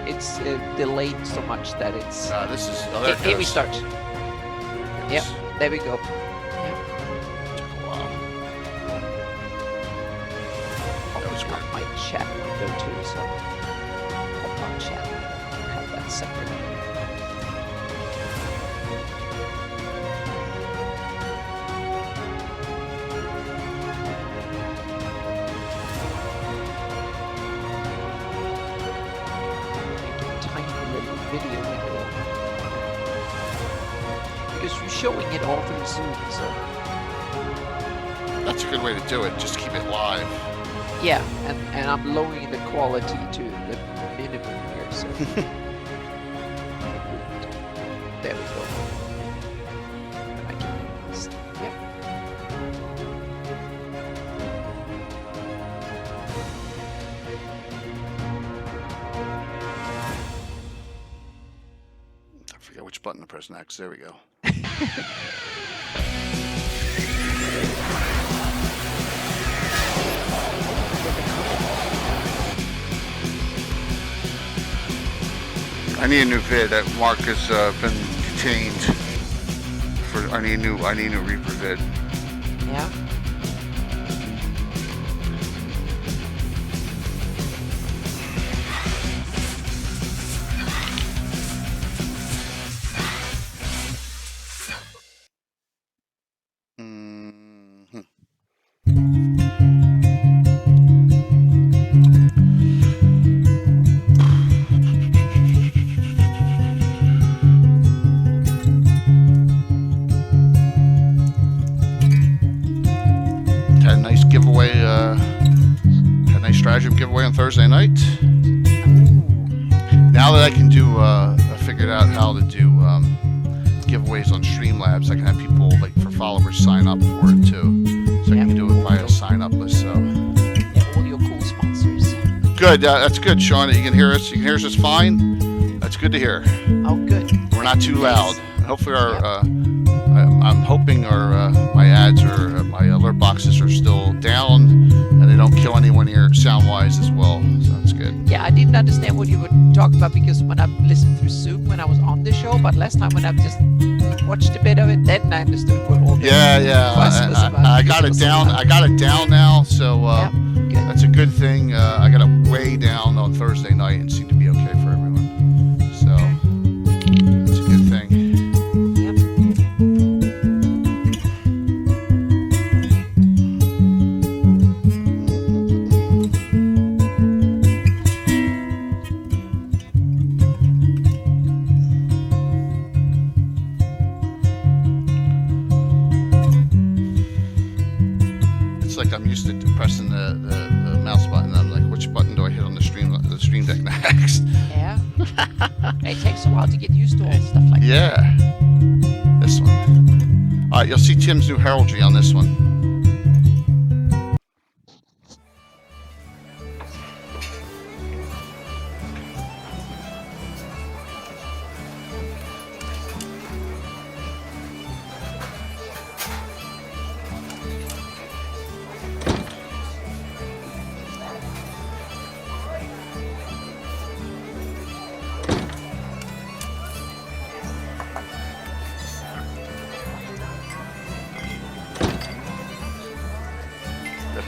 it's delayed so much that it's. This is. Oh, there it Here we goes. start. Yep, there we go. Took a while. That was weird. My chat window too, so I'll not chat. Have that separate. Video window because you're showing it all through Zoom, so That's a good way to do it. Just keep it live. yeah, and I'm lowering the quality to the minimum here, so there we go. I can do this. Yep. I forget which button to press next. There we go. I need a new vid. That Mark has been detained for. I need a new Reaper vid. Yeah. Giveaway on Thursday night. Now that I can do, I figured out how to do giveaways on Streamlabs. I can have people, like, for followers sign up for it too. So I can do it via a sign up list. So yeah, all your cool sponsors. Good. That's good, Sean. You can hear us. You can hear us just fine. That's good to hear. Oh, good. We're not too loud. Hopefully our. I'm hoping my ads or my alert boxes are still down and they don't kill anyone here sound-wise as well. So that's good. Yeah, I didn't understand what you were talking about because when I listened through Zoom when I was on the show, but last time when I just watched a bit of it, then I understood what all the fuss was about. I got it down. I got it down now, so that's a good thing. I got it way down on Thursday night and seemed to be okay for everyone. So that's a good thing. Like I'm used to pressing the mouse button. I'm like, which button do I hit on the Stream Deck next? Yeah. It takes a while to get used to all stuff like that. Yeah. This one. All right, you'll see Tim's new heraldry on this one.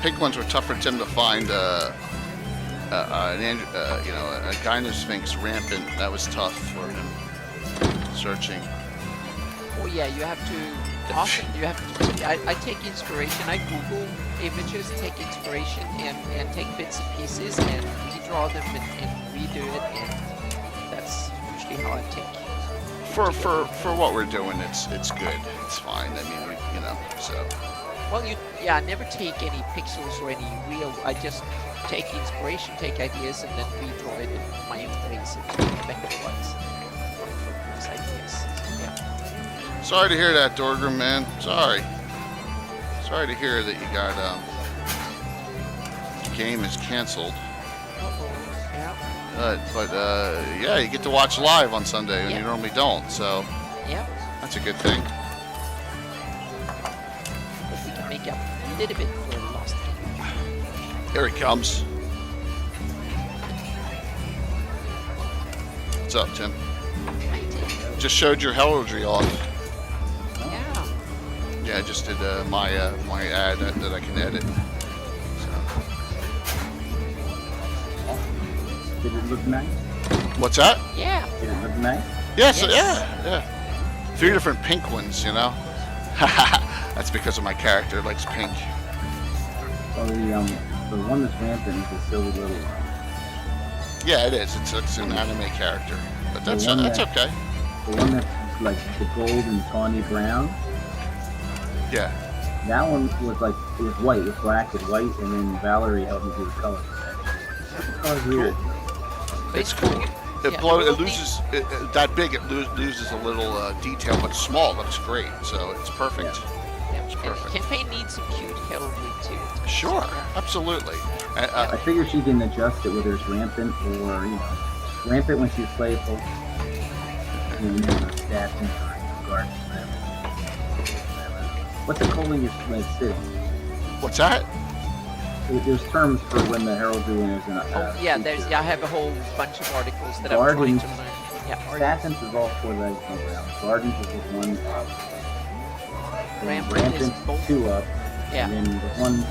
Pink ones were tough for Tim to find. A Gyno Sphinx rampant. That was tough for him searching. Oh yeah, you have to. Often you have to. I take inspiration. I Google images, take inspiration, and take bits and pieces and redraw them and redo it, and that's usually how I take. For what we're doing, it's good. It's fine. I mean, so. Well, I never take any pixels or any real. I just take inspiration, take ideas, and then redraw it in my own ways and better ones. Those ideas. Yeah. Sorry to hear that, Dorgrim, man. Sorry to hear that you got the game is canceled. Yeah. But yeah, you get to watch live on Sunday, and you normally don't. So yeah, that's a good thing. Make up a little bit for the lost game. Here he comes. What's up, Tim? Hi, Tim. Just showed your heraldry off. Yeah. Yeah, I just did my ad that I can edit. So. Did it look nice? What's that? Yeah. Did it look nice? Yes, Yes. yeah. 3 different pink ones, you know. That's because of my character. It likes pink. Oh, the one that's rampant is a silly little. Yeah, it is. It's an anime character, but that's one that's that- okay. The one that's like the gold and tawny brown. Yeah. That one was like it was white, with black and white, and then Valerie helped me do the colors. The colors weird. It's cool. It Yeah, blows. well, It loses that big. It loses a little detail, but small. It looks great. So it's perfect. Yeah. It's And perfect. campaign needs some cute heraldry too. Sure, absolutely. I figure she can adjust it whether it's rampant or rampant when she's playful, and then assassin or guard. What's it called when you're sitting? What's that? There's terms for when the heraldry when there's an. Yeah, feature. I have a whole bunch of articles that Guardians. I'm trying to learn. Yeah, Assassins is all 4 legs on the ground. Guardians is with 1 up. And Rampant is both. 2 up. Yeah. And then the one.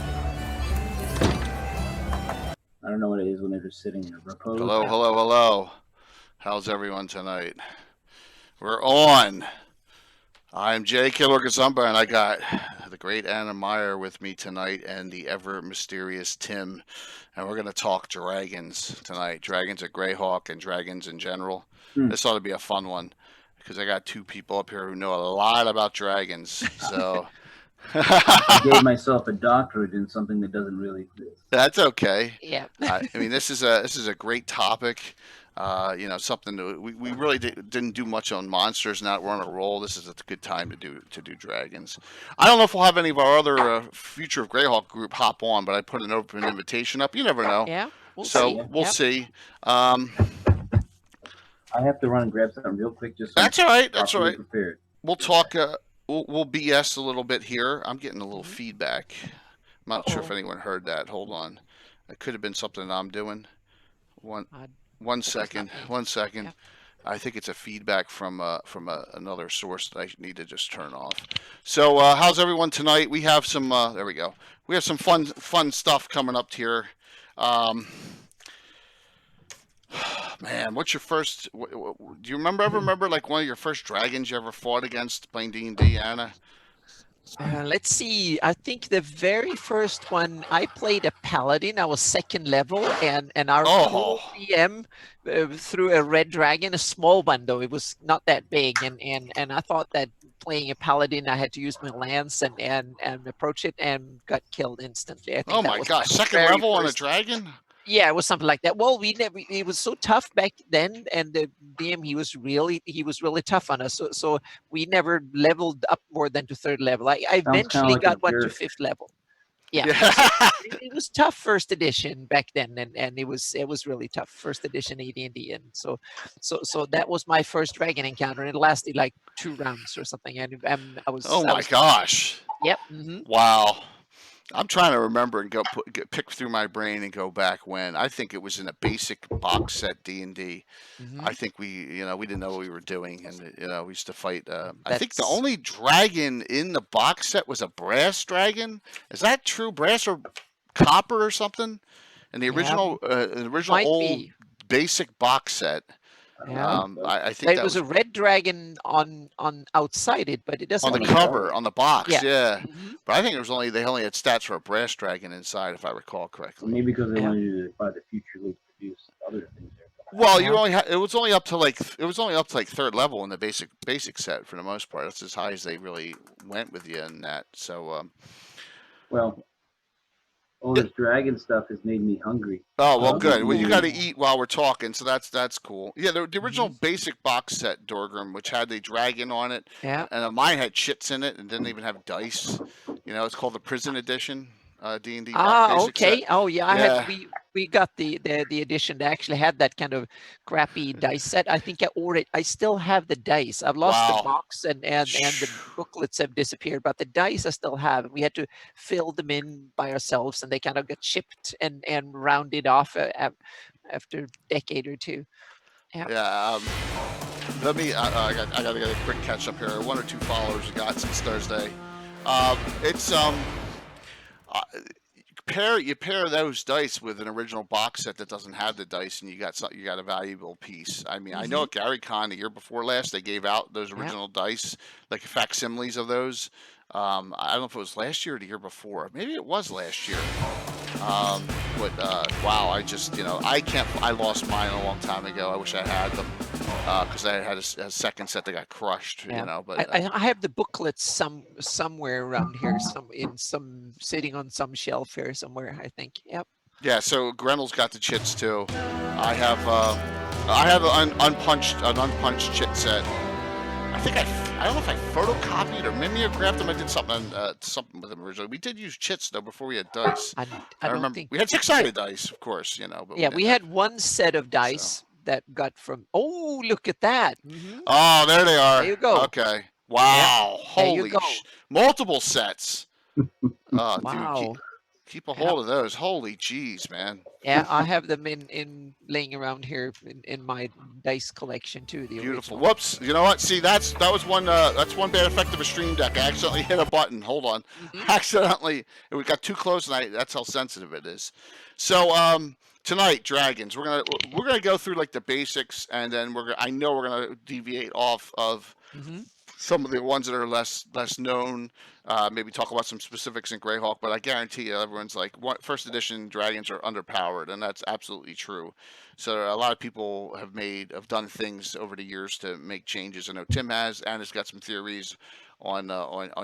I don't know what it is when they're just sitting in a repose. Hello. How's everyone tonight? We're on. I'm Jay Killer Gazumba, and I got the great Anna Meyer with me tonight and the ever mysterious Tim. And we're going to talk dragons tonight. Dragons at Greyhawk and dragons in general. This ought to be a fun one because I got 2 people up here who know a lot about dragons. So I gave myself a doctorate in something that doesn't really exist. that's okay. Yeah. I mean, this is a great topic. Something that we really didn't do much on monsters. Now we're on a roll. This is a good time to do dragons. I don't know if we'll have any of our other Future of Greyhawk group hop on, but I put an open invitation up. You never know. Yeah. We'll So see. we'll Yep. see. I have to run and grab something real quick. Just so That's I'm all right. That's all properly right. Prepared. We'll talk. We'll BS a little bit here. I'm getting a little feedback. I'm not sure if anyone heard that. Hold on. It could have been something I'm doing. One second. not me. 1 second. Yeah. I think it's a feedback from another source that I need to just turn off. So how's everyone tonight? We have some. There we go. We have some fun stuff coming up here. Man, what's your first? Do you remember like one of your first dragons you ever fought against playing D&D, Anna? Let's see. I think the very first one I played a paladin. I was 2nd level, and our Oh. DM threw a red dragon, a small one though. It was not that big, and I thought that playing a paladin, I had to use my lance and approach it, and got killed instantly. I think Oh that my was gosh, 2nd very level on a first- dragon? Yeah, it was something like that. Well, we never. It was so tough back then, and the DM he was really tough on us. So we never leveled up more than to 3rd level. I eventually like a got one to jerk. 5th level. Yeah, Yeah. it was tough 1st edition back then, and it was really tough 1st edition AD&D, and so that was my first dragon encounter, and it lasted like 2 rounds or something, and I was. Oh I my was, gosh. Yep. Mm-hmm. Wow. I'm trying to remember and pick through my brain and go back when. I think it was in a basic box set D&D. Mm-hmm. I think we didn't know what we were doing, and we used to fight. I think the That's- only dragon in the box set was a brass dragon. Is that true? Brass or copper or something? In the Yeah, original might old be. basic box set. Yeah. I think It that was a red dragon on outside it, but it doesn't. on the mean- cover, on the box. Yeah. Mhm. But I think it was they only had stats for a brass dragon inside, if I recall So correctly. maybe because they Yeah. wanted you to buy the future league produce other things there. Well, Yeah. it was only up to like 3rd level in the basic set for the most part. That's as high as they really went with you in that. So Well, all this dragon stuff has made me hungry. oh well, Oh, good. Well, you got to yeah. eat while we're talking, so that's cool. Yeah, the original Mm-hmm. basic box set Dorgrim, which had the dragon on it, Yeah. and mine had shits in it and didn't even have dice. It's called the Prison Edition. D&D basic Okay. set. Oh, yeah. I Yeah. had we got the edition that actually had that kind of crappy dice set. I think I ordered. I still have the dice. I've lost Wow. the box and the booklets have disappeared, but the dice I still have. We had to fill them in by ourselves, and they kind of got chipped and rounded off after a decade or 2. Yep. Yeah. Let me. I got to get a quick catch up here. 1 or 2 followers we got since Thursday. It's uh, you pair those dice with an original box set that doesn't have the dice, and you got a valuable piece. I mean, I know at Gary Con the year before last they gave out those Yep. original dice, like facsimiles of those. I don't know if it was last year or the year before. Maybe it was last year. But wow, I just I lost mine a long time ago. I wish I had them because I had a second set that got crushed. Yeah. But I have the booklets somewhere around here, some sitting on some shelf here somewhere, I think. Yep. yeah. So Grenel's got the chits too. I have an unpunched chit set. I don't know if I photocopied or mimeographed them. I did something with them originally. We did use chits though before we had dice. I I don't remember think. we had 6-sided dice, of course, But Yeah, we didn't have- had one set of dice that got from. Oh, look at that. Oh, there they are. There you go. Okay. Wow. There you Holy go. multiple sets. Oh, Wow. dude, keep a hold of those. Holy jeez, man. Yeah, I have them in laying around here in my dice collection too. The Beautiful. original. Whoops. You know what? See, that's one bad effect of a stream deck. I accidentally hit a button. Hold on. Accidentally. We got too close, and that's how sensitive it is. So tonight, dragons. We're gonna go through like the basics, and then I know we're gonna deviate off of some of the ones that are less known. Maybe talk about some specifics in Greyhawk, but I guarantee you, everyone's like, first edition dragons are underpowered, and that's absolutely true. So a lot of people have done things over the years to make changes. I know Tim has, and has got some theories on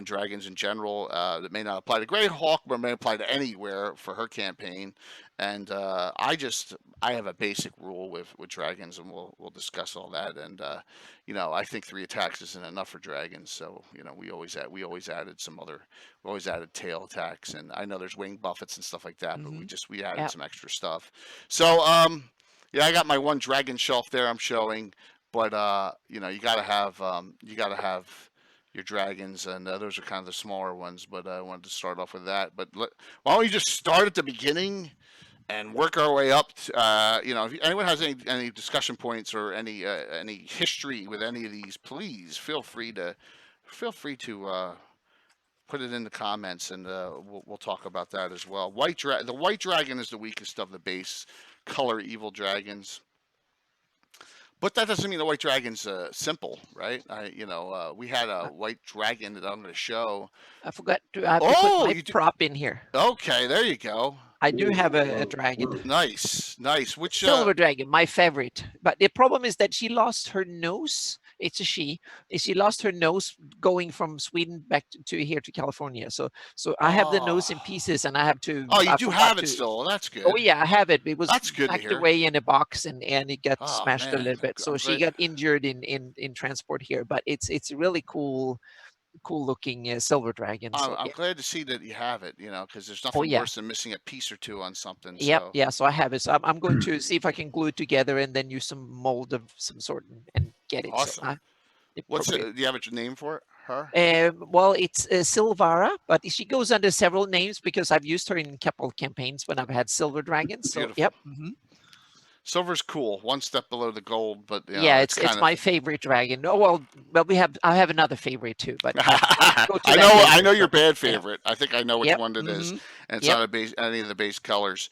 dragons in general that may not apply to Greyhawk, but may apply to anywhere for her campaign. And I have a basic rule with dragons, and we'll discuss all that. And I think 3 attacks isn't enough for dragons, so we always added tail attacks, and I know there's wing buffets and stuff like that, but we added some extra stuff. So I got my one dragon shelf there I'm showing, but you gotta have your dragons, and those are kind of the smaller ones. But I wanted to start off with that. But why don't you just start at the beginning and work our way up? If anyone has any discussion points or any history with any of these, please feel free to put it in the comments, and we'll talk about that as well. The white dragon is the weakest of the base color evil dragons. But that doesn't mean the white dragon's simple, right? We had a white dragon that I'm going to show. I forgot to put my prop in here. Okay, there you go. I do have a dragon. Nice. Which silver dragon, my favorite. But the problem is that she lost her nose. It's a she. She lost her nose going from Sweden back to here to California. So I have the nose in pieces, and I have to. Oh, you do have it still. That's good. Oh yeah, I have it. It was That's good packed away in a box, and it got smashed a little bit. So she got injured in transport here. But it's really cool looking silver dragon. So, I'm glad to see that you have it, because there's nothing worse than missing a piece or two on something. Yep. Yeah. So I have it. So I'm going to see if I can glue it together and then use some mold of some sort and get it. Awesome. Do you have a name for it? Her? Well, it's Silvara, but she goes under several names because I've used her in a couple of campaigns when I've had silver dragons. So beautiful. Yep. Silver's cool, one step below the gold, but it's my favorite dragon. Oh well, I have another favorite too, but I know your bad favorite. I think I know which one it is, and it's not any of the base colors.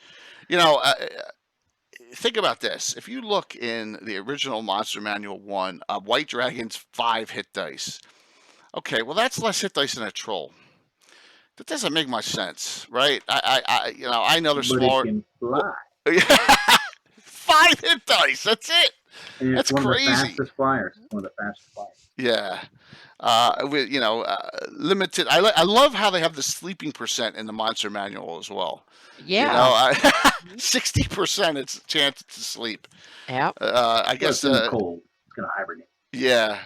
Think about this: if you look in the original Monster Manual 1, White Dragon's 5 hit dice. Okay, well that's less hit dice than a troll. That doesn't make much sense, right? I know they're smaller. It can fly. 5 hit dice. That's it. And that's one crazy. Of the fastest flyers. One of the fastest flyers. Yeah. With limited. I love how they have the sleeping percent in the Monster Manual as well. Yeah. 60% it's a chance to sleep. Yeah. I guess it's in the cold. It's gonna hibernate. Yeah.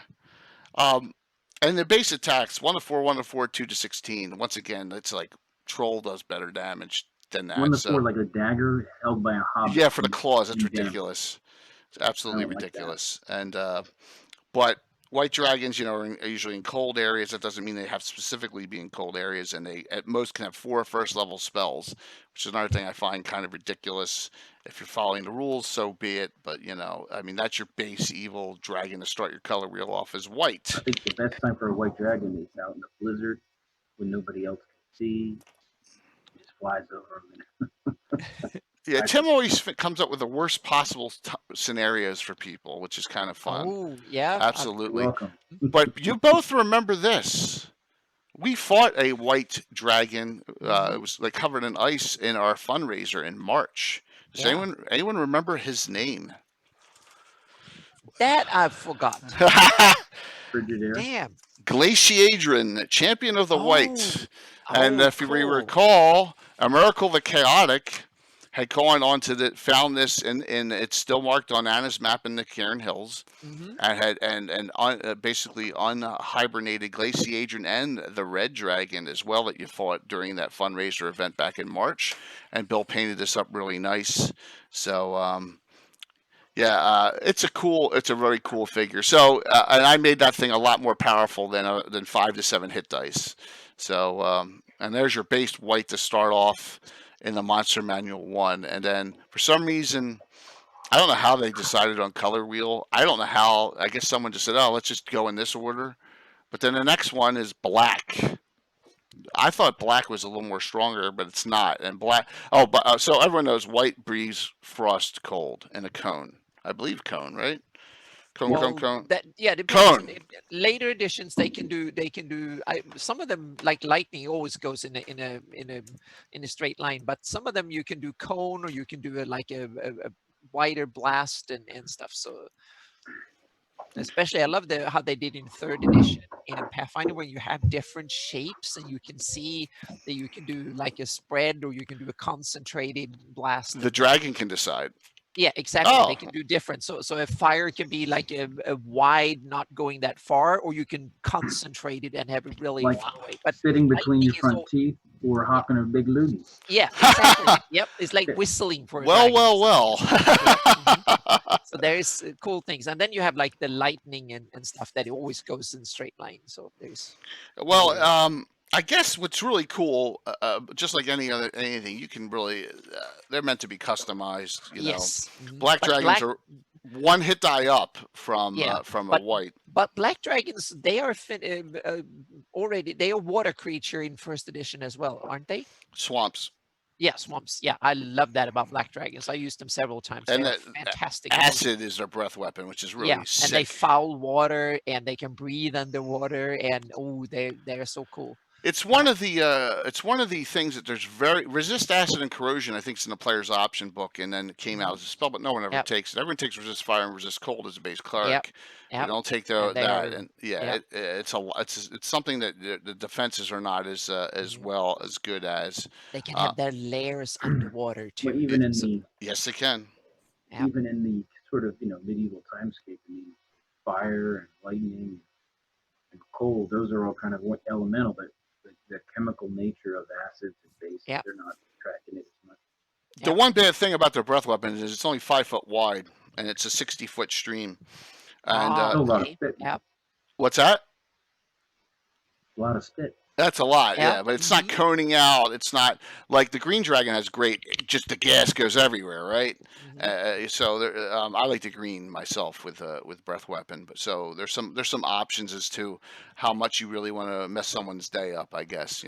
And the base attacks 1 to 4, 1 to 4, 2 to 16. Once again, it's like troll does better damage than that. 1 to 4, like a dagger held by a hobbit. Yeah, for the claws, that's ridiculous. It's absolutely ridiculous. And but white dragons, are usually in cold areas. That doesn't mean they have specifically be in cold areas, and they at most can have 4 first-level spells, which is another thing I find kind of ridiculous. If you're following the rules, so be it. But I mean, that's your base evil dragon to start your color wheel off as white. I think the best time for a white dragon is out in the blizzard when nobody else can see. It just flies over them. Yeah, Tim always comes up with the worst possible scenarios for people, which is kind of fun. Oh, yeah. Absolutely. Welcome. But you both remember this. We fought a white dragon. It was like covered in ice in our fundraiser in March. Does Yeah. anyone remember his name? That I forgot. Frigidaire. Damn. Glaciadron, champion of the white. And if you cool. recall, Emrakul the Chaotic had gone on to found this, and it's still marked on Anna's map in the Cairn Hills, and basically unhibernated Glaciadron and the red dragon as well that you fought during that fundraiser event back in March. And Bill painted this up really nice. So it's a very cool figure. So and I made that thing a lot more powerful than 5 to 7 hit dice. So and there's your base white to start off in the Monster Manual 1. And then for some reason, I don't know how they decided on color wheel. I don't know how. I guess someone just said, oh, let's just go in this order. But then the next one is black. I thought black was a little more stronger, but it's not. And black. Oh, but so everyone knows white, breeze, frost, cold, and a cone. I believe cone, right? Cone. That Cone. Later editions they can do. Some of them, like lightning, always goes in a straight line. But some of them you can do cone, or you can do a wider blast and stuff. So especially I love how they did in 3rd edition in Pathfinder, where you have different shapes and you can see that you can do like a spread, or you can do a concentrated blast. The dragon can decide. Yeah, exactly. They can do different. So a fire can be like a wide, not going that far, or you can concentrate it and have it really far away. But sitting between your front teeth or hawking a big loogie. Yeah, exactly. Yep, it's like whistling for a dragon. Well. So there's cool things, and then you have like the lightning and stuff that it always goes in straight line. So there's. I guess what's really cool, just like anything, you can really, they're meant to be customized. Yes. Black dragons are 1 hit die up from a white. But black dragons, they are already. They are water creature in 1st edition as well, aren't they? Swamps. Yeah, swamps. Yeah, I love that about black dragons. I used them several times. And they're fantastic. Acid is their breath weapon, which is really sick. And they foul water, and they can breathe underwater, and they're so cool. It's one of the things that there's resist acid and corrosion. I think it's in the player's option book, and then it came out as a spell, but no one ever takes it. Everyone takes resist fire and resist cold as a base cleric. You don't take that, it's something that the defenses are not as well as good as. They can have their layers underwater too. Well, even in the yes, they can. Even in the sort of medieval timescape, I mean, fire and lightning and cold, those are all kind of elemental, but the chemical nature of acids and bases, they're not tracking it as much. The one bad thing about their breath weapon is it's only 5 foot wide, and it's a 60-foot stream. And a lot of spit. What's that? A lot of spit. That's a lot, but it's not coning out. It's not like the green dragon has just the gas goes everywhere, right? So I like the green myself with breath weapon, but so there's some options as to how much you really want to mess someone's day up. I guess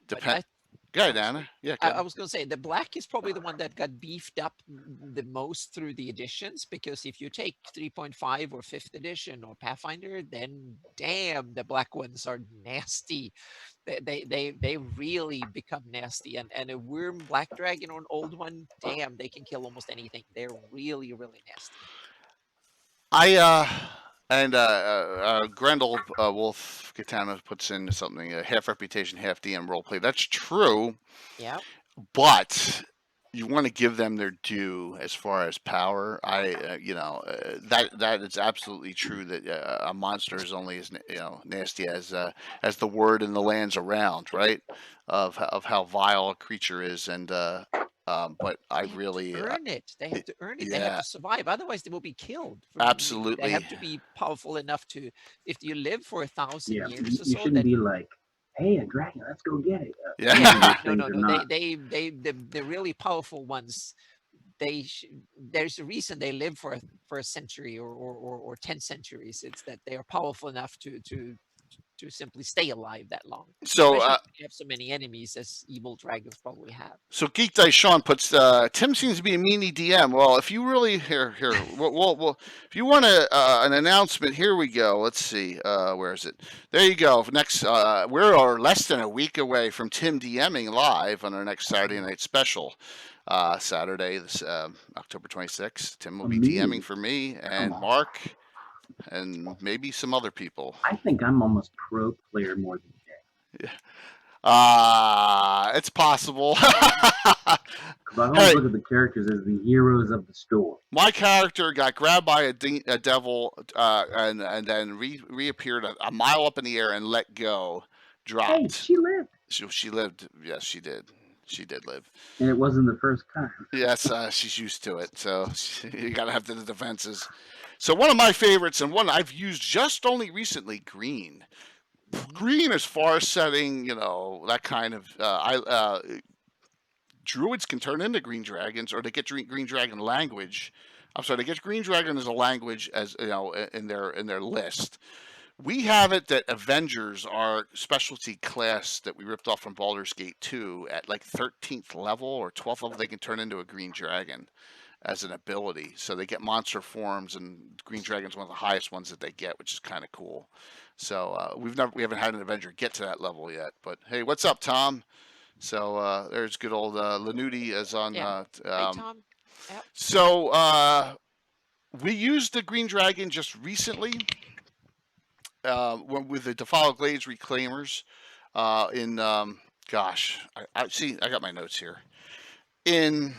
depend. Go ahead, Anna. Yeah, I was going to say the black is probably the one that got beefed up the most through the editions, because if you take 3.5 or 5th edition or Pathfinder, then damn, the black ones are nasty. They really become nasty, and a worm black dragon or an old one, damn, they can kill almost anything. They're really, really nasty. Grendel Wolf Katana puts in something, half reputation, half DM roleplay. That's true. Yeah. But you want to give them their due as far as power. That is absolutely true. That a monster is only as nasty as the word in the lands around, right? Of how vile a creature is, and But I They have to really, earn it. They have to earn it. They have yeah, to survive. Otherwise, they will be killed. They absolutely. have to be powerful enough to, if you live for 1,000 Yeah, years or you so, shouldn't then be like, hey, a dragon, let's go get it. yeah, Usually Yeah. those no, things no, are no. not. The really powerful ones, there's a reason they live for a century or 10 centuries. It's that they are powerful enough to simply stay alive that long, So, especially if you have so many enemies as evil dragons probably have. so Geek Dice Sean puts Tim seems to be a meanie DM. Well, if you really here, if you want an announcement, here we go. Let's see, where is it? There you go. Next, we're less than a week away from Tim DMing live on our next Saturday night special. Saturday, this October 26th. Tim will For be me, DMing for me come and on. Mark and maybe some other people. I think I'm almost pro player more than Jay. It's possible. Because I always Hey, look at the characters as the heroes of the story. my character got grabbed by a devil and then reappeared a mile up in the air and let go, Hey, dropped. she lived. She lived. Yes, she did. She did live. And it wasn't the first time. Yes, she's used to it. So you got to have the defenses. So one of my favorites and one I've used just only recently, green. Green as far as setting, that kind of. Druids can turn into green dragons, or they get green dragon language. I'm sorry, they get green dragon as a language, as in their list. We have it that Avengers, our specialty class that we ripped off from Baldur's Gate 2, at like 13th level or 12th level, they can turn into a green dragon as an ability. So they get monster forms, and green dragon's one of the highest ones that they get, which is kind of cool. So we haven't had an Avenger get to that level yet. But hey, what's up, Tom? So there's good old Lanuti is on. Yeah. Hey, Tom. Yep. So we used the Green Dragon just recently with the Defiled Glades Reclaimers in, gosh, I see, I got my notes here. In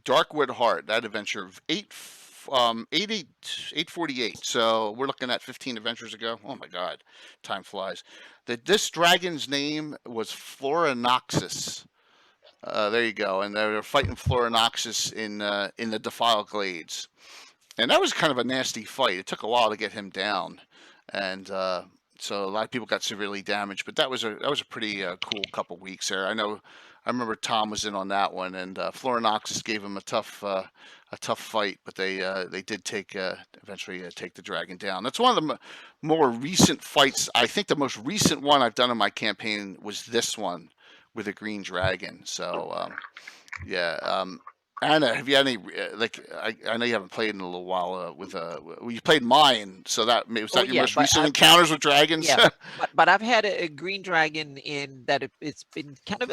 Darkwood Heart, that adventure of 848. So we're looking at 15 adventures ago. Oh my God, time flies. This dragon's name was Floranoxus. There you go. And they were fighting Floranoxus in the Defiled Glades, and that was kind of a nasty fight. It took a while to get him down, and so a lot of people got severely damaged. But that was a pretty cool couple weeks there. I remember Tom was in on that one, and Floranoxus gave him a tough fight, but they did eventually take the dragon down. That's one of the more recent fights. I think the most recent one I've done in my campaign was this one with a green dragon. So yeah. Anna, have you had any I know you haven't played in a little while you played mine, so was that your most recent encounters with dragons? Yeah, but I've had a green dragon in that it's been kind of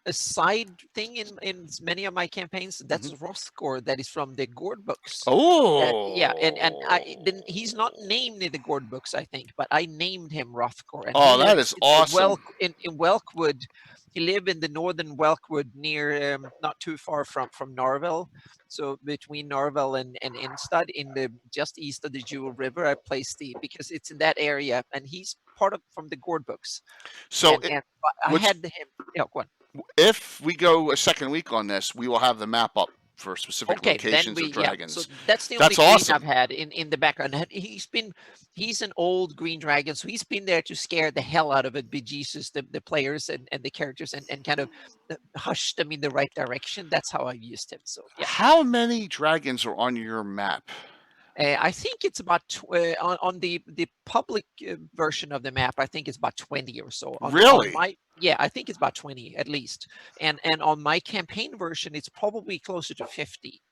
a side thing in many of my campaigns. That's Rothgor, that is from the Gord books. Oh, yeah, and he's not named in the Gord books, I think, but I named him Rothgor. And that is awesome. In Welkwood. He lived in the northern Welkwood near, not too far from Narvel. So between Narvel and Instad, just east of the Jewel River, I placed because it's in that area, and he's from the Gord books. So I had him. Yeah, go on. If we go a second week on this, we will have the map up for specific locations of dragons. Yeah, so that's the only green I've had in the background. He's an old green dragon, so he's been there to scare the hell out of it, bejesus the players and the characters, and kind of hush them in the right direction. That's how I used him. So yeah. How many dragons are on your map? I think it's about on the public version of the map. I think it's about 20 or so. Really? I think it's about 20 at least. And on my campaign version, it's probably closer to 50.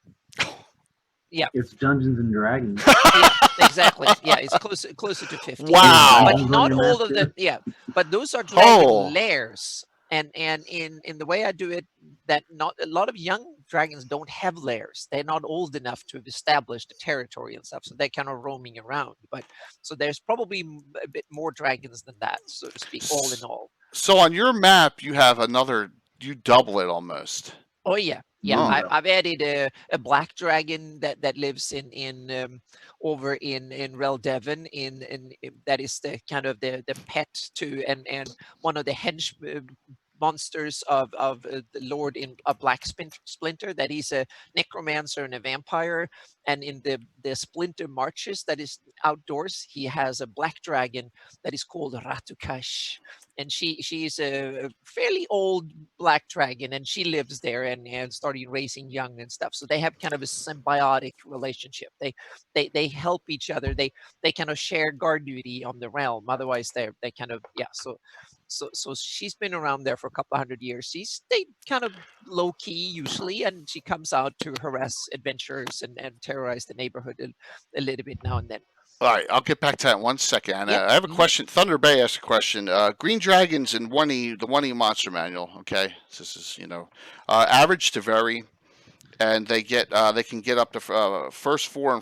Yeah, it's Dungeons and Dragons. Yeah, exactly. Yeah, it's closer to 50. Wow. But not all of them. Yeah, but those are dragon lairs. And in the way I do it, that not a lot of young dragons don't have lairs. They're not old enough to have established the territory and stuff, so they're kind of roaming around. But so there's probably a bit more dragons than that, so to speak, all in all. So on your map, you have you double it almost. Oh yeah, yeah. I've added a black dragon that lives in over in Reldevin in that is the kind of the pet to and one of the monsters of the Lord in a Black Splinter, that he's a necromancer and a vampire. And in the Splinter Marches that is outdoors, he has a black dragon that is called Ratukash. And she's a fairly old black dragon, and she lives there and started raising young and stuff. So they have kind of a symbiotic relationship. They help each other. They kind of share guard duty on the realm. Otherwise, they kind of, yeah. So she's been around there for a couple of 100 years. She stayed kind of low key usually, and she comes out to harass adventurers and terrorize the neighborhood a little bit now and then. All right, I'll get back to that in 1 second. Yep. I have a question. Thunder Bay asked a question. Green dragons in the 1E monster manual. Okay, so this is average to vary, and they can get up to first level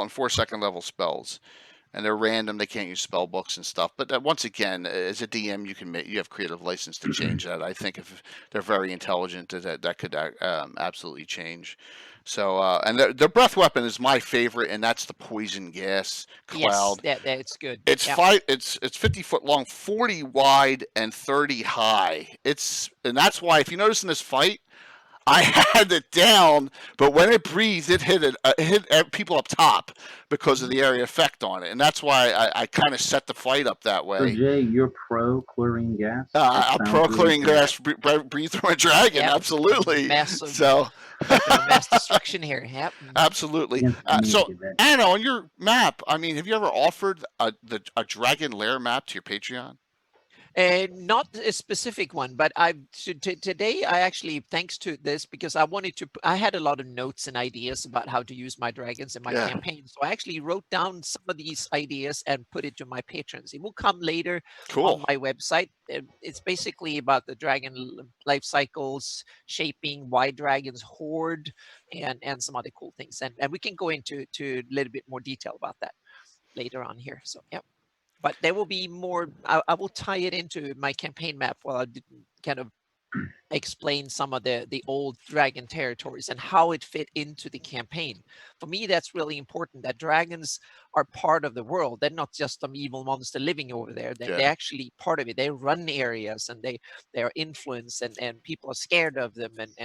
and 4 second level spells, and they're random. They can't use spell books and stuff. But once again, as a DM, you have creative license to change that. I think if they're very intelligent, that could absolutely change. So and their breath weapon is my favorite, and that's the poison gas cloud. Yes, it's good. It's Yep. It's 50 foot long, 40 wide, and 30 high. And that's why, if you notice in this fight, I had it down, but when it breathed, it hit people up top because of the area effect on it, and that's why I kind of set the fight up that So way. Jay, you're pro chlorine gas? That I'm sounds pro really chlorine cool. gas breathe through a dragon, Yep. absolutely. Massive So weapon of mass destruction here. Yep. absolutely. Against the So naked, that- Anna, on your map, I mean, have you ever offered a dragon lair map to your Patreon? Not a specific one, but today I actually, thanks to this, because I had a lot of notes and ideas about how to use my dragons in my Yeah. campaign. So I actually wrote down some of these ideas and put it to my patrons. It will come later Cool. on my website. It's basically about the dragon life cycles, shaping, why dragons hoard, and some other cool things. And we can go into a little bit more detail about that later on here. So yeah. But there will be more. I will tie it into my campaign map while I kind of explain some of the old dragon territories and how it fit into the campaign. For me, that's really important, that dragons are part of the world. They're not just some evil monster living over there. They're actually part of it. They run areas, and they are influenced, and people are scared of them, and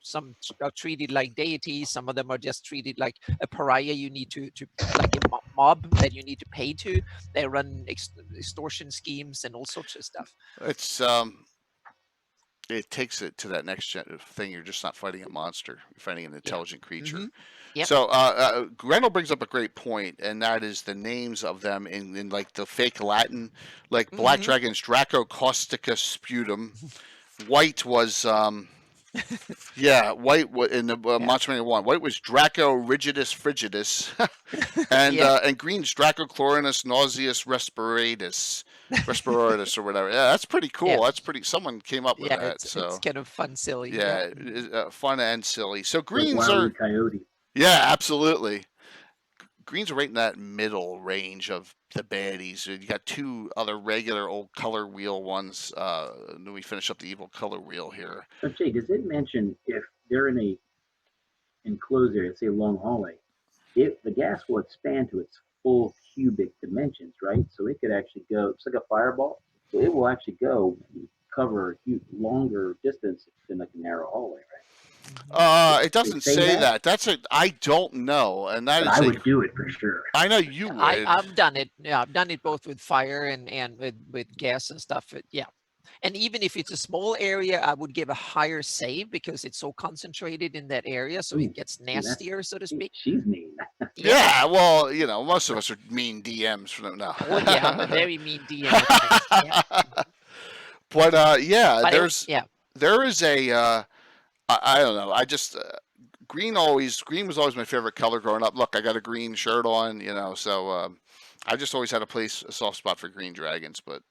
some are treated like deities. Some of them are just treated like a pariah you need to like a mob that you need to pay to. They run extortion schemes and all sorts of stuff. It's it takes it to that next thing. You're just not fighting a monster. You're fighting an intelligent creature. Mhm. Yep. So Grendel brings up a great point, and that is the names of them in like the fake Latin, like Black Mhm. Dragon's Draco Caustica Sputum. White was white in the Monster Manual 1. White was Draco Rigidus Frigidus, and green's Draco Chlorinus Nauseus Respiratus or whatever. Yeah, that's pretty cool. Yeah. That's pretty. Someone came up with that. It's So kind of fun, silly. yeah, fun and silly. So like greens Wile are E. Coyote. yeah, absolutely. Greens are right in that middle range of the baddies. You got two other regular old color wheel ones. Then we finish up the evil color wheel here. So Jay, does it mention if they're in a enclosed area, say a long hallway, if the gas will expand to its full cubic dimensions, right? So it could actually go, it's like a fireball. So it will actually go cover a huge, longer distance than like a narrow hallway, right? It doesn't say say that? that. I don't know, and that But is I would do it for sure. I know you would. I've done it. Yeah, I've done it both with fire and with gas and stuff. Yeah. And even if it's a small area, I would give a higher save because it's so concentrated in that area, so Ooh, it gets nastier, so to speak. She's mean. Yeah, well, most of us are mean DMs for them now. Well, yeah, I'm a very mean DM. Yeah. But But there is a I don't know. I just green was always my favorite color growing up. Look, I got a green shirt on, so I just always had a soft spot for green dragons. But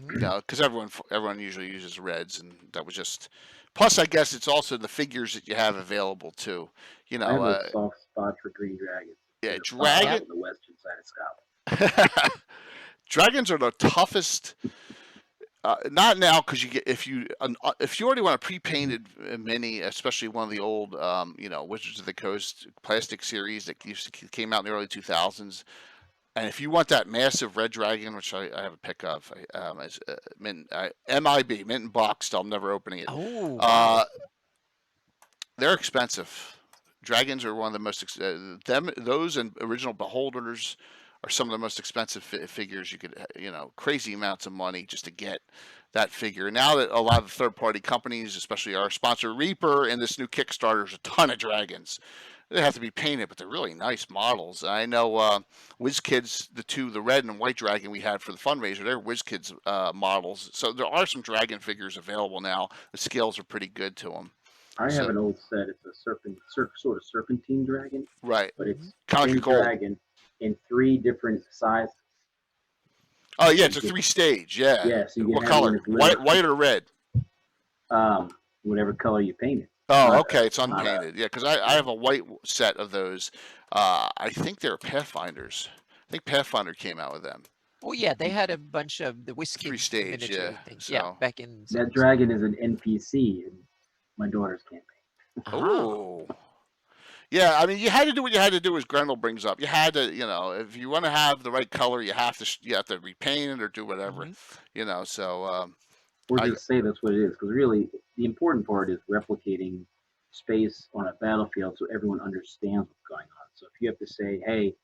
because everyone usually uses reds, and that was just. Plus, I guess it's also the figures that you have available too. I have a soft spot for green dragons. Yeah, dragon on the western side of Scotland. Dragons are the toughest. Not now, because if you already want a pre-painted mini, especially one of the old Wizards of the Coast plastic series that came out in the early 2000s, And if you want that massive red dragon, which I have a pic of, is MIB, mint and boxed. I'm never opening it. Oh, wow. They're expensive. Dragons are one of the most those and original beholders are some of the most expensive figures you could, crazy amounts of money just to get that figure. Now that a lot of third-party companies, especially our sponsor Reaper and this new Kickstarter, there's a ton of dragons. They have to be painted, but they're really nice models. I know WizKids, the red and white dragon we had for the fundraiser, they're WizKids models. So there are some dragon figures available now. The scales are pretty good to them. I have an old set. It's a sort of serpentine dragon. Right. But it's kind of like a gold dragon in 3 different sizes. Oh yeah, it's a 3-stage. Yeah. Yeah. So you what color? White or red? Whatever color you paint it. Oh, okay. It's unpainted. Yeah, because I have a white set of those. I think they're Pathfinders. I think Pathfinder came out with them. Oh yeah, they had a bunch of the whiskey 3-stage, yeah. things. So. Yeah, back in. That dragon is an NPC in my daughter's campaign. Oh. Yeah, I mean, you had to do what you had to do, as Grendel brings up. You had to, if you want to have the right color, you have to repaint it or do whatever, So. Or just say that's what it is, because really the important part is replicating space on a battlefield so everyone understands what's going on. So if you have to say, hey,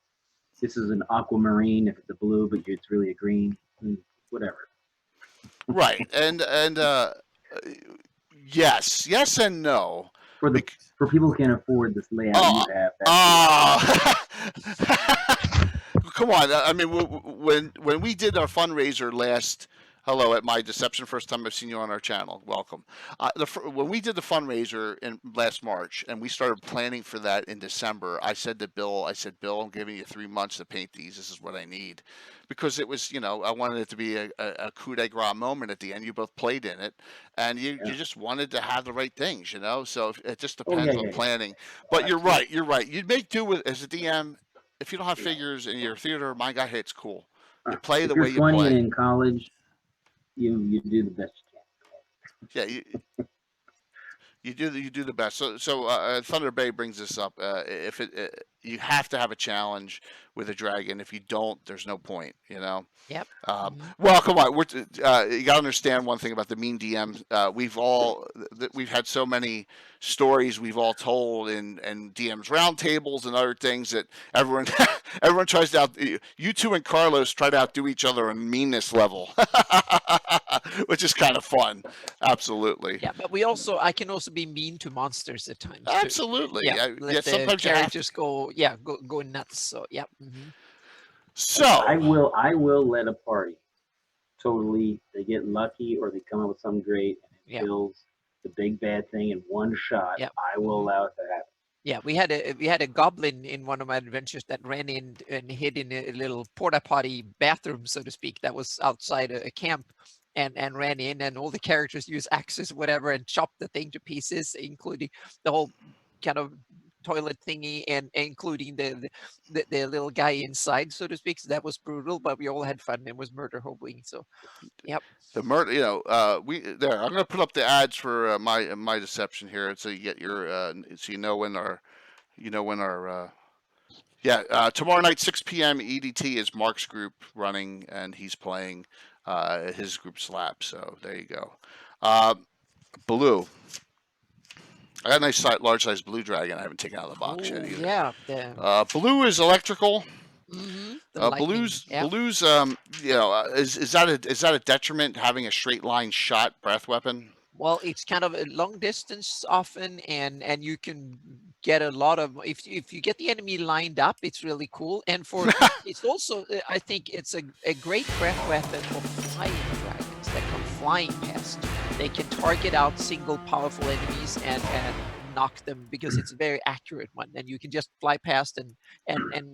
this is an aquamarine, if it's a blue, but it's really a green, whatever. Right, and yes and no. For people who can't afford this layout you have. Come on! I mean, when we did our fundraiser at My Deception, first time I've seen you on our channel. Welcome. When we did the fundraiser in last March and we started planning for that in December, I said to Bill, Bill, I'm giving you 3 months to paint these. This is what I need. Because it was, I wanted it to be a coup de grace moment at the end. You both played in it, and you just wanted to have the right things, So it just depends on planning. But you're right. You'd make do with, as a DM, if you don't have figures in your theater, my guy, hey, it's cool. You play the way you play. If you're 20 and in college, you do the best you can. Yeah, you do the best. So Thunder Bay brings this up. If you have to have a challenge with a dragon. If you don't, there's no point. Yep. Well, come on. You got to understand one thing about the mean DM. We've had so many stories we've all told in DMs roundtables and other things that everyone tries to you two and Carlos try to outdo each other on meanness level, which is kind of fun. Absolutely. Yeah, but I can also be mean to monsters at times. Absolutely. Yeah. Let the sometimes characters go nuts. So yeah. Mm-hmm. So I will let a party totally, they get lucky or they come up with something great and it kills the big bad thing in one shot. Yep. I will allow it to happen. Yeah, we had a goblin in one of my adventures that ran in and hid in a little porta potty bathroom, so to speak, that was outside a camp, and ran in, and all the characters use axes, whatever, and chopped the thing to pieces, including the whole kind of toilet thingy and including the little guy inside, so to speak. So that was brutal, but we all had fun. It was murder hobling. So yep. The murder, I'm going to put up the ads for my deception here, so you get your so when our tomorrow night 6 p.m. EDT is Mark's group running, and he's playing his group Slap. So there you go. Blue. I got a nice large size blue dragon I haven't taken out of the box yet either. Yeah. Blue is electrical. Mm-hmm. Blues, is that a detriment, having a straight line shot breath weapon? Well, it's kind of a long distance often, and you can get a lot of, if you get the enemy lined up, it's really cool. And it's also, I think it's a great breath weapon for flying dragons that come flying past. They can target out single powerful enemies and knock them, because it's a very accurate one, and you can just fly past and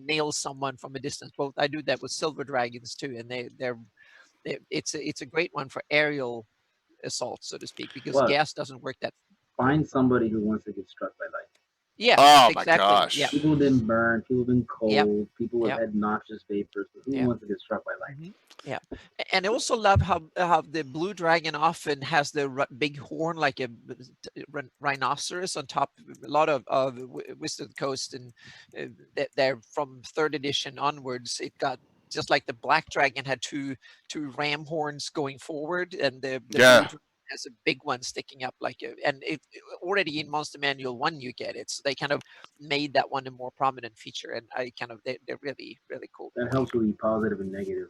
nail someone from a distance. Both I do that with silver dragons too, and it's a great one for aerial assault, so to speak, because gas doesn't work that. Find somebody who wants to get struck by lightning. Yeah. Oh exactly. My gosh. Yeah. People have been burned. People have been cold. People have Yep. had noxious vapors. But who wants to get struck by lightning? Yeah, and I also love how the blue dragon often has the big horn like a rhinoceros on top. A lot of Wizard of the Coast, and they're from 3rd edition onwards. It got just like the black dragon had two ram horns going forward, and the blue Yeah. dragon has a big one sticking up like a, and it already in Monster Manual 1 you get it. So they kind of made that one a more prominent feature, and I kind of they're really really cool. That helps with the positive and negative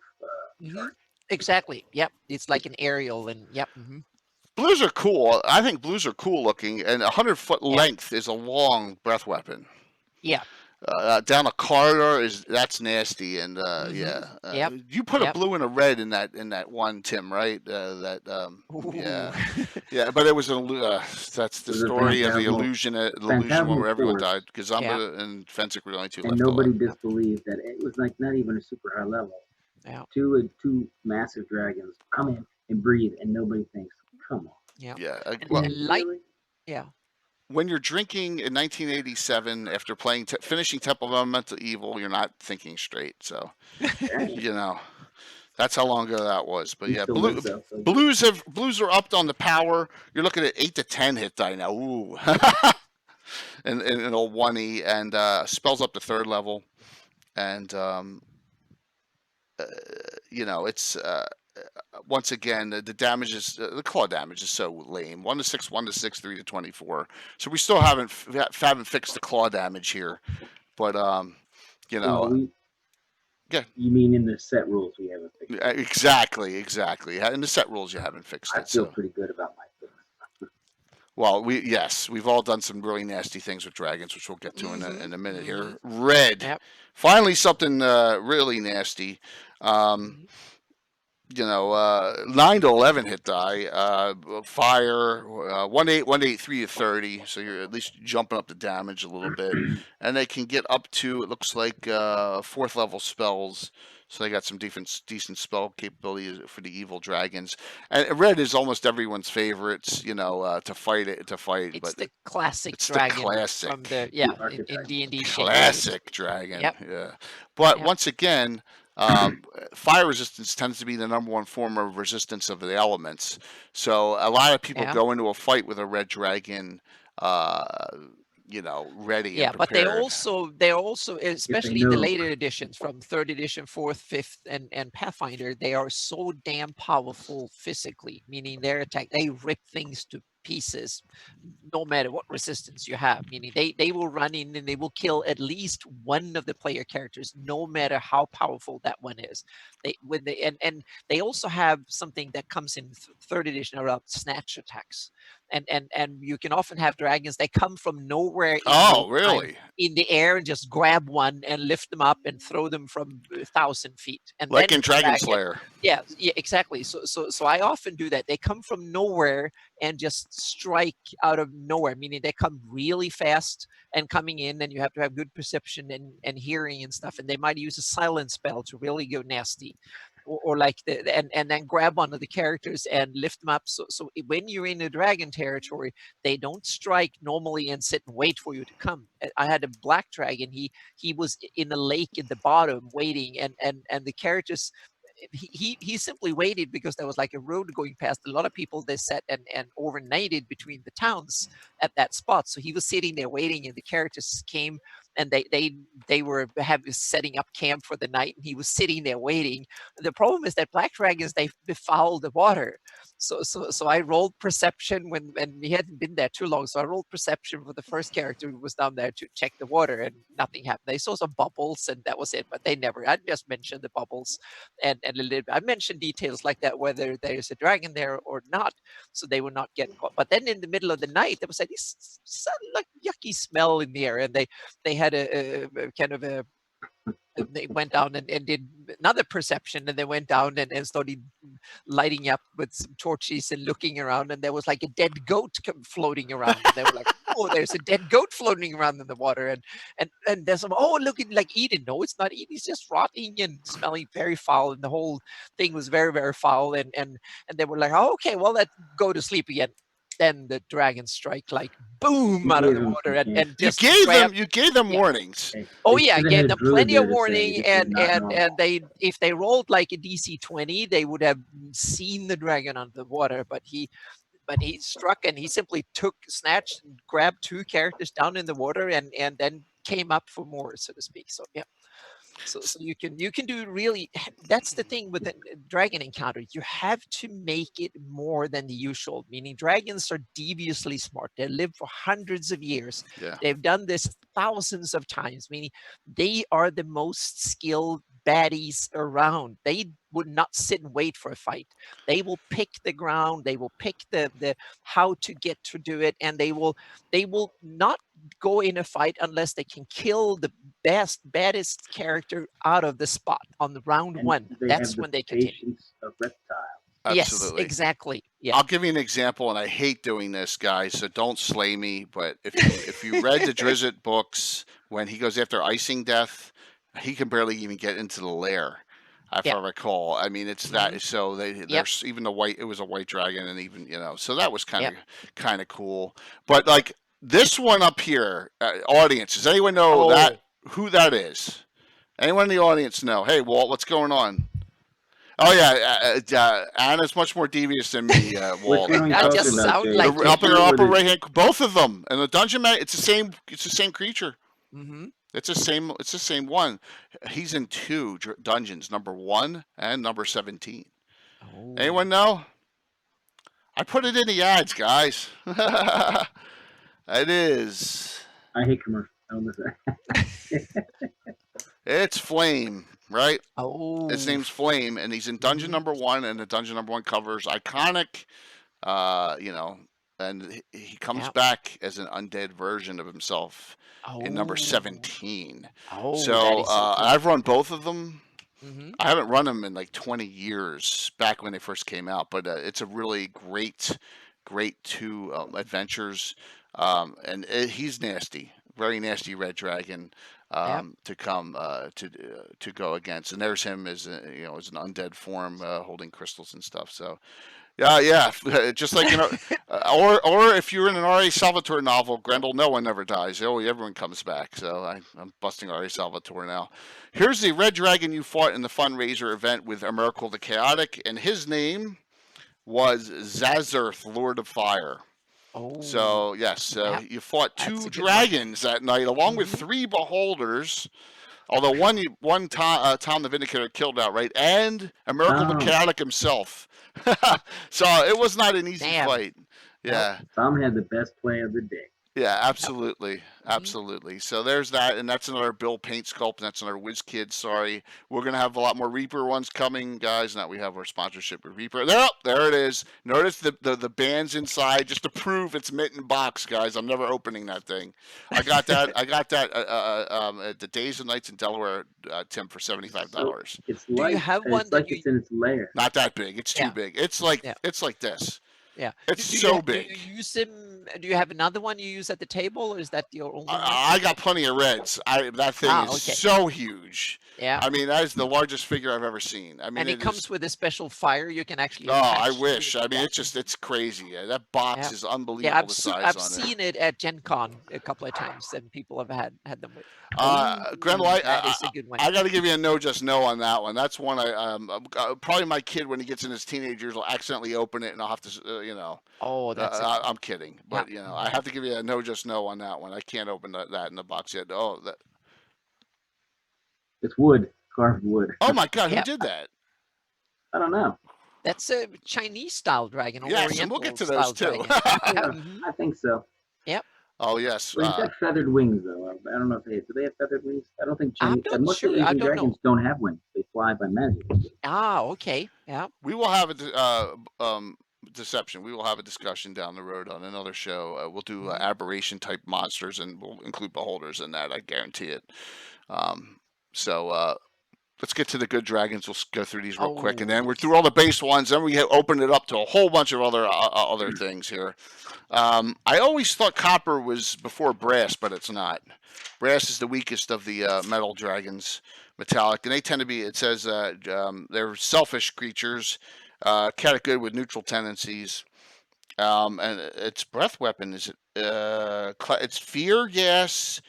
Hmm. Exactly. Yep. It's like an aerial, and yep. Blues are cool. I think blues are cool looking, and 100-foot Yeah. length is a long breath weapon. Yeah. Down a corridor that's nasty, and Mhm. yeah. Yep. You put a Yep. blue and a red in that one, Tim, right? Yeah, Ooh. yeah. But it was that's the It was a story of the phantasmal illusion where everyone force. died. Gazamba and Fensick were the only two And left nobody alive. disbelieved that it was like not even a super high level. Yeah. Two massive dragons come in and breathe, and nobody thinks, "Come on." Yeah. Yeah. And light. Really? Yeah. When you're drinking in 1987 after finishing Temple of Elemental Evil, you're not thinking straight. So, Yeah. that's how long ago that was. But He yeah, still lives though. So blues are upped on the power. You're looking at 8 to 10 hit die now. Ooh, and an old 1E, and spells up to 3rd level, and it's. Once again, the damage is the claw damage is so lame. 1 to 6, 1 to 6, 3 to 24. So we still haven't fixed the claw damage here, but well, yeah, you mean in the set rules we haven't fixed it? exactly. In the set rules, you haven't fixed I it. feel So, pretty good about my fix. well, we've all done some really nasty things with dragons, which we'll get to in a minute here. Red, Yep. finally something really nasty. 9 to 11 hit die, fire, 1-8, 1-8, 3 to 30. So you're at least jumping up the damage a little bit, and they can get up to, it looks like, 4th level spells. So they got some decent spell capability for the evil dragons. And red is almost everyone's favorites, to fight. It's But the classic it's dragon the classic, from the in D&D classic dragon. Yep. Yeah, but Yep. once again, fire resistance tends to be the number one form of resistance of the elements. So a lot of people go into a fight with a red dragon, ready Yeah, and but prepared. they're also, especially in the know. later editions from 3rd edition, 4th, 5th, and Pathfinder, they are so damn powerful physically, meaning their attack, they rip things to pieces no matter what resistance you have, meaning they will run in and they will kill at least one of the player characters no matter how powerful that one is. And they also have something that comes in 3rd edition around snatch attacks, and you can often have dragons that come from nowhere Really? in the air and just grab one and lift them up and throw them from 1,000 feet, and Like then in come Dragon back. Slayer. Yeah, exactly. So I often do that. They come from nowhere and just strike out of nowhere, meaning they come really fast and coming in, and you have to have good perception and hearing and stuff. And they might use a silent spell to really go nasty. Or like and then grab one of the characters and lift them up. So when you're in the dragon territory, they don't strike normally and sit and wait for you to come. I had a black dragon. He was in a lake in the bottom waiting, and the characters, he simply waited because there was like a road going past. A lot of people, they sat and overnighted between the towns at that spot. So he was sitting there waiting, and the characters came, and they were setting up camp for the night, and he was sitting there waiting. The problem is that black dragons, they befoul the water. So I rolled perception and he hadn't been there too long. So I rolled perception for the first character who was down there to check the water, and nothing happened. They saw some bubbles, and that was it. But they never. I just mentioned the bubbles, and a little bit. I mentioned details like that, whether there's a dragon there or not, so they would not get caught. But then in the middle of the night, there was like this like yucky smell in the air, and they had a kind of a. They went down and did another perception, and they went down and started lighting up with some torches and looking around, and there was like a dead goat floating around, and they were like, oh, there's a dead goat floating around in the water, and there's some, oh, looking like eating. No, it's not eating, it's just rotting and smelling very foul, and the whole thing was very, very foul, and they were like, oh, okay, well, let's go to sleep again. Then the dragon strike, like boom, out of the water, and just you gave them warnings. Oh yeah, gave them plenty of warning, and they, if they rolled like a DC 20, they would have seen the dragon under the water. But he struck, and he simply snatched, and grabbed 2 characters down in the water, and then came up for more, so to speak. So yeah. So you can do really. That's the thing with the dragon encounter. You have to make it more than the usual. Meaning dragons are deviously smart. They live for hundreds of years. Yeah. They've done this thousands of times. Meaning they are the most skilled baddies around. They would not sit and wait for a fight. They will pick the ground. They will pick the how to get to do it, and they will not go in a fight unless they can kill the baddest character out of the spot on the round And one. they That's have the when they continue. patience of reptiles. Yes, Absolutely. exactly. Yeah. I'll give you an example, and I hate doing this, guys, so don't slay me. But if you read the Drizzt books, when he goes after icing death, he can barely even get into the lair, if Yeah. I recall. I mean, it's that. So there's even the white. It was a white dragon, and even so that was kind of cool. But like this one up here, audience, does anyone know who that is? Anyone in the audience know? Hey, Walt, what's going on? Oh yeah, Anna's much more devious than me, Walt. Which one are we I talking just about, sound Jay? like The up in the Or upper the- right hand, both of them, and the dungeon man. It's the same. It's the same creature. Mm-hmm. It's the same. It's the same one. He's in two dungeons, number 1 and number 17. Oh. Anyone know? I put it in the ads, guys. It is. I hate commercials. I don't listen. It's Flame, right? Oh. His name's Flame, and he's in dungeon number 1, and the dungeon number 1 covers iconic, and he comes back as an undead version of himself in number 17. Oh, So that is so cool. I've run both of them. Mm-hmm. I haven't run them in like 20 years, back when they first came out, but it's a really great two adventures, and he's nasty, very nasty red dragon. To come to go against, and there's him as as an undead form, holding crystals and stuff. So, yeah, just like or if you're in an R.A. Salvatore novel, Grendel, no one ever dies. Oh, everyone comes back. So I'm busting R.A. Salvatore now. Here's the red dragon you fought in the fundraiser event with Emrakul the Chaotic, and his name was Zazerth, Lord of Fire. Oh. So yes, you fought That's a 2 good dragons that night, along with 3 beholders. Although one Tom the Vindicator killed outright, and Emrakul the Chaotic himself. So it was not an easy fight. Yeah. Tom had the best play of the day. Yeah, absolutely, absolutely. So there's that, and that's another Bill paint sculpt, and that's another WizKid. Sorry, we're gonna have a lot more Reaper ones coming, guys. Now we have our sponsorship with Reaper. There it is. Notice the bands inside, just to prove it's mitten box, guys. I'm never opening that thing. I got that. At the Days and Nights in Delaware, Tim, for $75. It's Do you have one it's that like it's in its lair. Not that big. It's too big. It's like this. Yeah. It's Do so you, big. Do you use them? Do you have another one you use at the table, or is that your only one? I got plenty of reds. That thing is so huge. Yeah. I mean, that is the largest figure I've ever seen. I mean, and it comes with a special fire you can actually. Oh, I attach wish. to it. I mean, it's crazy. That box is unbelievable. Yeah, the size I've on seen it at Gen Con a couple of times, and people have had them with. Grendel, that is a good one. I got to give you a no, just no on that one. That's one probably my kid, when he gets in his teenage years, will accidentally open it, and I'll have to, Oh, that's. I'm kidding, but I have to give you a no, just no on that one. I can't open that in the box yet. Oh, that. It's wood, carved wood. Oh my God, who did that? I don't know. That's a Chinese style dragon. Or Yes, Oriental and we'll get to those style too. dragon. I think so. Yep. Oh yes. Well, he's got feathered wings though. I don't know if do they have feathered wings? I don't think I'm Chinese. not Most sure. Asian I don't dragons don't have wings. They fly by magic. Okay. Yeah. We will have a deception. We will have a discussion down the road on another show. We'll do aberration type monsters, and we'll include beholders in that. I guarantee it. So let's get to the good dragons. We'll go through these real quick, and then we're through all the base ones. Then we open it up to a whole bunch of other things here. I always thought copper was before brass, but it's not. Brass is the weakest of the metal dragons, metallic, and they tend to be. It says they're selfish creatures, kind of good with neutral tendencies. And its breath weapon is it's fear gas.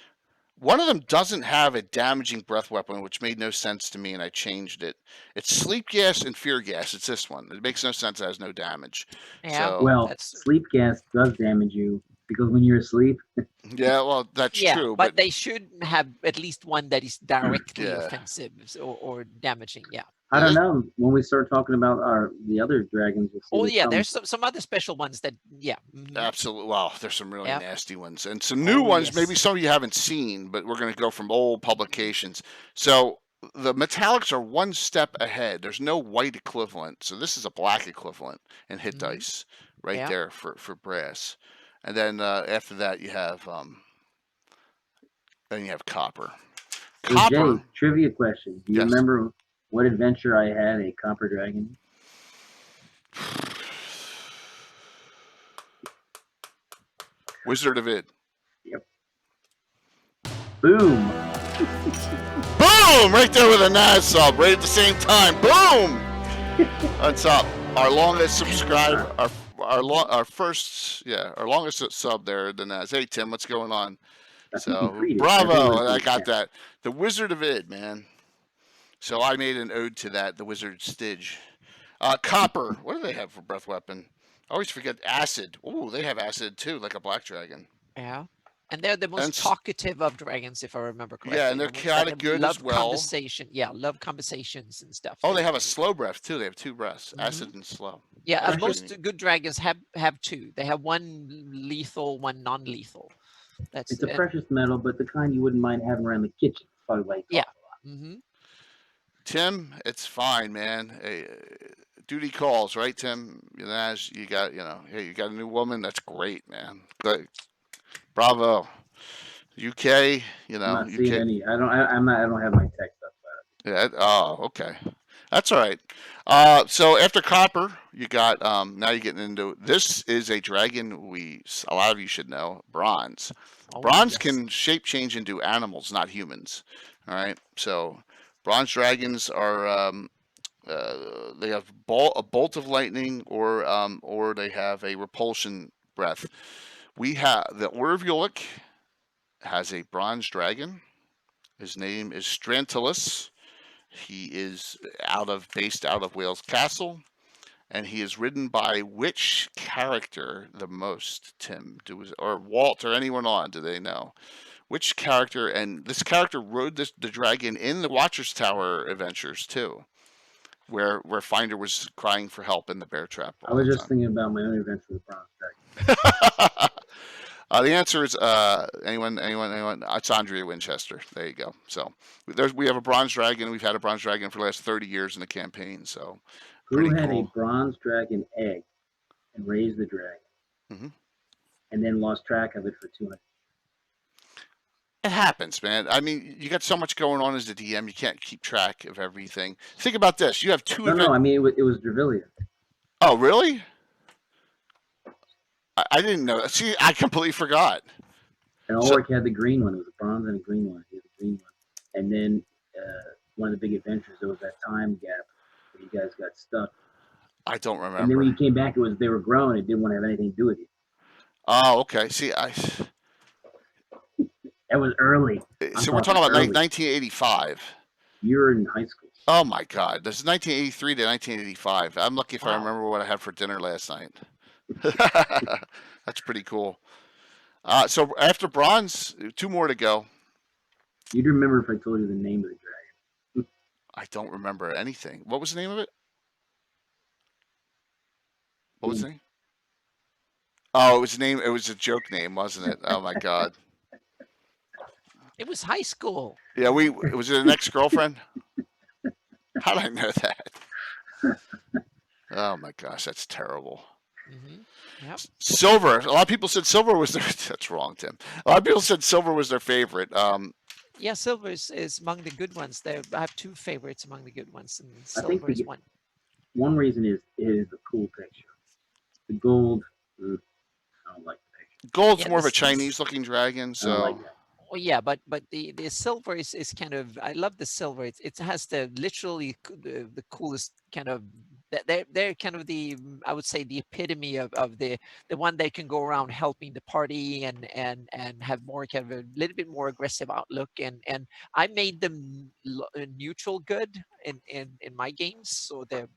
One of them doesn't have a damaging breath weapon, which made no sense to me, and I changed it. It's sleep gas and fear gas. It's this one. It makes no sense. It has no damage. Yeah. So, Well, sleep gas does damage you because when you're asleep, Yeah, well, that's Yeah, true, but but they should have at least one that is directly yeah. offensive or damaging. Yeah. I don't Yeah, know. When we start talking about the other dragons, we'll see Oh there's yeah, some. there's some other special ones that yeah. absolutely. Wow, there's some really Yeah. nasty ones and some new Oh ones. Maybe yes. some of you haven't seen, but we're going to go from old publications. So the metallics are one step ahead. There's no white equivalent, so this is a black equivalent in hit Hmm. dice right Yeah. there for brass. And then after that, you have copper. Hey Jay, Copper, trivia question. Do you yes. remember what adventure I had a copper dragon? Wizard of Id. Yep. Boom. Boom! Right there with a NAS sub, right at the same time. Boom! What's up? Our longest subscriber, our longest sub there, the NAS. Hey Tim, what's going on? I think you So tweeted. bravo, I got that. The Wizard of Id, man. So I made an ode to that, the Wizard Stidge. Copper. What do they have for breath weapon? I always forget acid. Ooh, they have acid too, like a black dragon. Yeah. And they're the And most talkative of dragons, if I remember yeah, correctly. and they're The ones that chaotic good as love well. conversation. Yeah, love conversations and stuff. Oh, they have a slow breath too. They have two breaths, Mhm. acid and slow. Yeah, That's pretty most neat. good dragons have two. They have one lethal, one non-lethal. That's It's a precious metal, but the kind you wouldn't mind having around the kitchen. That's probably why you yeah. talk a lot. Hmm. Tim, it's fine, man. Hey, duty calls, right, Tim? As you got, hey, you got a new woman. That's great, man. Good, bravo. UK, I'm not UK. seeing any. I'm not. I don't have my text up. Yeah. Oh, okay. That's all right. So after copper, you got now you're getting into this is a dragon a lot of you should know, bronze. Oh, Bronze yes. can shape change into animals, not humans. All right. So bronze dragons are they have a bolt of lightning or they have a repulsion breath. We have the Order of Ulick has a bronze dragon. His name is Strantilus. He is based out of Wales Castle, and he is ridden by which character the most? Tim, or Walt, or anyone on? Do they know which character? And this character rode the dragon in the Watcher's Tower adventures too, where Finder was crying for help in the bear trap. I was just thinking about my own adventure with bronze dragon. The answer is anyone. It's Andrea Winchester. There you go. So we have a bronze dragon. We've had a bronze dragon for the last 30 years in the campaign. So Who pretty had cool. a bronze dragon egg and raised the dragon, Mm-hmm. and then lost track of it for 200? It happens, man. I mean, you got so much going on as the DM, you can't keep track of everything. Think about this: you have two. No, I mean it was Drevilla. Oh, really? I didn't know. See, I completely forgot. And Ulrich had the green one. It was a bronze and a green one. He had the green one. And then one of the big adventures, there was that time gap where you guys got stuck. I don't remember. And then when you came back, they were grown. It didn't want to have anything to do with you. Oh, okay. See, That was early. So we're talking about 1985. You were in high school. Oh my God, this is 1983 to 1985. I'm lucky if I remember what I had for dinner last night. That's pretty cool. So after bronze, 2 more to go. You'd remember if I told you the name of the dragon. I don't remember anything. What was the name of it? What was the name? Oh, it was a joke name, wasn't it? Oh my God. It was high school. Yeah, was it an ex-girlfriend? How did I know that? Oh my gosh, that's terrible. Mm-hmm. Yep. Silver. A lot of people said silver was their. That's wrong, Tim. A lot of people said silver was their favorite. Yeah, silver is among the good ones. I have 2 favorites among the good ones, and I think silver is one. One reason is the cool picture. The gold, I don't like the picture. Gold's more of a Chinese-looking dragon, so. I don't like that. Oh yeah, but the silver is kind of, I love the silver. It has literally the coolest kind of, they're kind of I would say the epitome of the one that can go around helping the party and have more kind of a little bit more aggressive outlook, and I made them neutral good in my games. So the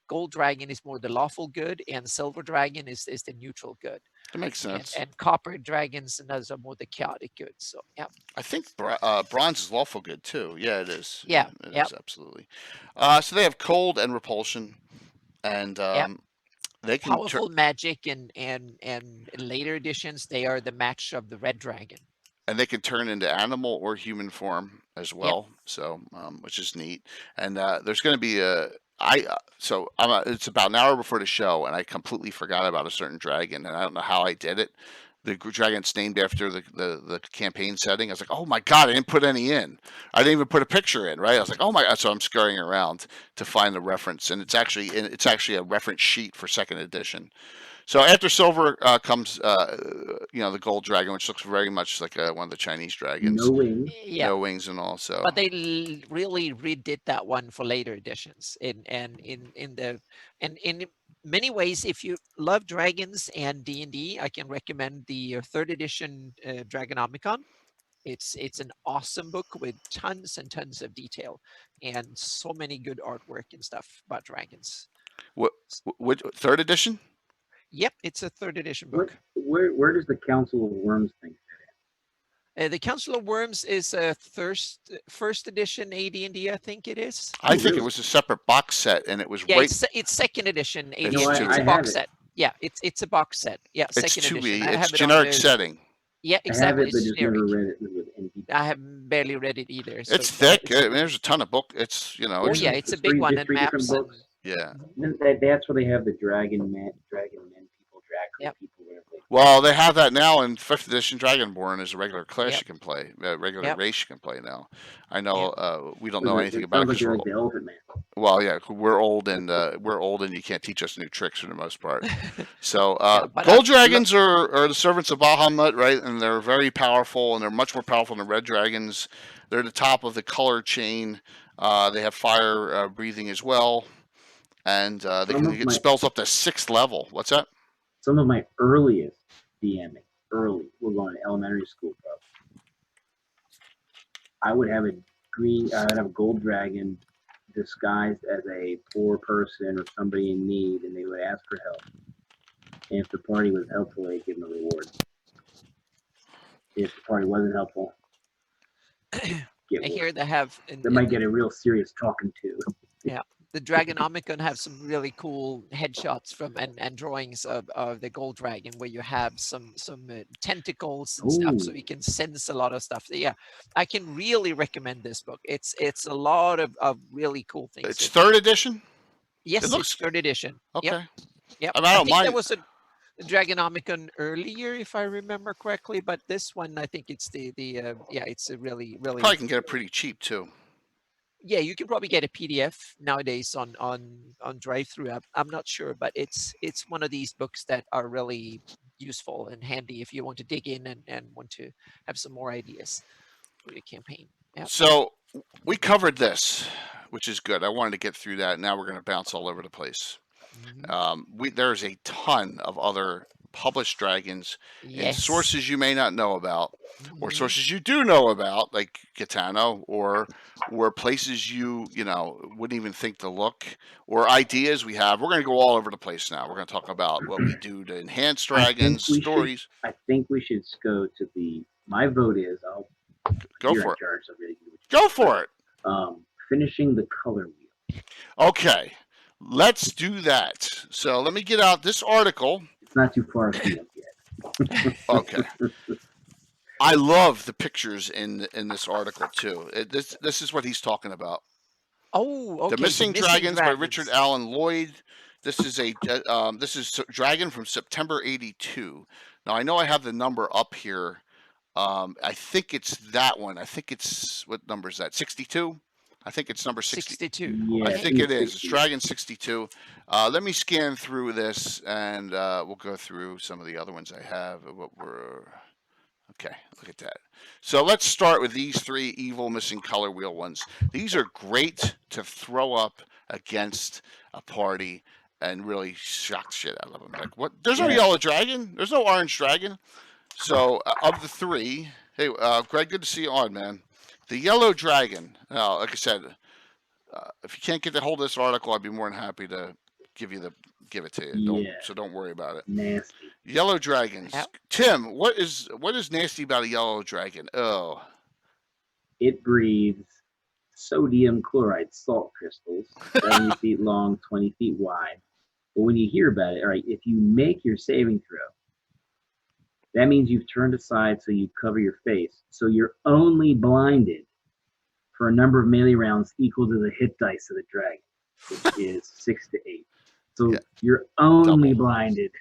gold dragon is more the lawful good, and silver dragon is the neutral good. That makes sense. and copper dragons, and those are more the chaotic good. So yeah, I think bronze is lawful good too. Yeah, it is. yeah, It yeah, is absolutely. So they have cold and repulsion, and yeah. they can Powerful magic, and in later editions they are the match of the red dragon. and they can turn into animal or human form as Yep. well. So, which is neat. And there's going to be it's about an hour before the show, and I completely forgot about a certain dragon, and I don't know how I did it. The dragon's named after the campaign setting. I was like, oh my god, I didn't put any in. I didn't even put a picture in. Right? I was like, oh my god. So I'm scurrying around to find the reference, and it's actually a reference sheet for second edition. So after silver comes, the gold dragon, which looks very much like one of the Chinese dragons. No wings. Yeah, No wings and all. So, but they really redid that one for later editions. In many ways, if you love dragons and D&D, I can recommend the third edition Dragonomicon. It's an awesome book with tons and tons of detail and so many good artwork and stuff about dragons. what third edition? Yep, it's a third edition What, book. where does the Council of Worms thing fit The Council of Worms is a first edition AD&D, I think it is. I think it really? was a separate box set, and it was Yeah, right. it's second edition AD&D. No, It's I a have box it. set. Yeah, it's a box set. Yeah, It's second 2E. edition. I It's have it on generic the- setting. Yeah, in? I have exactly. it, but It's just generic. never read it with NP. I have barely read it either. So It's thick. it's- I mean, there's a ton of book. It's Oh it's, yeah, it's a big one, There's and three different maps and books. yeah. That's where they have the dragon men people, Yep. people, whatever. Well, they have that now in fifth edition. Dragonborn is a regular class Yep. you can play, regular Yep. race you can play now. I know we don't know anything It about sounds it like because they're like the Elephant Man. well, yeah, we're old and you can't teach us new tricks for the most part. So Yeah, but gold dragons are the servants of Bahamut, right? And they're very powerful, and they're much more powerful than red dragons. They're the top of the color chain. They have fire breathing as well, and they can get spells up to 6th level. What's that? Some of my earliest DMing, we're going to elementary school, probably. I would have a gold dragon disguised as a poor person or somebody in need, and they would ask for help. And if the party was helpful, they'd give them a reward. If the party wasn't helpful, I hear they have. They might get a real serious talking to. Yeah, the Dragonomicon have some really cool headshots from and drawings of the gold dragon, where you have some tentacles and stuff, so you can sense a lot of stuff. Yeah, I can really recommend this book. It's a lot of really cool things. It's third edition. Yes, It looks- it's third edition. Okay. Yep. I mean, I don't think mind. there was a Dragonomicon earlier, if I remember correctly, but this one, I think it's it's a really Probably can get it pretty cheap too. yeah, you can probably get a PDF nowadays on drive-through. I'm not sure, but it's one of these books that are really useful and handy if you want to dig in and want to have some more ideas for your campaign. Yeah. So we covered this, which is good. I wanted to get through that. Now we're going to bounce all over the place. There's a ton of other published dragons and sources you may not know about, or sources you do know about, like Gitano, or places you wouldn't even think to look, or ideas we have. We're going to go all over the place now. We're going to talk about what we do to enhance dragons, stories. I think we should go to my vote is Go for it. Charge, so really Go for it. Finishing the color wheel. Okay, let's do that. So let me get out this article. It's not too far afield yet. Okay. I love the pictures in this article too. This is what he's talking about. Oh, okay. The Missing Dragons by Richard Allen Lloyd. This is Dragon from September '82. Now I know I have the number up here. I think it's that one. I think it's, what number is that? 62. I think it's number 62. Yeah, I think it is. It's Dragon 62. Let me scan through this, and we'll go through some of the other ones I have. Okay, look at that. So let's start with these 3 evil missing color wheel ones. These are great to throw up against a party and really shock the shit out of them. Like, what? There's no yellow dragon. There's no orange dragon. So of the 3, hey, Greg, good to see you on, man. The yellow dragon. Like I said, if you can't get a hold of this article, I'd be more than happy to give you give it to you. Yeah, Don't worry about it. nasty. Yellow dragons. How? Tim, what is nasty about a yellow dragon? Oh, It breathes sodium chloride salt crystals, 70 feet long, 20 feet wide. But when you hear about it, all right, if you make your saving throw, that means you've turned aside so you cover your face. So you're only blinded for a number of melee rounds equal to the hit dice of the dragon, which is 6 to 8. So yeah, you're only double. blinded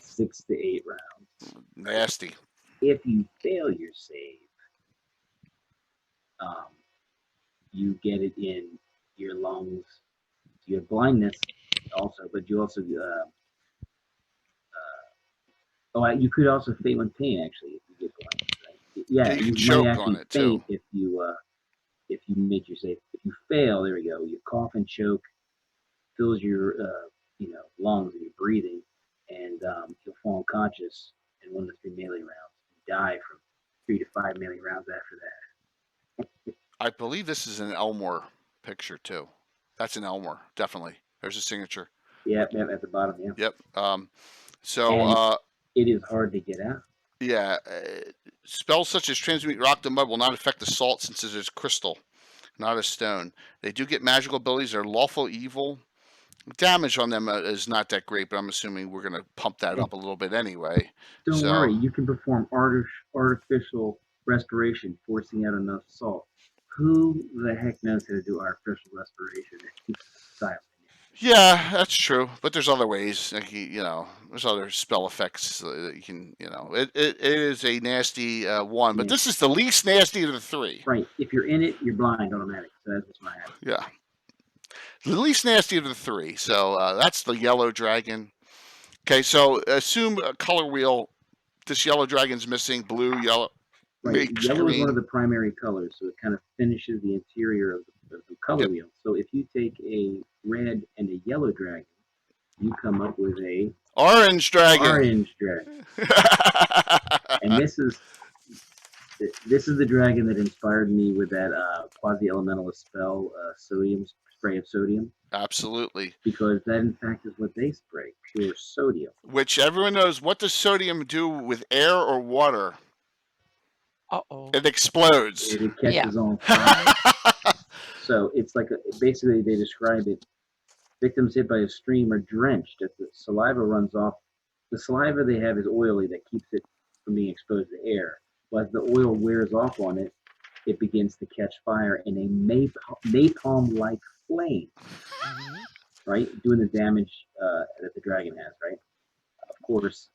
6 to 8 rounds. Nasty. If you fail your save, um, you get it in your lungs. You have blindness also, but you also you could also faint with pain actually if you get blindness. Right? Yeah, Yeah, you can you might choke on actually it too. faint if you make your save. If you fail, there we go. You cough and choke, fills your lungs and your breathing, and you'll fall unconscious in 1 to 3 melee rounds. You die from 3 to 5 melee rounds after that. I believe this is an Elmore picture too. That's an Elmore, definitely. There's a signature. Yeah, at the bottom, yeah. Yep. So, And it is hard to get out. yeah, spells such as transmute rock to mud will not affect the salt since it is crystal, not a stone. They do get magical abilities. They're lawful evil. Damage on them is not that great, but I'm assuming we're going to pump that up a little bit anyway. Don't So, worry, you can perform artificial respiration, forcing out enough salt. Who the heck knows how to do artificial respiration and keep silent? yeah, that's true. But there's other ways. Like, there's other spell effects that you can, it is a nasty one. But Yeah. this is the least nasty of the three. Right. If you're in it, you're blind automatic. So that's what's my habit. Yeah. The least nasty of the three. So that's the yellow dragon. Okay, so assume a color wheel. This yellow dragon's missing. Blue, yellow. Right. Makes Yellow is one of green. the primary colors, so it kind of finishes the interior of the color Yep. wheel. So if you take a red and a yellow dragon, you come up with a Orange dragon. orange dragon. And this is the dragon that inspired me with that quasi-elementalist spell, spray of sodium, Absolutely. because that in fact is what they spray, pure sodium. Which everyone knows. What does sodium do with air or water? Uh-oh. It explodes. It catches on fire. So it's like basically they describe it. Victims hit by a stream are drenched as the saliva runs off. The saliva they have is oily that keeps it from being exposed to air. But as the oil wears off on it, it begins to catch fire in a napalm-like flame, right? Doing the damage that the dragon has, right? Of course,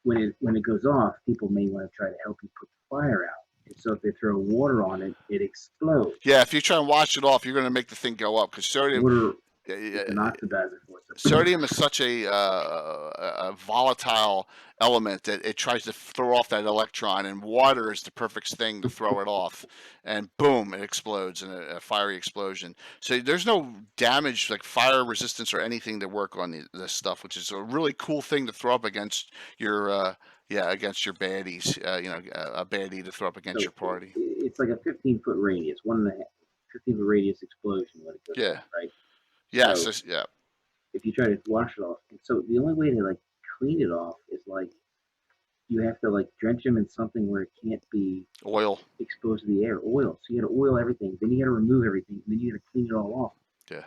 when it goes off, people may want to try to help you put the fire out. And so if they throw water on it, it explodes. Yeah, if you try and wash it off, you're going to make the thing go up because sodium. Water is an oxidizer force. Sodium is such a volatile element that it tries to throw off that electron, and water is the perfect thing to throw it off, and boom, it explodes in a fiery explosion. So there's no damage, like fire resistance or anything to work on this stuff, which is a really cool thing to throw up against your against your baddies. A baddie to throw up against your party. It's like a 15-foot radius, 15-foot radius explosion when it goes off, right? Yes, So, yeah. if you try to wash it off, and so the only way to like clean it off is like you have to like drench them in something where it can't be Oil. exposed to the air, oil. So you got to oil everything, then you got to remove everything, and then you got to clean it all off. Yeah.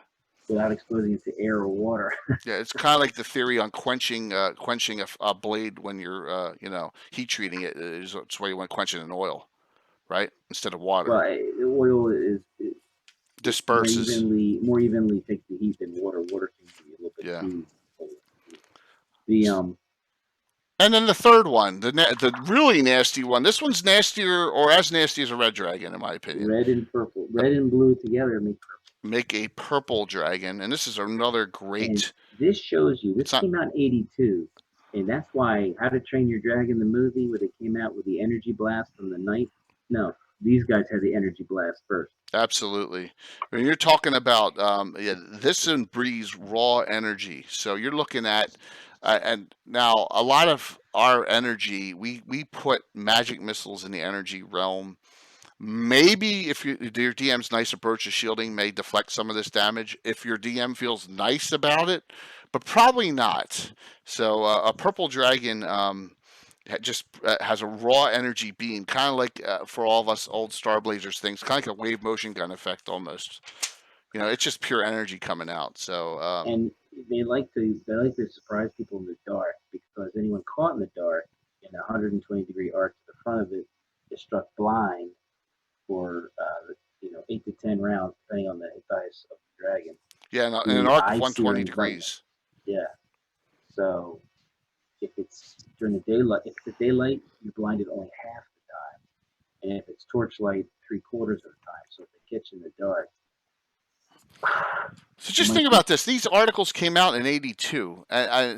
Without exposing it to air or water. Yeah, it's kind of like the theory on quenching a blade when you're heat treating it. It's why you want to quench it in oil, right, instead of water. Well, the oil is Disperses. more evenly takes the heat than water. Water seems to be a little bit too cold. And then the third one, the really nasty one. This one's nastier, or as nasty as a red dragon, in my opinion. Red and purple, red and blue together make a purple dragon, and this is another great. And this shows you. This came out in '82, and that's why How to Train Your Dragon, the movie, where they came out with the energy blast from the knight. No, these guys had the energy blast first. Absolutely. When you're talking about, this one breathes raw energy. So you're looking at, and now a lot of our energy, we put magic missiles in the energy realm. Maybe if your DM's nice approach to shielding may deflect some of this damage if your DM feels nice about it, but probably not. So a purple dragon just has a raw energy beam, kind of like for all of us old Star Blazers things, kind of like a wave motion gun effect almost. It's just pure energy coming out. So And they like to surprise people in the dark, because anyone caught in the dark in a 120-degree arc to the front of it is struck blind for 8 to 10 rounds, depending on the hit dice of the dragon. yeah, in an arc of Eye 120 searing degrees. Yeah. So if it's during the daylight, if it's daylight, you're blinded only half the time, and if it's torchlight, 3/4 of the time. So if they catch you in the dark. So just think about this. These articles came out in '82,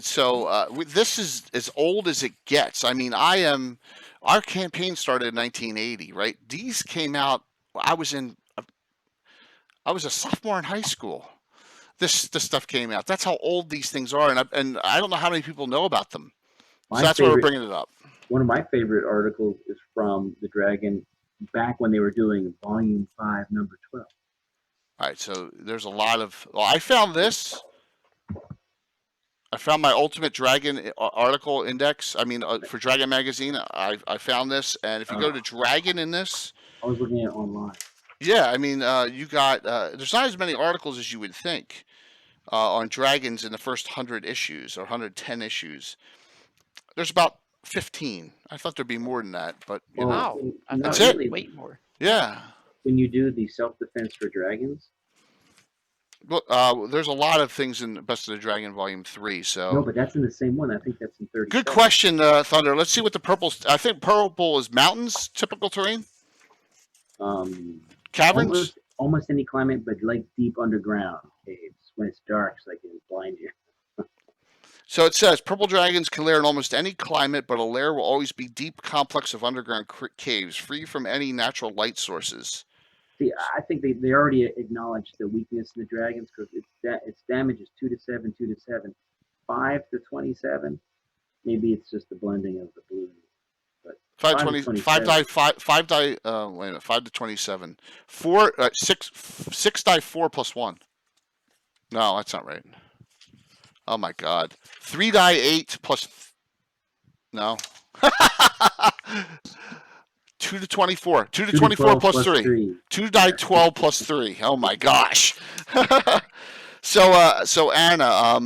so this is as old as it gets. I mean, our campaign started in 1980, right? These came out. I was a sophomore in high school. This stuff came out. That's how old these things are, and I don't know how many people know about them. So that's why we're bringing it up. One of my favorite articles is from the Dragon back when they were doing Volume 5, Number 12. All right, so there's a lot of. Well, I found this. I found my Ultimate Dragon article index. I mean, for Dragon Magazine, I found this, and if you go to Dragon in this, I was looking at it online. Yeah, I mean, you got there's not as many articles as you would think on dragons in the first 100 issues or 110 issues. There's about 15. I thought there's be more than that, but Wow, that's it. Really way more. Yeah. When you do the self-defense for dragons. Well, there's a lot of things in Best of the Dragon Volume 3. So no, but that's in the same one. I think that's in 30. Good question, Thunder. Let's see what the purple. I think purple is mountains, typical terrain. Caverns. Almost any climate, but like deep underground caves. When it's dark, so they can blind you. So it says purple dragons can lair in almost any climate, but a lair will always be deep complex of underground caves, free from any natural light sources. See, I think they already acknowledged the weakness in the dragons, because its damage is 2 to 7, 2 to 7, 5 to 27. Maybe it's just the blending of the blue. But 5 to 27. 6 die 4 plus 1. No, that's not right. Oh my god. 3 die 8 plus. No. 2 to 24. 2 to 24 plus 3. 2 die 12 plus 3. Oh my gosh. So Anna,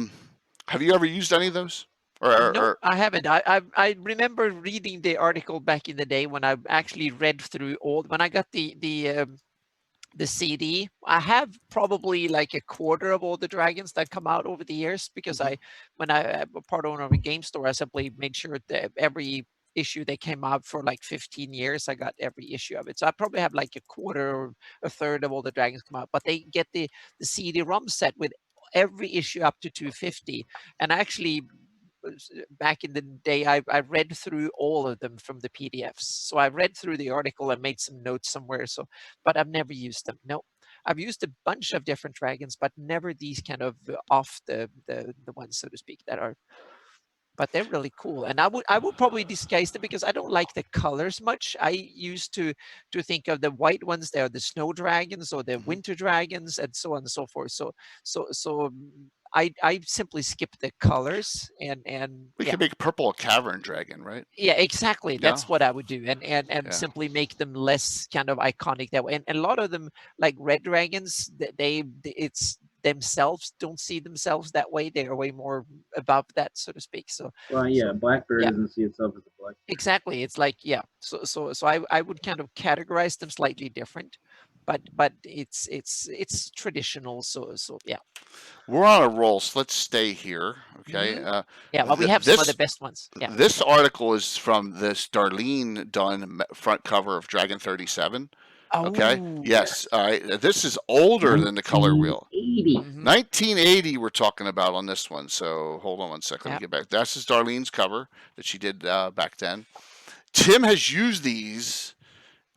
have you ever used any of those? No, I haven't. I remember reading the article back in the day when I actually read through when I got the CD. I have probably like a quarter of all the dragons that come out over the years, because when I part owner of a game store, I simply made sure that every issue they came out for like 15 years, I got every issue of it. So I probably have like a quarter or a third of all the dragons come out, but they get the CD-ROM set with every issue up to 250. And actually, back in the day, I read through all of them from the PDFs. So I read through the article and made some notes somewhere. So, but I've never used them. No, I've used a bunch of different dragons, but never these kind of off the ones, so to speak, that are. But they're really cool, and I would probably disguise them, because I don't like the colors much. I used to think of the white ones. They are the snow dragons or the winter dragons, and so on and so forth. So I simply skip the colors and we can make purple a cavern dragon, right? Yeah, exactly. That's what I would do, and simply make them less kind of iconic that way. And a lot of them, like red dragons, it's themselves don't see themselves that way. They are way more above that, so to speak. So Blackbeard doesn't see itself as a black. Exactly. It's like So I would kind of categorize them slightly different, but it's traditional. So yeah. We're on a roll, so let's stay here. Okay. Well, we have some of the best ones. Yeah. This article is from this Darlene Dunn front cover of Dragon 37. Okay. Yes. All right. This is older than the color wheel. 1980 we're talking about on this one. So hold on one second. Let me get back. This is Darlene's cover that she did back then. Tim has used these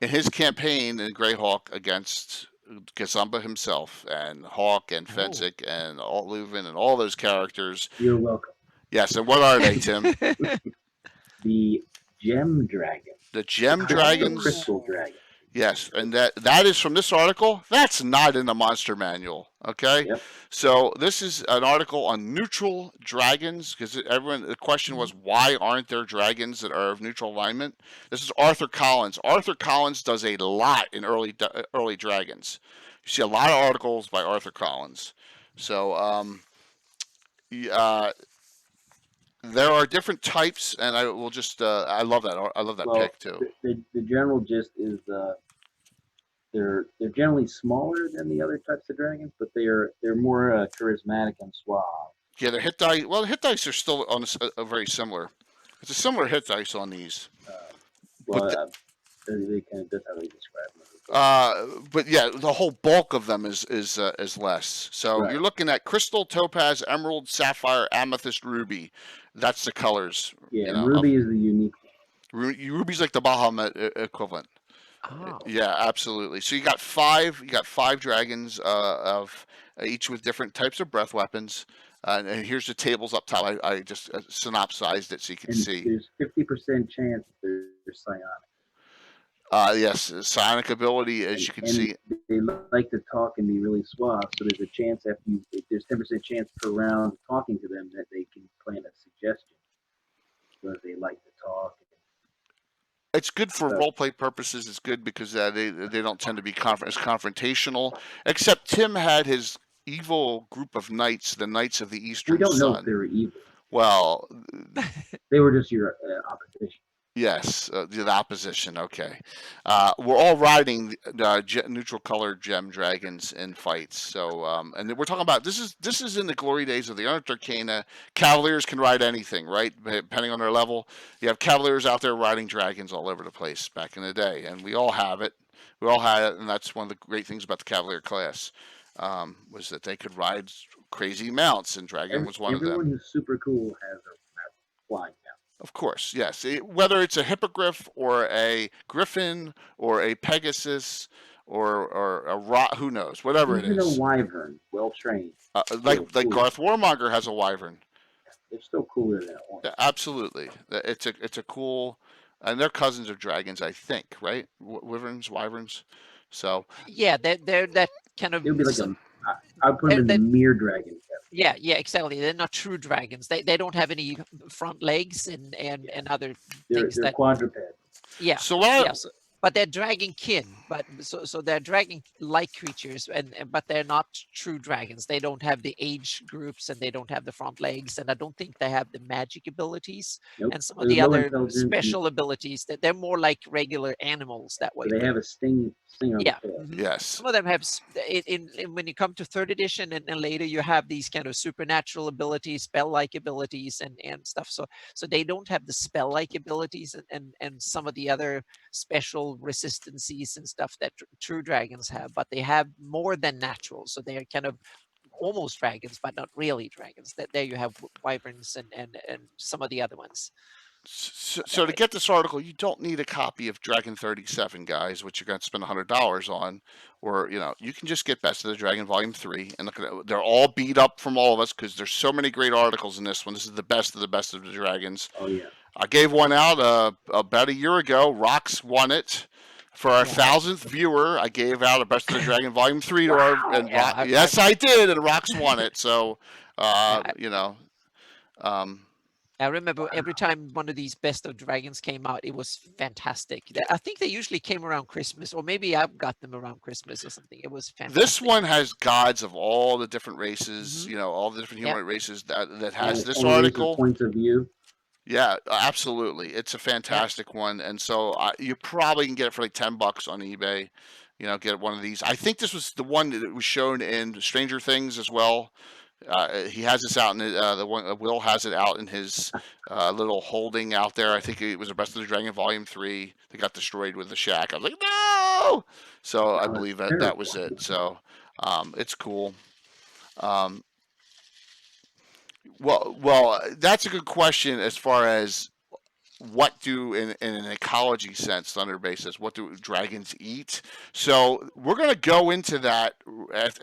in his campaign in Greyhawk against Gazumba himself and Hawk and Fensick and Leuven and all those characters. You're welcome. Yes. And what are they, Tim? The Gem Dragon. The Gem Dragons. Crystal Dragon. Yes, and that is from this article. That's not in the monster manual. Okay, Yep. so this is an article on neutral dragons because the question was why aren't there dragons that are of neutral alignment? This is Arthur Collins. Arthur Collins does a lot in early dragons. You see a lot of articles by Arthur Collins. So there are different types, and I will just I love that. I love that Well, pick too. the general gist is they're generally smaller than the other types of dragons, but they're more charismatic and suave. Yeah, the hit dice. Well, the hit dice are still on a very similar. It's a similar hit dice on these, Well, but they kind of that's how they describe them. but yeah, the whole bulk of them is less. So Right. you're looking at crystal, topaz, emerald, sapphire, amethyst, ruby. That's the colors. Yeah, You and know, ruby is the unique one. ruby's like the Bahamut equivalent. Oh. Yeah, absolutely. So you got five. You got five dragons of each with different types of breath weapons. And here's the tables up top. I just synopsized it so you can And see. there's 50% chance that they're psionic. Yes, sonic ability, as you can And see. they like to talk and be really suave, so there's a chance there's 10% chance per round talking to them that they can plant a suggestion. So they like to talk. It's good for So- role play purposes. It's good because they don't tend to be as confrontational. Except Tim had his evil group of knights, the Knights of the Eastern We don't know if Sun. they were evil. Well, They were just your opposition. yes, the opposition. Okay, we're all riding neutral colored gem dragons in fights. So, and we're talking about this is in the glory days of the Unearthed Arcana. Cavaliers can ride anything, right? Depending on their level. You have cavaliers out there riding dragons all over the place back in the day, and we all have it. We all had it, and that's one of the great things about the cavalier class was that they could ride crazy mounts, and dragon was one of them. Everyone who's super cool has a flying now. Of course, yes. Whether it's a hippogriff or a griffin or a pegasus or a rot, who knows? Whatever it Even a is. wyvern, well trained. Like cool. Garth Warmonger has a wyvern. They're still cooler than a horse. Yeah, absolutely. It's a cool, and they're cousins of dragons, I think, right? Wyverns. So Yeah, they're that kind of. It would be like I'd put them in the mere dragon category. Yeah, exactly. They're not true dragons. They don't have any front legs and other things They're that. quadrupeds. Yeah. so But they're dragon kin, but so they're dragon-like creatures, but they're not true dragons. They don't have the age groups, and they don't have the front legs, and I don't think they have the magic abilities Nope. and some of They're the low other intelligence and- special abilities. That they're more like regular animals that way. So they have a sting on Yeah. the tail. Mhm. yes, Some of them have in when you come to third edition and later, you have these kind of supernatural abilities, spell-like abilities, and stuff. So they don't have the spell-like abilities and some of the other special resistances and stuff that true dragons have, but they have more than natural. So they are kind of almost dragons, but not really dragons. That there you have wyverns and some of the other ones. So to get this article, you don't need a copy of Dragon 37, guys, which you're going to spend $100 on, or you can just get Best of the Dragon Volume 3 and look at it. They're all beat up from all of us because there's so many great articles in this one. This is the best of the dragons. Oh yeah. I gave one out about a year ago. Rox won it. For our 1,000th viewer, I gave out a Best of the Dragon Volume 3 to our, and Yeah, yes, I did, and Rox won it. So, I remember every time one of these Best of Dragons came out, it was fantastic. I think they usually came around Christmas, or maybe I got them around Christmas or something. It was fantastic. This one has gods of all the different races, Mhm. all the different humanoid races that has And this all the article. points of view. Yeah, absolutely. It's a fantastic one, and so you probably can get it for like $10 on eBay. Get one of these. I think this was the one that was shown in Stranger Things as well. He has this out in the one. Will has it out in his little holding out there. I think it was the Best of the Dragon Volume 3. They got destroyed with the shack. I was like, no. So I believe that was it. So it's cool. Well, that's a good question as far as what do in an ecology sense, Thunder Bay says, what do dragons eat? So we're going to go into that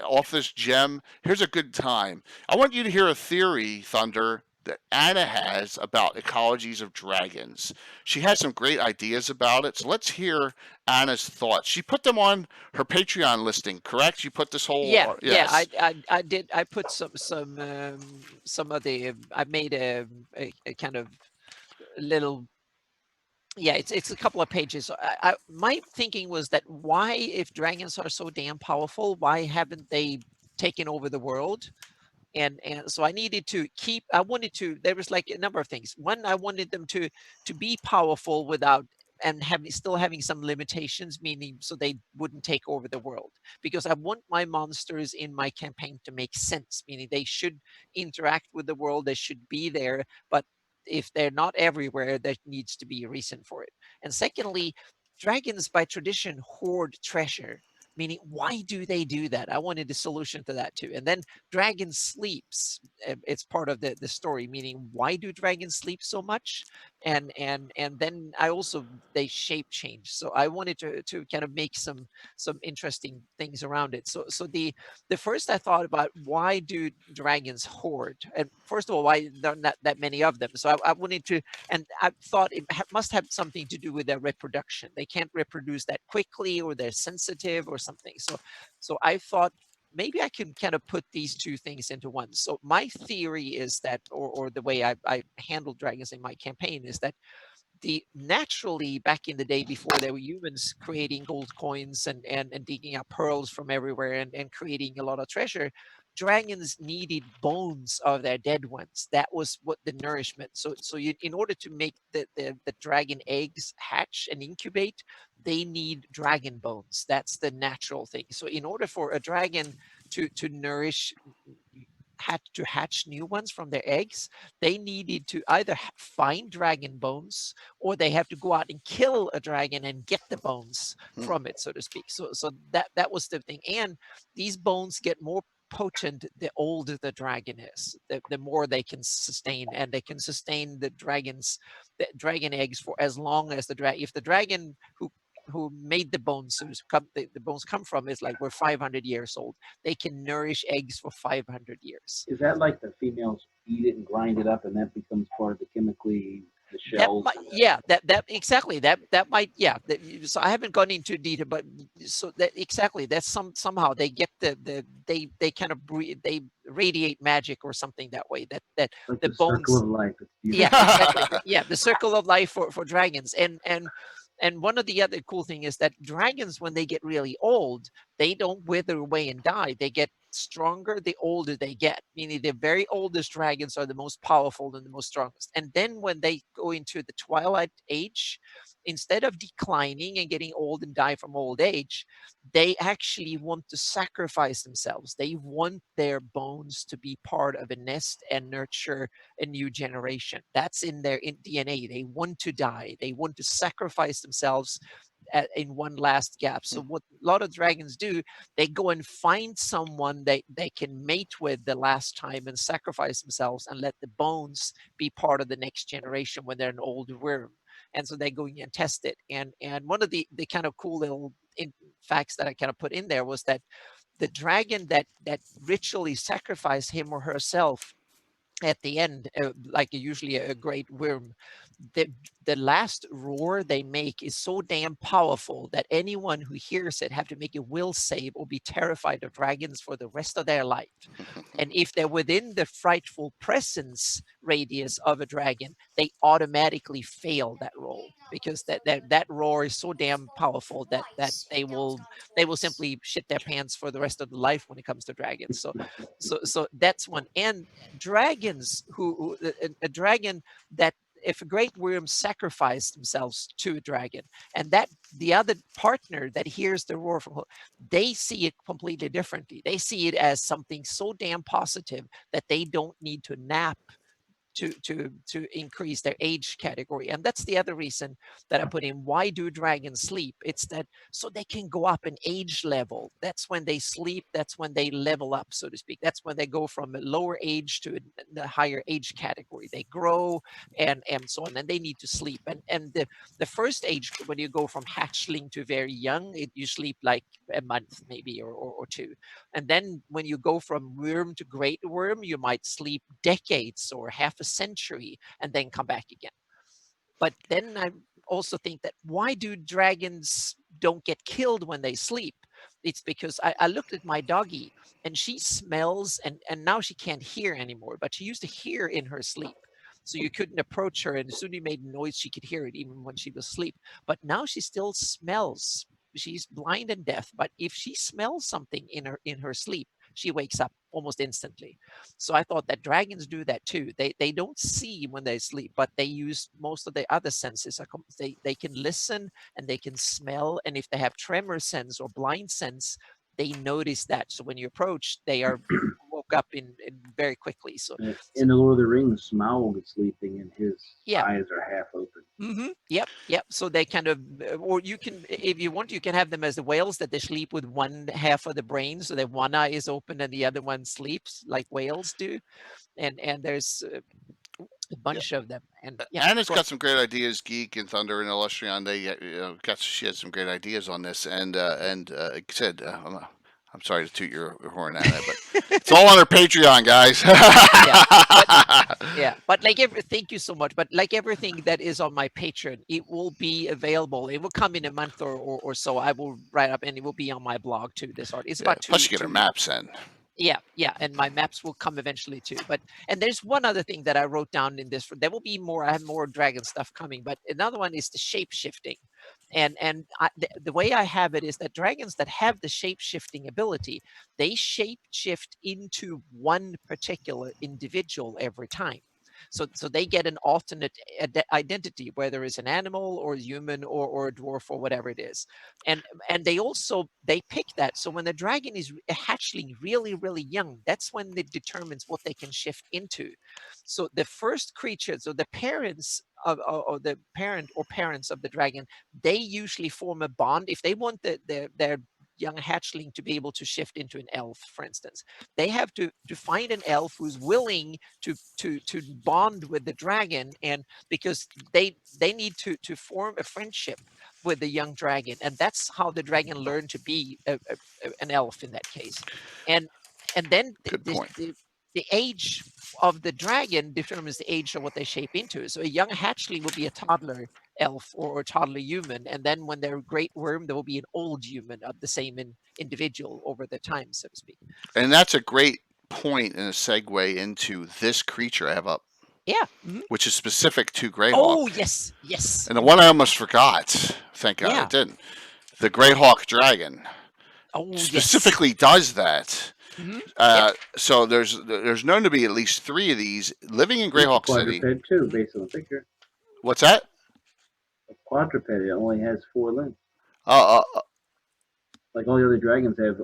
off this gem. Here's a good time. I want you to hear a theory, Thunder, that Anna has about ecologies of dragons. She has some great ideas about it. So let's hear Anna's thoughts. She put them on her Patreon listing, correct? You put this whole Yeah, yeah, yes. I did. I put some of the. I made a kind of little. Yeah, it's a couple of pages. My thinking was that why, if dragons are so damn powerful, why haven't they taken over the world? And so I needed to keep. I wanted to. There was like a number of things. One, I wanted them to be powerful without and having some limitations, meaning so they wouldn't take over the world. Because I want my monsters in my campaign to make sense, meaning they should interact with the world. They should be there, but if they're not everywhere, there needs to be a reason for it. And secondly, dragons by tradition hoard treasure, meaning why do they do that? I wanted a solution to that too. And then dragon sleeps. It's part of the story, meaning why do dragons sleep so much? And then I also, they shape change. So I wanted to kind of make some interesting things around it. So the first I thought about, why do dragons hoard? And first of all, why there are not that many of them? So I wanted to, and I thought it must have something to do with their reproduction. They can't reproduce that quickly, or they're sensitive or something. So I thought maybe I can kind of put these two things into one. So my theory is that, or the way I handle dragons in my campaign, is that the naturally back in the day, before there were humans creating gold coins and digging up pearls from everywhere and creating a lot of treasure, dragons needed bones of their dead ones. That was what the nourishment. So you, in order to make the dragon eggs hatch and incubate, they need dragon bones. That's the natural thing. So in order for a dragon to nourish, hatch new ones from their eggs, they needed to either find dragon bones, or they have to go out and kill a dragon and get the bones from it, so to speak. So that was the thing. And these bones get more potent the older the dragon is, the more they can sustain, and they can sustain the dragon eggs for as long as the dragon. If the dragon who made the bones, so the bones come from, is like we're 500 years old, they can nourish eggs for 500 years. Is that like the females eat it and grind it up, and that becomes part of the chemically, the That shells? might, yeah, that exactly, that might, yeah. So I haven't gone into detail, but so that exactly, that's somehow they get they kind of they radiate magic or something that way. That Like the the circle bones, of life. It's yeah, beautiful. exactly. Yeah, the circle of life for dragons. And one of the other cool thing is that dragons, when they get really old, they don't wither away and die. They get stronger the older they get, meaning the very oldest dragons are the most powerful and the most strongest. And then when they go into the twilight age, instead of declining and getting old and die from old age, they actually want to sacrifice themselves. They want their bones to be part of a nest and nurture a new generation. That's in their DNA. They want to die. They want to sacrifice themselves in one last gap. So what a lot of dragons do, they go and find someone they can mate with the last time and sacrifice themselves and let the bones be part of the next generation when they're an old worm. And so they go and test it. And one of the kind of cool little facts that I kind of put in there was that the dragon that ritually sacrificed him or herself at the end, like usually a great worm, the the last roar they make is so damn powerful that anyone who hears it have to make a will save or be terrified of dragons for the rest of their life. And if they're within the frightful presence radius of a dragon, they automatically fail that roll, because that roar is so damn powerful that they will simply shit their pants for the rest of the life when it comes to dragons. So that's one. And dragons a dragon that, if a great worm sacrificed themselves to a dragon, and that the other partner that hears the roar from, they see it completely differently. They see it as something so damn positive that they don't need to nap to increase their age category. And that's the other reason that I put in, why do dragons sleep? It's that so they can go up an age level. That's when they sleep, that's when they level up, so to speak. That's when they go from a lower age to the higher age category. They grow and so on, and they need to sleep. And the first age, when you go from hatchling to very young, you sleep like a month maybe, or two. And then when you go from worm to great worm, you might sleep decades or half a century and then come back again. But then I also think that why do dragons don't get killed when they sleep? It's because I looked at my doggie and she smells and now she can't hear anymore, but she used to hear in her sleep. So you couldn't approach her, and as soon as you made noise, she could hear it even when she was asleep. But now she still smells. She's blind and deaf, but if she smells something in her sleep, she wakes up almost instantly. So I thought that dragons do that too. They don't see when they sleep, but they use most of their other senses. They can listen and they can smell, and if they have tremor sense or blind sense, they notice that. So when you approach, they are woke up in very quickly. So In the Lord of the Rings, Smaug is sleeping and his yeah. eyes are half open. Yep. So they kind of, or you can, if you want, you can have them as the whales, that they sleep with one half of the brain, so that one eye is open and the other one sleeps, like whales do. And there's a bunch of them. And yeah, Anna's got some great ideas. Geek and Thunder and Illustrion, she had some great ideas on this. And like I said, I'm sorry to toot your horn, Anna, but it's all on her Patreon, guys. But like thank you so much. But like everything that is on my Patreon, it will be available. It will come in a month or so. I will write up, and it will be on my blog too. This art. It's about plus you get her maps in. Yeah, and my maps will come eventually too. And there's one other thing that I wrote down in this. There will be more. I have more dragon stuff coming, but another one is the shape shifting. And the way I have it is that dragons that have the shape shifting ability, they shape shift into one particular individual every time. So they get an alternate identity, whether it's an animal or a human or a dwarf or whatever it is. And they pick that. So when the dragon is a hatchling really, really young, that's when it determines what they can shift into. So the first creature, so the parents of the parent or parents of the dragon, they usually form a bond. If they want their young hatchling to be able to shift into an elf, for instance, they have to find an elf who's willing to bond with the dragon, and because they need to form a friendship with the young dragon, and that's how the dragon learned to be an elf in that case. And then the age of the dragon determines the age of what they shape into. So a young hatchling will be a toddler elf or a toddler human, and then when they're a great worm, there will be an old human of the same individual over the time, so to speak. And that's a great point and a segue into this creature I have up. Yeah. Which is specific to Greyhawk. Oh, yes. And the one I almost forgot, thank God I didn't. The Greyhawk dragon specifically does that. So there's known to be at least 3 of these living in Greyhawk City. Quadruped too, based on the picture. What's that? A quadruped, it only has 4 limbs. Like all the other dragons have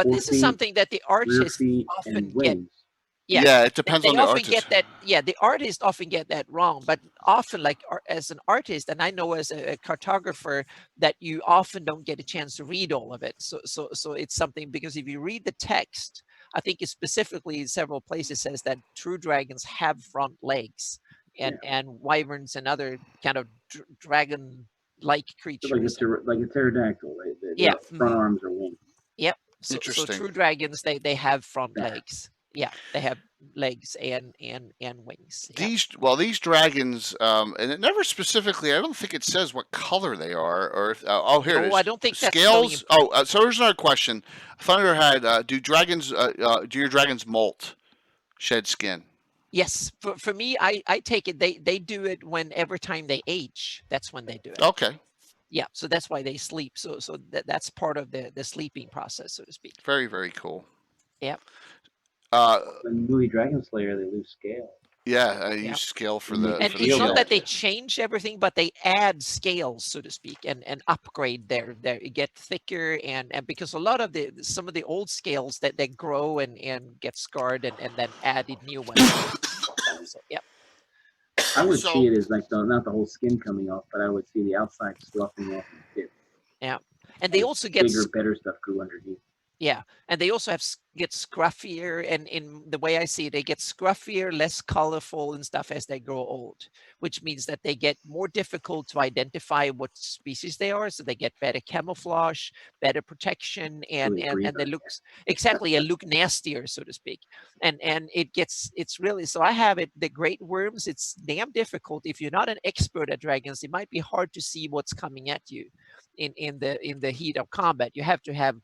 this is something that the artists often get. Yeah, it depends on the artist. The artists often get that wrong, but often, like as an artist, and I know as a cartographer, that you often don't get a chance to read all of it. So it's something, because if you read the text, I think it specifically in several places says that true dragons have front legs, and wyverns and other kind of dragon-like creatures. Like a pterodactyl, right? Front arms are wings. Yep. So true dragons, they have front legs. Yeah, they have legs and wings. These dragons, and it never specifically, I don't think it says what color they are, or if, here it is. I don't think that's scales. So here's another question. Thunder had, do your dragons molt, shed skin? Yes, for me, I take it they do it every time they age. That's when they do it. Okay. Yeah, so that's why they sleep. So that's part of the sleeping process, so to speak. Very, very cool. Yeah. In the movie Dragon Slayer, they lose scale. Yeah, I use scale for the. And it's not that they change everything, but they add scales, so to speak, and upgrade their get thicker, and because a lot of some of the old scales that they grow and get scarred and then added new ones. So, yeah. I would see it as like not the whole skin coming off, but I would see the outside sloughing off and bits. Yeah, and they also get better stuff grew underneath. Yeah, and they also get scruffier, and in the way I see it, they get scruffier, less colorful and stuff as they grow old, which means that they get more difficult to identify what species they are. So they get better camouflage, better protection, and Really and breathe and they on look exactly and look nastier, so to speak. And it's really, so I have it. The great worms, it's damn difficult if you're not an expert at dragons. It might be hard to see what's coming at you in the heat of combat. You have to have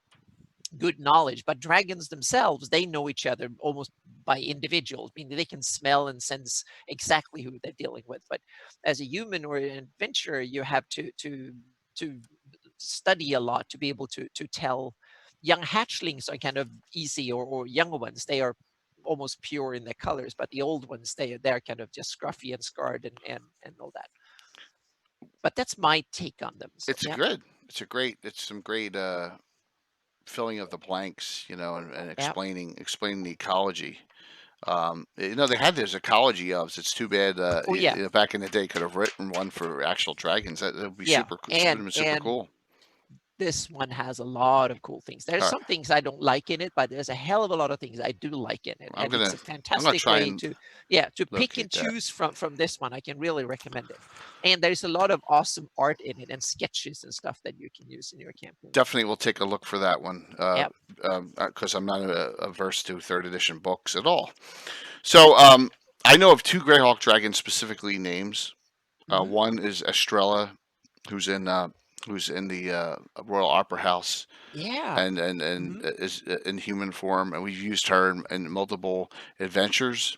good knowledge, but dragons themselves, they know each other almost by individuals, meaning they can smell and sense exactly who they're dealing with. But as a human or an adventurer, you have to study a lot to be able to tell. Young hatchlings are kind of easy, or younger ones, they are almost pure in their colors, but the old ones, they're kind of just scruffy and scarred and all that. But that's my take on them. So It's yeah. good. It's some great filling of the blanks, and Yeah. explaining the ecology. They had those ecology ofs. It's too bad. Oh yeah. Back in the day, could have written one for actual dragons. That would be Yeah. super. Would have and been super and cool. this one has a lot of cool things. There's All right, some things I don't like in it, but there's a hell of a lot of things I do like in it, I'm and it's gonna. a I'm gonna fantastic try way and to pick and locate that. choose from this one. I can really recommend it. And there's a lot of awesome art in it and sketches and stuff that you can use in your campaign. Definitely, will take a look for that one. Yep. Because I'm not averse to third edition books at all. So, I know of two Greyhawk dragons specifically names. Hmm. One is Estrella, who's in the Royal Opera House, Yeah. and Hmm. is in human form, and we've used her in multiple adventures.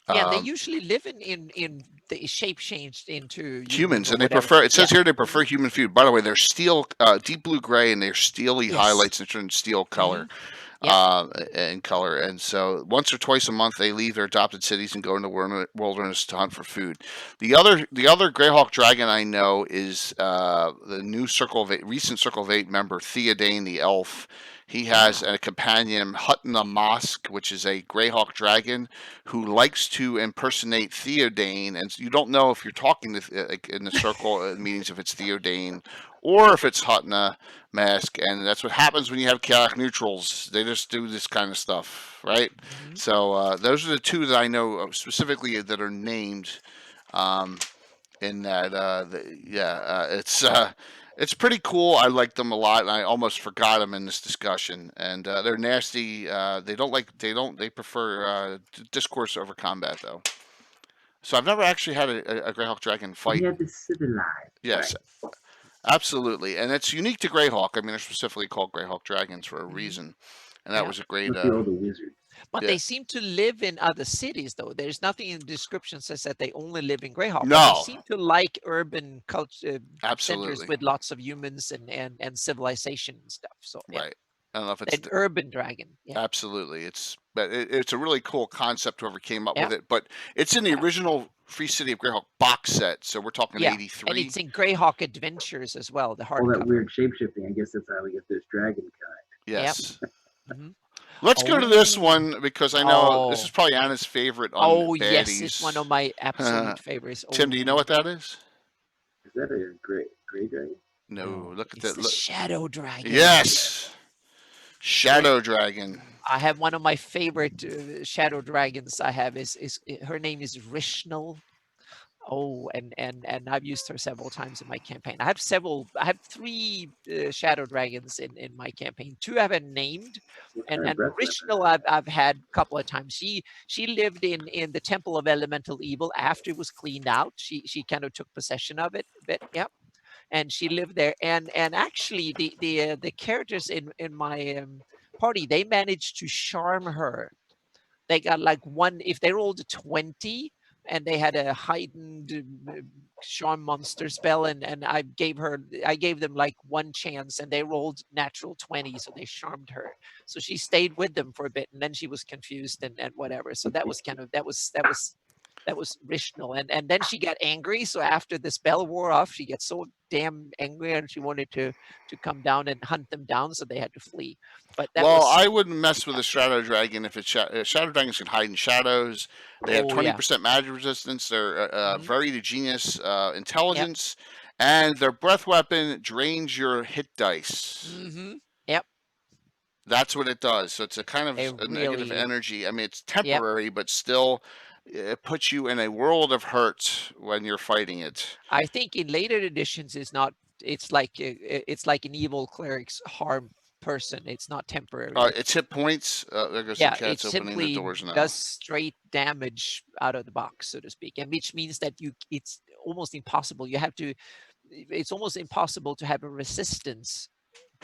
Yeah, and they Um, usually live in the shape changed into human Humans, or and they whatever. prefer. It Yeah. says here they Hmm. prefer human food. By the way, they're steel, deep blue gray, and they're steely Yes. highlights and turn steel Hmm. color. Yep. In color. And so once or twice a month, they leave their adopted cities and go into the wilderness to hunt for food. The other Greyhawk dragon I know is the new recent Circle of Eight member Theodane the elf. He has Ah. a companion, Hutton the Mosk, which is a Greyhawk dragon who likes to impersonate Theodane. And you don't know if you're talking in the circle meetings if it's Theodane or if it's Hutna Mask, and that's what happens when you have chaotic neutrals. They just do this kind of stuff, right? Hmm. So those are the two that I know specifically that are named um, in that. It's pretty cool. I like them a lot, and I almost forgot them in this discussion. And they're nasty. They prefer discourse over combat, though. So I've never actually had a Greyhawk dragon it. fight. You have to civilize Yes, dragon. absolutely, and it's unique to Greyhawk. I mean, they're specifically called Greyhawk dragons for a Hmm. reason, and that Yeah. was a great. Must be all the wizards. But Yeah, they seem to live in other cities, though. There's nothing in the description says that they only live in Greyhawk, but they no, seem to like urban culture centers absolutely with lots of humans and civilization and stuff. So yeah, right. I don't know if it's an urban dragon. Yeah, absolutely. It's a really cool concept. Whoever came up yeah, with it, but it's in the yeah, original Free City of Greyhawk box set. So we're talking yeah. And '83. it's in Greyhawk Adventures as well, the All that hardcover. weird shapeshifting. I guess that's how we get this dragon kind. Yep. Yes. Hmm. Let's go to this Oh, one because I know this is oh, probably Anna's favorite on oh, yes, it's one baddies. of my absolute favorites. Tim, do you know Oh, what that is? Is that a gray dragon? No. no, Look at it's that. the Look. Shadow Dragon. Yes. Shadow Dragon. I have one of my favorite shadow dragons. I have is her name is Rishnal. Oh, and I've used her several times in my campaign. I have three shadow dragons in my campaign. Two I haven't named, What and kind of and breath weapon? Rishnal I've had a couple of times. She lived in the Temple of Elemental Evil after it was cleaned out. She kind of took possession of it a bit. Yep. And she lived there. And actually, the characters in my party, they managed to charm her. They got like one, if they rolled a 20 and they had a heightened charm monster spell, and I gave them like one chance, and they rolled natural 20, so they charmed her. So she stayed with them for a bit, and then she was confused and whatever. So that was kind of that was Rishnal. And then she got angry. So after the spell wore off, she gets so damn angry, and she wanted to come down and hunt them down. So they had to flee. But that Well, was I wouldn't mess with a fantastic. Shadow Dragon if it's Shadow Dragons can hide in shadows. They have Oh yeah. 20% magic resistance. They're Hmm. very to genius Yep. intelligence, and their breath weapon drains your hit dice. Hmm. Yep. That's what it does. So it's a kind of It a negative really, energy. I mean, it's yep. temporary, but still, it puts you in a world of hurt when you're fighting it. I think in later editions is not. It's like an evil cleric's harm person. It's not temporary. It's hit points. There goes the Yeah, it cat's opening the simply doors now. does straight damage out of the box, so to speak, and which means that it's almost impossible. You have to. It's almost impossible to have a resistance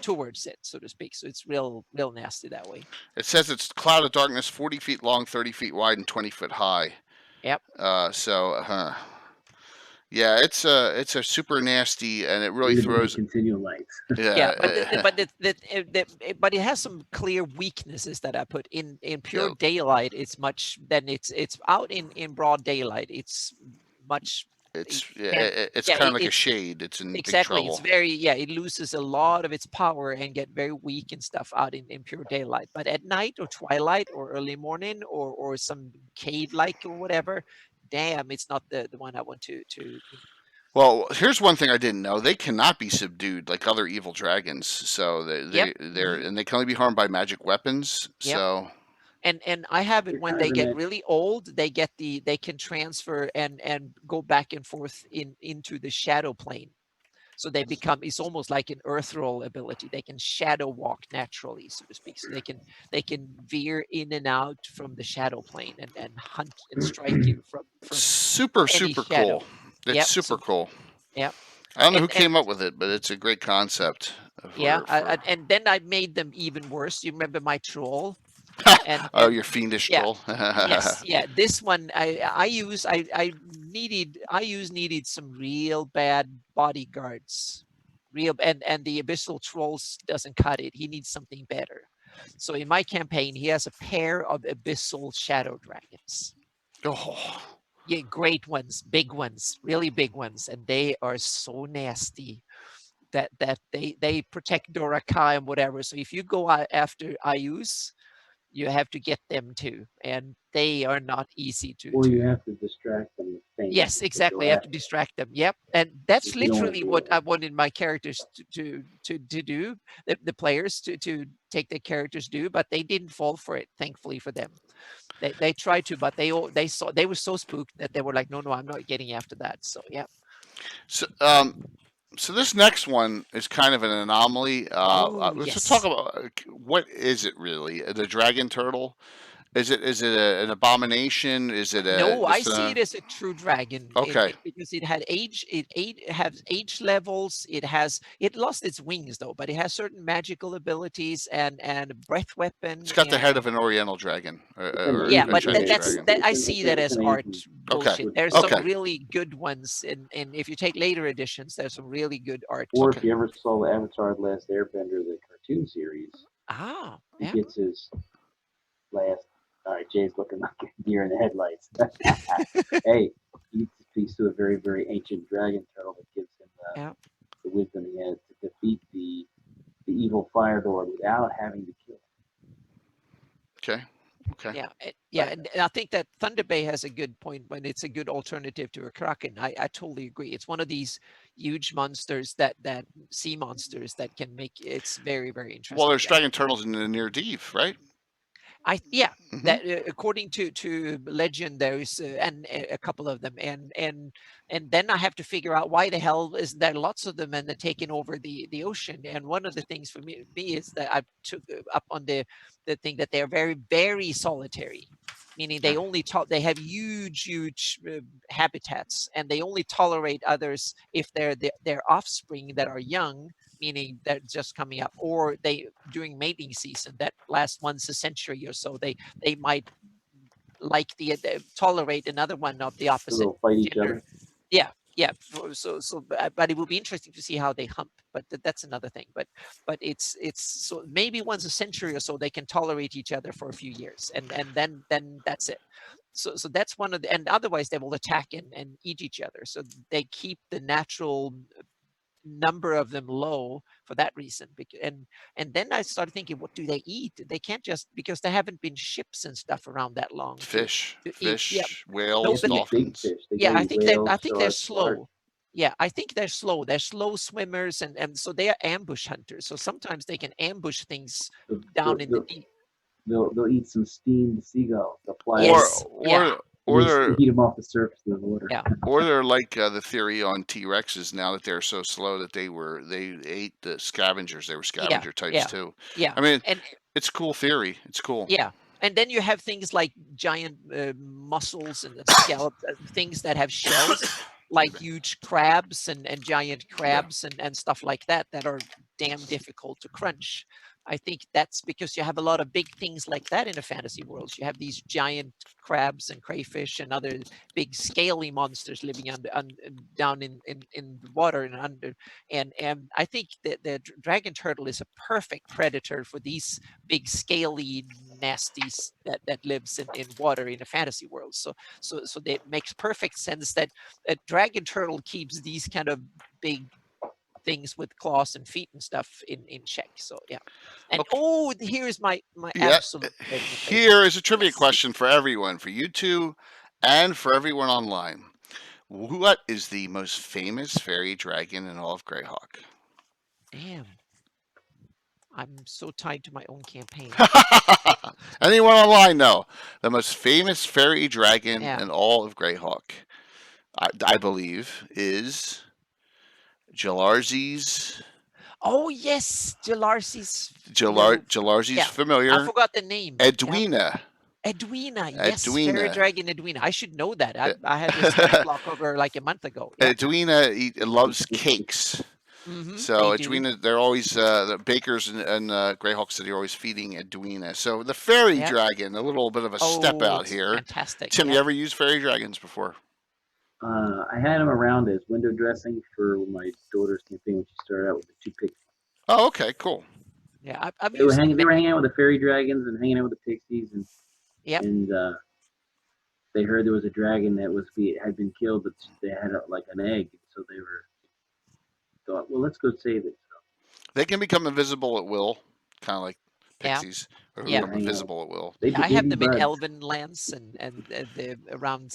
towards it, so to speak. So it's real nasty that way. It says it's cloud of darkness, 40 feet long, 30 feet wide, and 20 foot high. Yep. Yeah, it's a super nasty, and it really Readable throws. continual lights. Yeah, Yeah, but it has some clear weaknesses that I put in pure Yeah. daylight. It's much then it's out in broad daylight. It's much. it's You can't- it's yeah, kind of like a it's shade. It's in big exactly. It's trouble. it loses a lot of its power and get very weak and stuff out in pure daylight. But at night or twilight or early morning or some cave like or whatever, damn, it's not the one I want to. Well, here's one thing I didn't know: they cannot be subdued like other evil dragons. So Yep. they're and they can only be harmed by magic weapons. Yep. So And I have it They're when kind they of get an really old, they can transfer and go back and forth into the shadow plane. So they become, it's almost like an earthroll ability. They can shadow walk naturally, so to speak. So they can veer in and out from the shadow plane and hunt and strike you from super any cool. shadow. It's Yep. super So cool. yep. I don't know who And came up with it, but it's a great concept. yeah, For and then I made them even worse. You remember my troll? And oh, your fiendish yeah. troll. Yes, yeah. This one needed some real bad bodyguards. Real and the abyssal trolls doesn't cut it. He needs something better. So in my campaign, he has a pair of abyssal shadow dragons. Oh, Yeah, great ones, big ones, really big ones, and they are so nasty that they protect Doraka and whatever. So if you go after Ayus, you have to get them too, and they are not easy to. or you have to distract them with things. Yes, exactly. You have to distract them. Yep, and that's You don't wanna literally do what it. I wanted my characters to do. The players to take their characters do, but they didn't fall for it. Thankfully for them, they tried to, but they were so spooked that they were like, no, I'm not getting after that. So yeah. so so this next one is kind of an anomaly. Oh Let's just talk yes. about what is it really? The dragon turtle? Is it an abomination? Is it No, I just see a it as a true dragon okay? because it had age. It has age levels. It lost its wings though, but it has certain magical abilities and a breath weapon It's got the head and of an Oriental dragon It's an or yeah. a ancient But Chinese that's dragon. dragon. that I see that It's as an art ancient Okay. bullshit. There's Okay. some really good ones, and if you take later editions, there's some really good art. Or Okay. if you ever saw the Avatar: The Last Airbender, the cartoon series, Ah, he yeah. gets his last. All right, Jay's looking like a deer in the headlights. Hey, he speaks to a very, very ancient dragon turtle that gives him Yeah. the wisdom he has to defeat the evil Fire Lord without having to kill him. Okay. Okay. Yeah, and I think that Thunder Bay has a good point when it's a good alternative to a kraken. I totally agree. It's one of these huge monsters that sea monsters that can make it's very very interesting. Well, there's dragon turtles in the near deep, right? Mhm. That according to legend there's and a couple of them and then I have to figure out why the hell is there lots of them and they're taking over the ocean. And one of the things for me is that I took up on the thing that they're very very solitary, meaning they only they have huge habitats and they only tolerate others if they're their offspring that are young, meaning they're just coming up, or they during mating season that lasts once a century or so, they might like tolerate another one of the So opposite they'll fight each gender. other. Yeah. But it will be interesting to see how they hump. But that's another thing. But it's so maybe once a century or so they can tolerate each other for a few years, and then that's it. So that's one of the, and otherwise they will attack and eat each other. So they keep the natural number of them low for that reason. And then I started thinking, what do they eat? They can't just, because there haven't been ships and stuff around that long to Fish, eat. Yeah, fish, no, whales, They but eat big dolphins. fish. They yeah, gotta eat I whales, think they're sharks, slow. Yeah, I think they're slow. They're slow swimmers, and so they are ambush hunters. So sometimes they can ambush things down in the deep. They'll eat some steamed seagulls. They'll fly Or over Yes. Yeah. or and or just they're eat them off the surface of the water. Yeah. or they're like the theory on T-Rexes now that they're so slow that they ate the scavengers. They were Yeah. scavenger types Yeah. too. Yeah. I mean, And it's a cool theory. It's cool. yeah. And then you have things like giant mussels and scallops, things that have shells, like huge crabs and giant crabs and stuff like that are damn difficult to crunch. I think that's because you have a lot of big things like that in the fantasy worlds. You have these giant crabs and crayfish and other big scaly monsters living down in the water and under. And I think that the dragon turtle is a perfect predator for these big scaly nasties that lives in water in a fantasy world. So it makes perfect sense that a dragon turtle keeps these kind of big things with claws and feet and stuff in check. So yeah. And Okay. here's my Yeah. absolute favorite. Here is a trivia Yes. question for everyone, for you two, and for everyone online. What is the most famous fairy dragon in all of Greyhawk? Damn. I'm so tied to my own campaign. Anyone online know the most famous fairy dragon Yeah. in all of Greyhawk? I believe is Jalarzi's Oh yes, Jalarcy's Jalarzi's yeah. I familiar forgot the name. Yeah. Edwina. Edwina, yes, fairy Edwina. dragon Edwina. I should know that. I had the stat block over like a month ago. Yeah. Edwina loves cakes. So They do. Edwina, they're always the bakers and Greyhawk City are always feeding Edwina. So the fairy Yep. dragon, a little bit of a step Oh, out it's here. fantastic. Tim, you Yep. ever used fairy dragons before? I had them around as window dressing for my daughter's campaign when she started out with the 2 pixies. Oh, okay, cool. Yeah, I've They were used hanging out with the fairy dragons and hanging out with the pixies, and Yep. and they heard there was a dragon that had been killed, but they had like an egg, so they thought, well, let's go save it. They can become invisible at will, kind of like Yeah. pixies, or Yeah. become invisible at will. They I they have be them in buds. Elven lands and around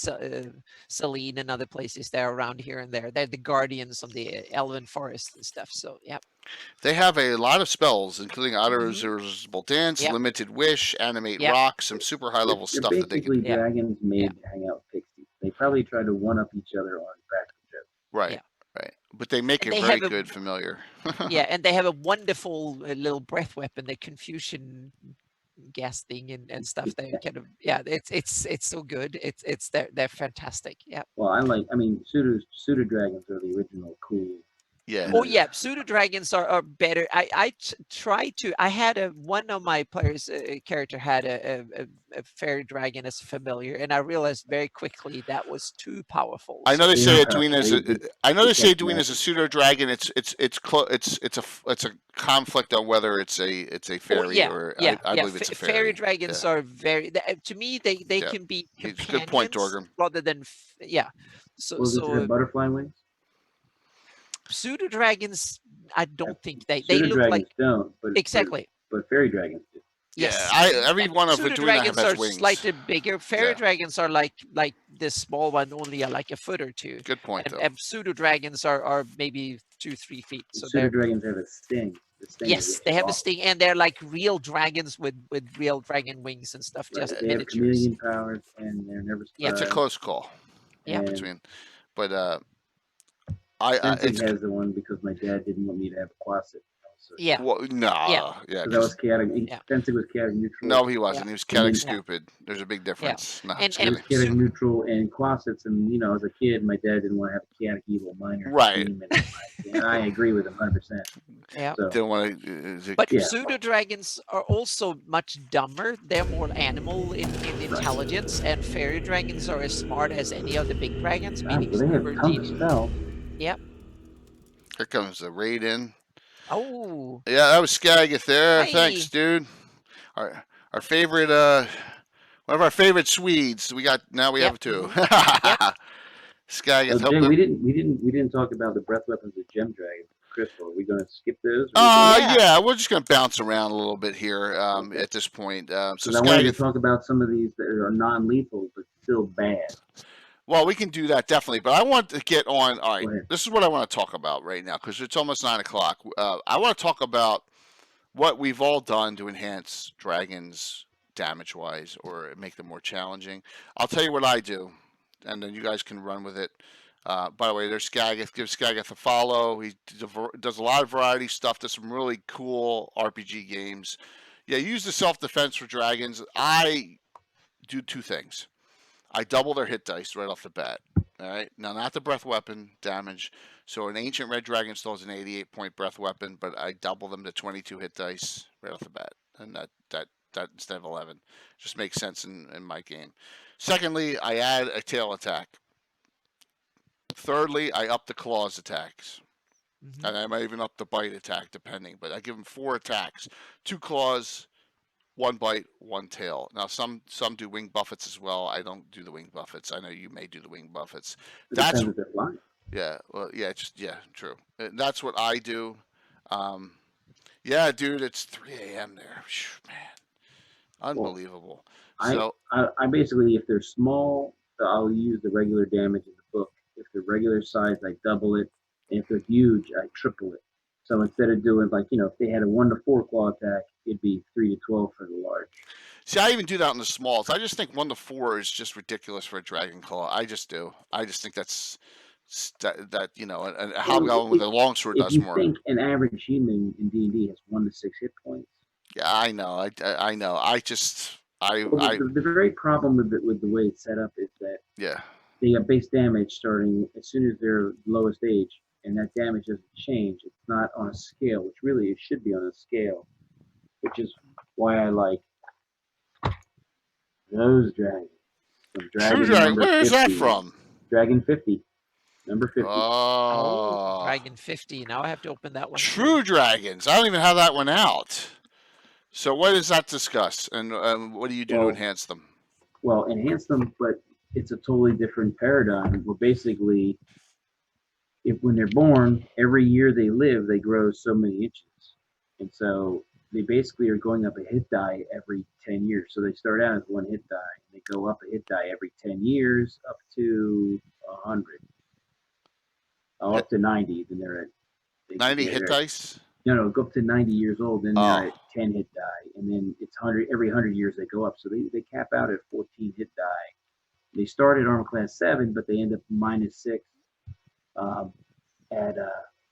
Selene and other places. They're around here and there. They're the guardians of the Elven forest and stuff. So yeah. They have a lot of spells, including auto Mhm. irresistible dance, Yep. limited wish, animate Yep. rock, some super high level They're stuff that they can. basically Yeah. dragons made Yeah. to hang out with pixies. They probably try to one up each other on practical jokes. Right, Yeah. right. But they make And a they very have a good familiar. yeah, and they have a wonderful little breath weapon, the confusion gas thing and stuff. They kind of it's so good. They're fantastic. Yeah. Well, I mean, pseudo dragons are the original cool. Yeah. Oh yeah, pseudo dragons are better. I try to. I had one of my players character had a fairy dragon as familiar, and I realized very quickly that was too powerful. I know they They say are Edwina is. powerful. I know they say can't Edwina is a match. pseudo dragon. It's a conflict on whether it's a fairy or I believe it's a Fairy fairy. dragons Yeah. are very. To me, they Yeah. can be It's a good point, companions Dorgrim. rather than yeah. Well, does it have butterfly wings? Pseudo dragons, I don't think they Pseudo look dragons like don't, but exactly. but fairy dragons do. Yes. Yeah, every And one of pseudo Edwina dragons has are wings. slightly bigger. Fairy Yeah. dragons are like this small one, only like a foot or two. Good point, though. And pseudo dragons are maybe 2-3 feet. So Pseudo they're dragons have a sting. The sting yes, they have a sting, and they're like real dragons with real dragon wings and stuff, Right. just They have miniatures. chameleon powers, and they're never Yeah. It's a surprised. close call Yeah. between, but it's Sensei has the one because my dad didn't want me to have a Quasit. So, Yeah. well, nah, Yeah. yeah. because I was chaotic. Yeah. Sensei was chaotic neutral. No, he wasn't. Yeah. He was chaotic Yeah. stupid. There's a big difference. No, And- just He was kidding. chaotic neutral and Quasits, and as a kid, my dad didn't want to have a chaotic evil minor. Right. Team, and I agree with him 100%. Yeah. So, Didn't want to. But Yeah. pseudo dragons are also much dumber. They're more animal in intelligence, and fairy dragons are as smart as any of the big dragons, meaning they have super tons of genius. spells. Yep. Here comes the raid in. Oh. Yeah, that was Skagit there. Hi. Thanks, dude. Our favorite one of our favorite Swedes. We have two. Skagit. So, Jay, we didn't talk about the breath weapons of gem dragons. Crystal, are we going to skip those? Yeah, we're just gonna bounce around a little bit here at this point. So Because I wanted to Skagit, talk about some of these that are non-lethal but still bad. Well, we can do that definitely, but I want to get on. All right, Go ahead. this is what I want to talk about right now because it's almost 9 o'clock. I want to talk about what we've all done to enhance dragons damage wise or make them more challenging. I'll tell you what I do, and then you guys can run with it. By the way, there's Skagith. Give Skagith a follow. He does a lot of variety stuff. Does some really cool RPG games. Yeah, use the self defense for dragons. I do two things. I double their hit dice right off the bat. All right. Now, not the breath weapon damage. So, an ancient red dragon still has an 88-point breath weapon, but I double them to 22 hit dice right off the bat, and that instead of 11 just makes sense in my game. Secondly, I add a tail attack. Thirdly, I up the claws attacks, and I might even up the bite attack depending. But I give them 4 attacks: 2 claws, 1 bite, 1 tail. Now some do wing buffets as well. I don't do the wing buffets. I know you may do the wing buffets. It That's depends if they're flying. yeah. Well, yeah. True. That's what I do. Yeah, dude. It's 3 a.m. there. Man, unbelievable. Well, So I basically, if they're small, I'll use the regular damage in the book. If they're regular size, I double it. And if they're huge, I triple it. So instead of doing like, if they had a 1 to 4 claw attack, it'd be 3 to 12 for the large. see, I even do that in the smalls. I just think 1 to 4 is just ridiculous for a dragon claw. I just do. I just think that's that a hobgoblin with a longsword If does you more. think an average human in D&D has 1 to 6 hit points. Yeah, I know. I know. Well, the very problem with the way it's set up is that yeah. they have base damage starting as soon as their lowest age, and that damage doesn't change. It's not on a scale, which really it should be on a scale, which is why I like those dragons. From True Dragon dragon. number Where is that 50. from? Dragon 50. Number 50. Oh, Dragon 50. Now I have to open that one. True Dragons. I don't even have that one out. So what does that discuss, and what do you do to Well, enhance them? Well, enhance them, but it's a totally different paradigm. Where basically, when they're born, every year they live, they grow so many inches, and so they basically are going up a hit die every 10 years. So they start out as 1 hit die, and they go up a hit die every 10 years, up to 100, up to 90. Then they're at 90 hit dice. No, go up to 90 years old, then they're Oh. at 10 hit die, and then it's 100 every 100 years they go up. So they cap out at 14 hit die. They start at armor class 7, but they end up -6 at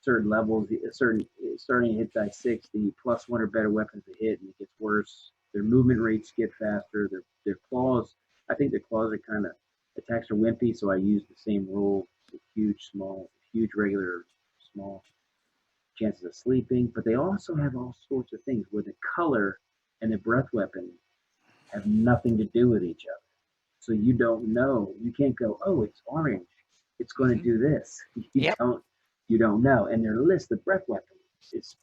certain levels. Starting hit die 6, the +1 or better weapons to hit, and it gets worse. Their movement rates get faster. Their claws, I think their claws are kind of attacks are wimpy, so I use the same rule: huge, small, huge, regular, small. Chances of sleeping, but they also have all sorts of things where the color and the breath weapon have nothing to do with each other. So you don't know. You can't go, oh, it's orange. It's going to do this. Yep. You don't know. And their list of breath weapons is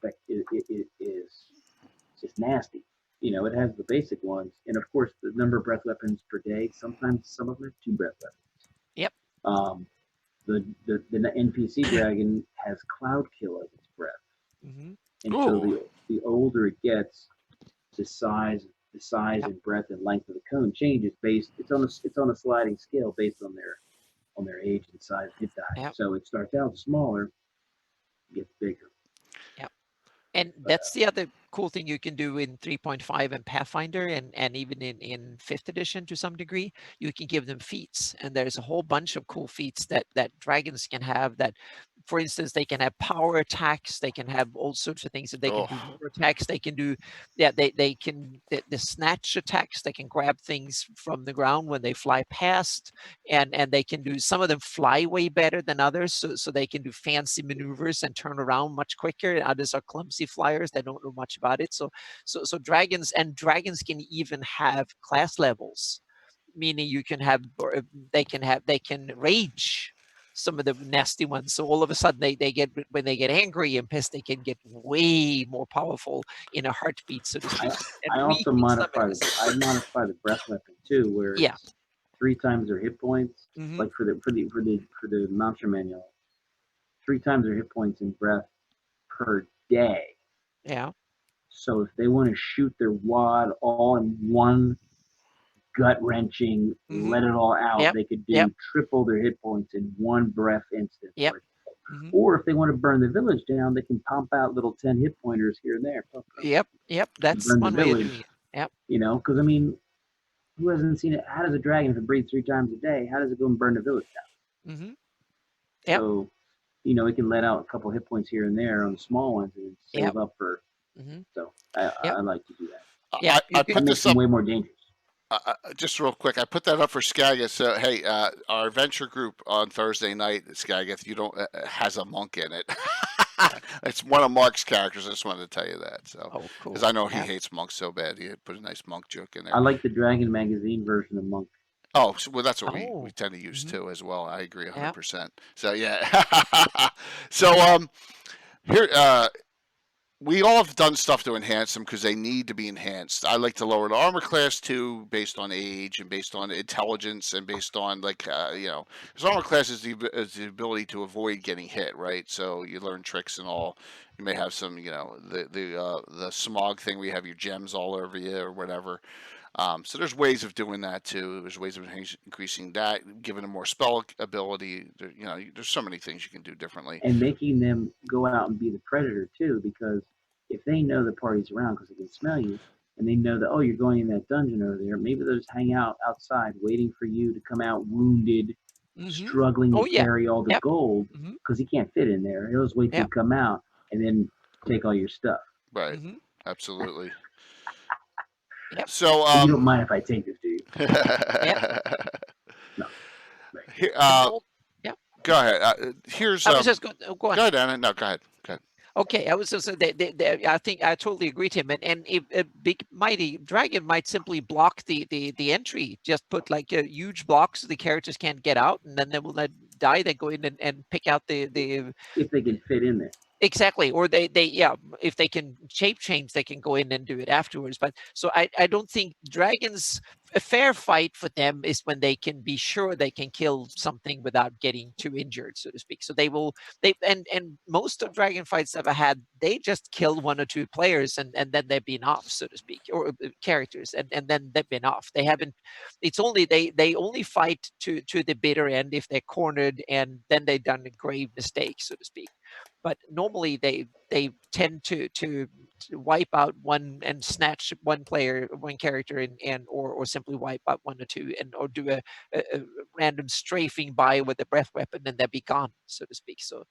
nasty. It has the basic ones, and of course the number of breath weapons per day. Sometimes some of them have 2 breath weapons. Yep. The NPC dragon has cloud kill as its breath. Mm-hmm. And so the older it gets, the size and breadth and length of the cone changes based. It's on a sliding scale based on their age and size hit die. Yep. So it starts out smaller, gets bigger. Yeah, and that's the other cool thing you can do in 3.5 and Pathfinder, and even in 5th edition to some degree. You can give them feats, and there's a whole bunch of cool feats that dragons can have. That, for instance, they can have power attacks. They can have all sorts of things that they can do. More attacks. They can do, they can the snatch attacks. They can grab things from the ground when they fly past, and they can do, some of them fly way better than others. So they can do fancy maneuvers and turn around much quicker. Others are clumsy flyers. They don't know much about it. So dragons can even have class levels, meaning you can have, they can rage, some of the nasty ones. So all of a sudden they get, when they get angry and pissed, they can get way more powerful in a heartbeat, so to speak. I also modify the breath weapon too, where it's 3 times their hit points. Mm-hmm. Like for the Monster Manual, 3 times their hit points in breath per day. Yeah. So if they want to shoot their wad all in one gut wrenching, Mhm. let it all out. Yep. They could do Yep. triple their hit points in one breath instant. Yep. Mhm. Or if they want to burn the village down, they can pump out little 10 hit pointers here and there. Yep. Yep. That's Burn the one way of doing village. it. Yep. You know, because I mean, who hasn't seen it? How does a dragon, if it breathes 3 times a day, how does it go and burn the village down? Mhm. Yep. So, you know, it can let out a couple hit points here and there on the small ones and save Yep. up for. Mhm. So Yep. I like to do that. Yeah. I You put That makes this them up way more dangerous. just real quick. I put that up for Skagit. So hey, our adventure group on Thursday night, Skagit, you don't has a monk in it. It's one of Mark's characters. I just wanted to tell you that. So Oh, cool. because I know he Yeah. hates monks so bad, he put a nice monk joke in I there. like the Dragon magazine version of Monk. Oh, well, that's what we Oh. tend to use Mhm. too as well. I agree Yeah. 100%. So yeah. So here we all have done stuff to enhance them because they need to be enhanced. I like to lower the armor class too, based on age and based on intelligence and based on like you know, because armor class is the ability to avoid getting hit, right? So you learn tricks and all. You may have some, you know, the smog thing where you have your gems all over you or whatever. So there's ways of doing that too. There's ways of increasing that, giving them more spell ability. You know, there's so many things you can do differently. And making them go out and be the predator too, because if they know the party's around because they can smell you, and they know that, oh, you're going in that dungeon over there, maybe they'll just hang out outside waiting for you to come out wounded, Mhm. struggling Oh to yeah. carry all the Yep. gold Mhm. because he can't fit in there. He'll just wait till you Yep. come out and then take all your stuff. Right. Mhm. Absolutely. Yep. So But you don't mind if I take this, do you? No. Right. here, And all, yeah. go ahead. Here's I was just going. Oh, go on. go ahead, Anna. No, go ahead. Go ahead. Okay, I was just saying that I think I totally agree with him. And if a big mighty dragon might simply block the entry, just put like a huge block so the characters can't get out, and then they will not die. They go in and pick out the If they can fit in there. exactly, or they yeah, if they can shape change, they can go in and do it afterwards. But so I don't think dragons, a fair fight for them is when they can be sure they can kill something without getting too injured, so to speak. So they will and most of dragon fights I've had, they just kill one or two players and then they've been off, so to speak, or characters, and then they've been off. They haven't. It's only they only fight to the bitter end if they're cornered, and then they've done a grave mistake, so to speak. But normally they tend to wipe out one and snatch one player, one character, and or simply wipe out one or two, and or do a random strafing by with a breath weapon, and they'll be gone, so to speak. So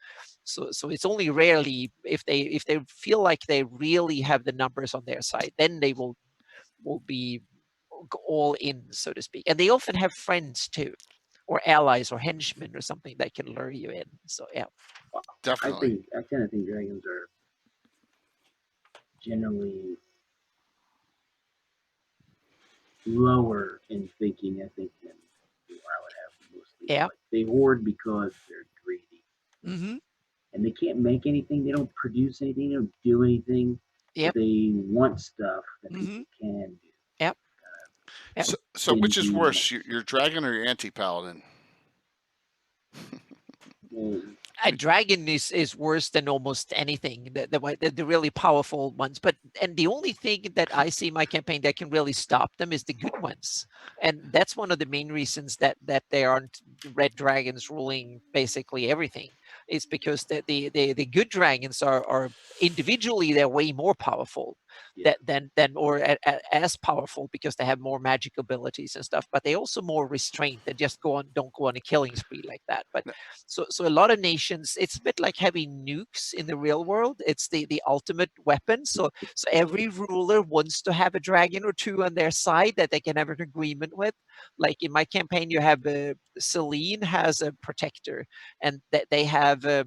it's only rarely if they feel like they really have the numbers on their side, then they will be all in, so to speak. And they often have friends too, or allies or henchmen or something that can lure you in. So yeah. Definitely. I tend to think dragons are generally lower in thinking, I think, than I would have mostly. Yeah. Like, they hoard because they're greedy. Mm-hmm. And they can't make anything, they don't produce anything, they don't do anything. Yep. But they want stuff that Mm-hmm. people can do. Yep. Yep. So which is Stingy, worse, your dragon or your anti-paladin? well, A dragon is worse than almost anything. The really powerful ones, and the only thing that I see in my campaign that can really stop them is the good ones, and that's one of the main reasons that there aren't red dragons ruling basically everything. Is because the good dragons are individually they're way more powerful Yeah. than or as powerful because they have more magic abilities and stuff, but they also more restrained. They just don't go on a killing spree like that. But so a lot of nations, it's a bit like having nukes in the real world. It's the ultimate weapon. So every ruler wants to have a dragon or two on their side that they can have an agreement with. Like in my campaign, you have Celine has a protector, and that they have a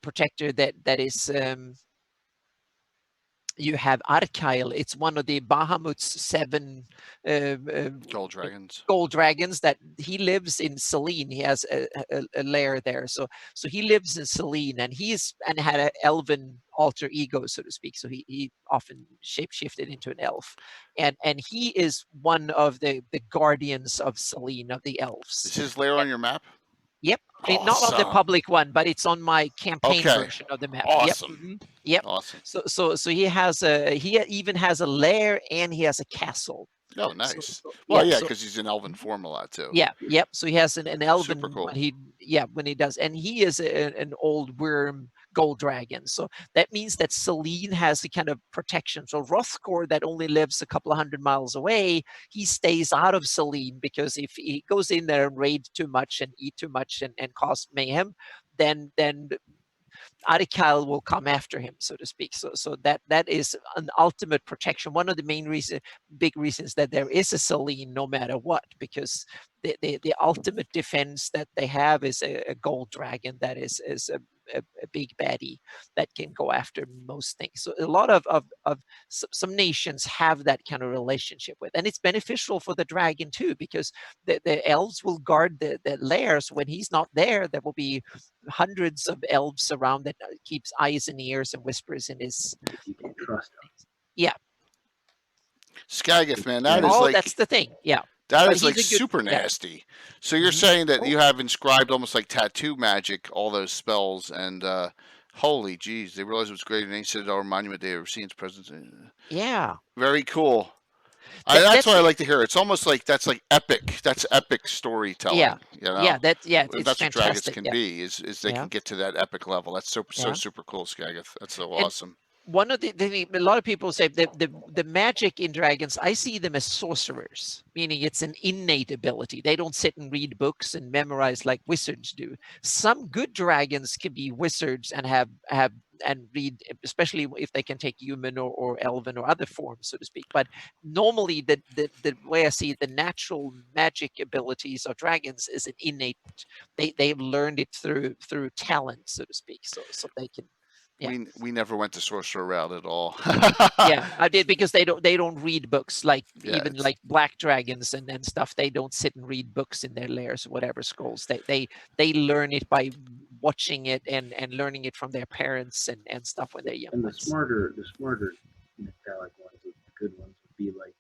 protector that is. You have Arkail. It's one of the Bahamut's 7 Gold dragons. gold dragons that he lives in Selene. He has a lair there. So he lives in Selene, and had an elven alter ego, so to speak. So he often shapeshifted into an elf. And he is one of the guardians of Selene, of the elves. Is his lair on your map? Yep. Not on the Awesome. public one, but it's on my campaign Okay. version of the map. Awesome. Yep. Yep. Awesome. So he has he even has a lair and he has a castle. Oh, So, nice. so Well, yeah, yeah, so because he's in elven form a lot too. yeah, yep. So he has an Super elven cool. when he does, and he is an old worm gold dragon. So that means that Selene has a kind of protection. So Hrothgar, that only lives a couple of 100 miles away, he stays out of Selene, because if he goes in there and raid too much and eat too much and cause mayhem, then Arikal will come after him, so to speak. So that is an ultimate protection. One of the big reasons that there is a Selene no matter what, because the ultimate defense that they have is a gold dragon that is a big baddie that can go after most things. So a lot of some nations have that kind of relationship with, and it's beneficial for the dragon too, because the elves will guard the lairs when he's not there. There will be hundreds of elves around that keeps eyes and ears and whispers in his. If you can trust them. Yeah. Skagith, man, that Yeah. is Oh, like that's the thing. Yeah. that But is like he's a good. super Yeah. nasty. So you're Mhm. saying that Oh, you have inscribed almost like tattoo magic, all those spells, and holy jeez, they realized it was great, and they said our monument they ever seen its presence. yeah. Very cool. That's That's what I like to hear. It's almost like that's like epic. That's epic storytelling. yeah. And It's that's what dragons fantastic. can Yeah. be. Is they Yeah. can get to that epic level. That's so Yeah. super cool, Skagith. That's so And awesome. one of a lot of people say the magic in dragons, I see them as sorcerers, meaning it's an innate ability. They don't sit and read books and memorize like wizards do. Some good dragons can be wizards and have and read, especially if they can take human or elven or other forms, so to speak. But normally the way I see it, the natural magic abilities of dragons is an innate. They've learned it through talent, so to speak. So they can. Yeah. We never went the sorcerer route at all. Yeah, I did, because they don't read books, like Yeah, even like black dragons and stuff. They don't sit and read books in their lairs or whatever scrolls. They learn it by watching it and learning it from their parents and stuff when they're young And the ones. smarter metallic ones, the good ones would be like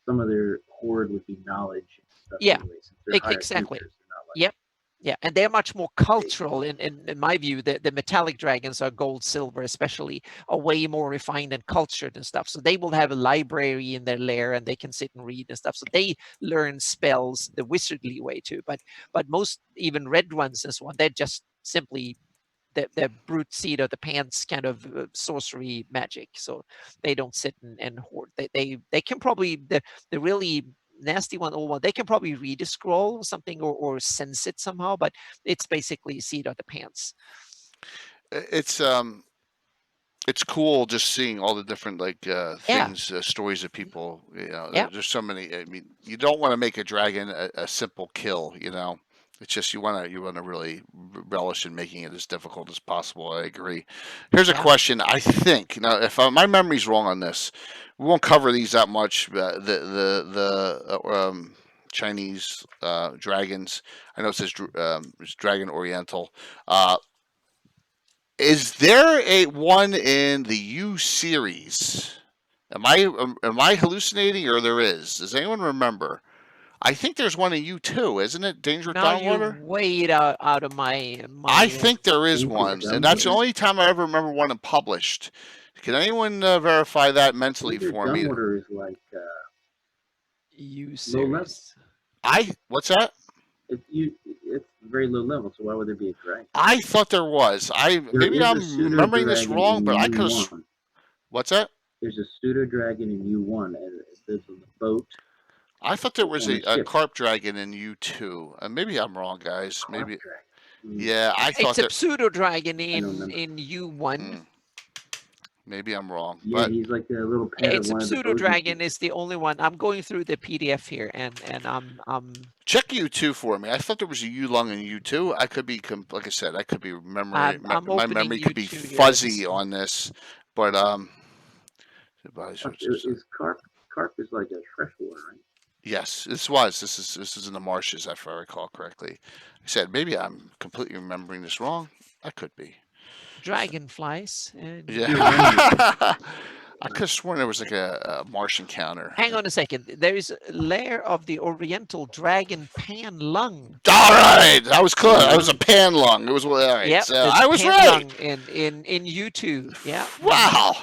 some of their hoard would be knowledge and stuff Yeah, anyway, since they're higher exactly. creatures. They're not like Yep. Yeah, and they're much more cultural in my view. The metallic dragons are gold, silver, especially, are way more refined and cultured and stuff. So they will have a library in their lair and they can sit and read and stuff. So they learn spells the wizardly way too. But most even red ones and so on, they're just simply the brute seat of the pants kind of sorcery magic. So they don't sit and hoard. They can probably the really nasty one, old one, they can probably read a scroll or something or sense it somehow, but it's basically seat of the pants. It's cool just seeing all the different like Yeah. things, stories of people. Yeah. There's so many. I mean, you don't want to make a dragon a simple kill. It's just you want to really relish in making it as difficult as possible. I agree. Here's a Yeah. question. I think now, if my memory's wrong on this, we won't cover these that much. The Chinese dragons. I know it says it's Dragon Oriental. Is there a one in the U series? Am I hallucinating, or there is? Does anyone remember? I think there's one in U too, isn't it? Danger at Now you're Dawnwater. way out of my I think there is Danger one, at and that's the Dawnwater? only time I ever remember one published. Can anyone verify that mentally Danger for me? Dumbwater is like U low level. series. What's that? It's very low level, so why would there be a dragon? I thought there was. Maybe is a I'm remembering this pseudo-dragon wrong, in but I could have. U1. What's that? There's a pseudo dragon in U1, and there's a boat. I thought there was On a a ship. carp dragon in U2. Maybe I'm wrong, guys. Carp Maybe. dragon. Yeah, I thought It's a that. pseudo dragon don't remember. in U1. Maybe I'm wrong, Yeah, but he's like a little pet It's of a one of the pseudo boat dragon people. is the only one. I'm going through the PDF here, and I'm check U2 for me. I thought there was a U lung in U2. I could be, like I said, I could be memory. I'm My opening memory could be U2 here. fuzzy on this, but Is carp is like a freshwater, right? yes, this is in the marshes, if I recall correctly. I said maybe I'm completely remembering this wrong. I could be. Dragonflies. And Yeah. I could have sworn there was like a marsh encounter. hang on a second. There is a lair of the Oriental dragon pan lung. All right, that was close. That was a pan lung. It was all right. Yep, So there's I was pan right. lung in U2. Yeah. Wow.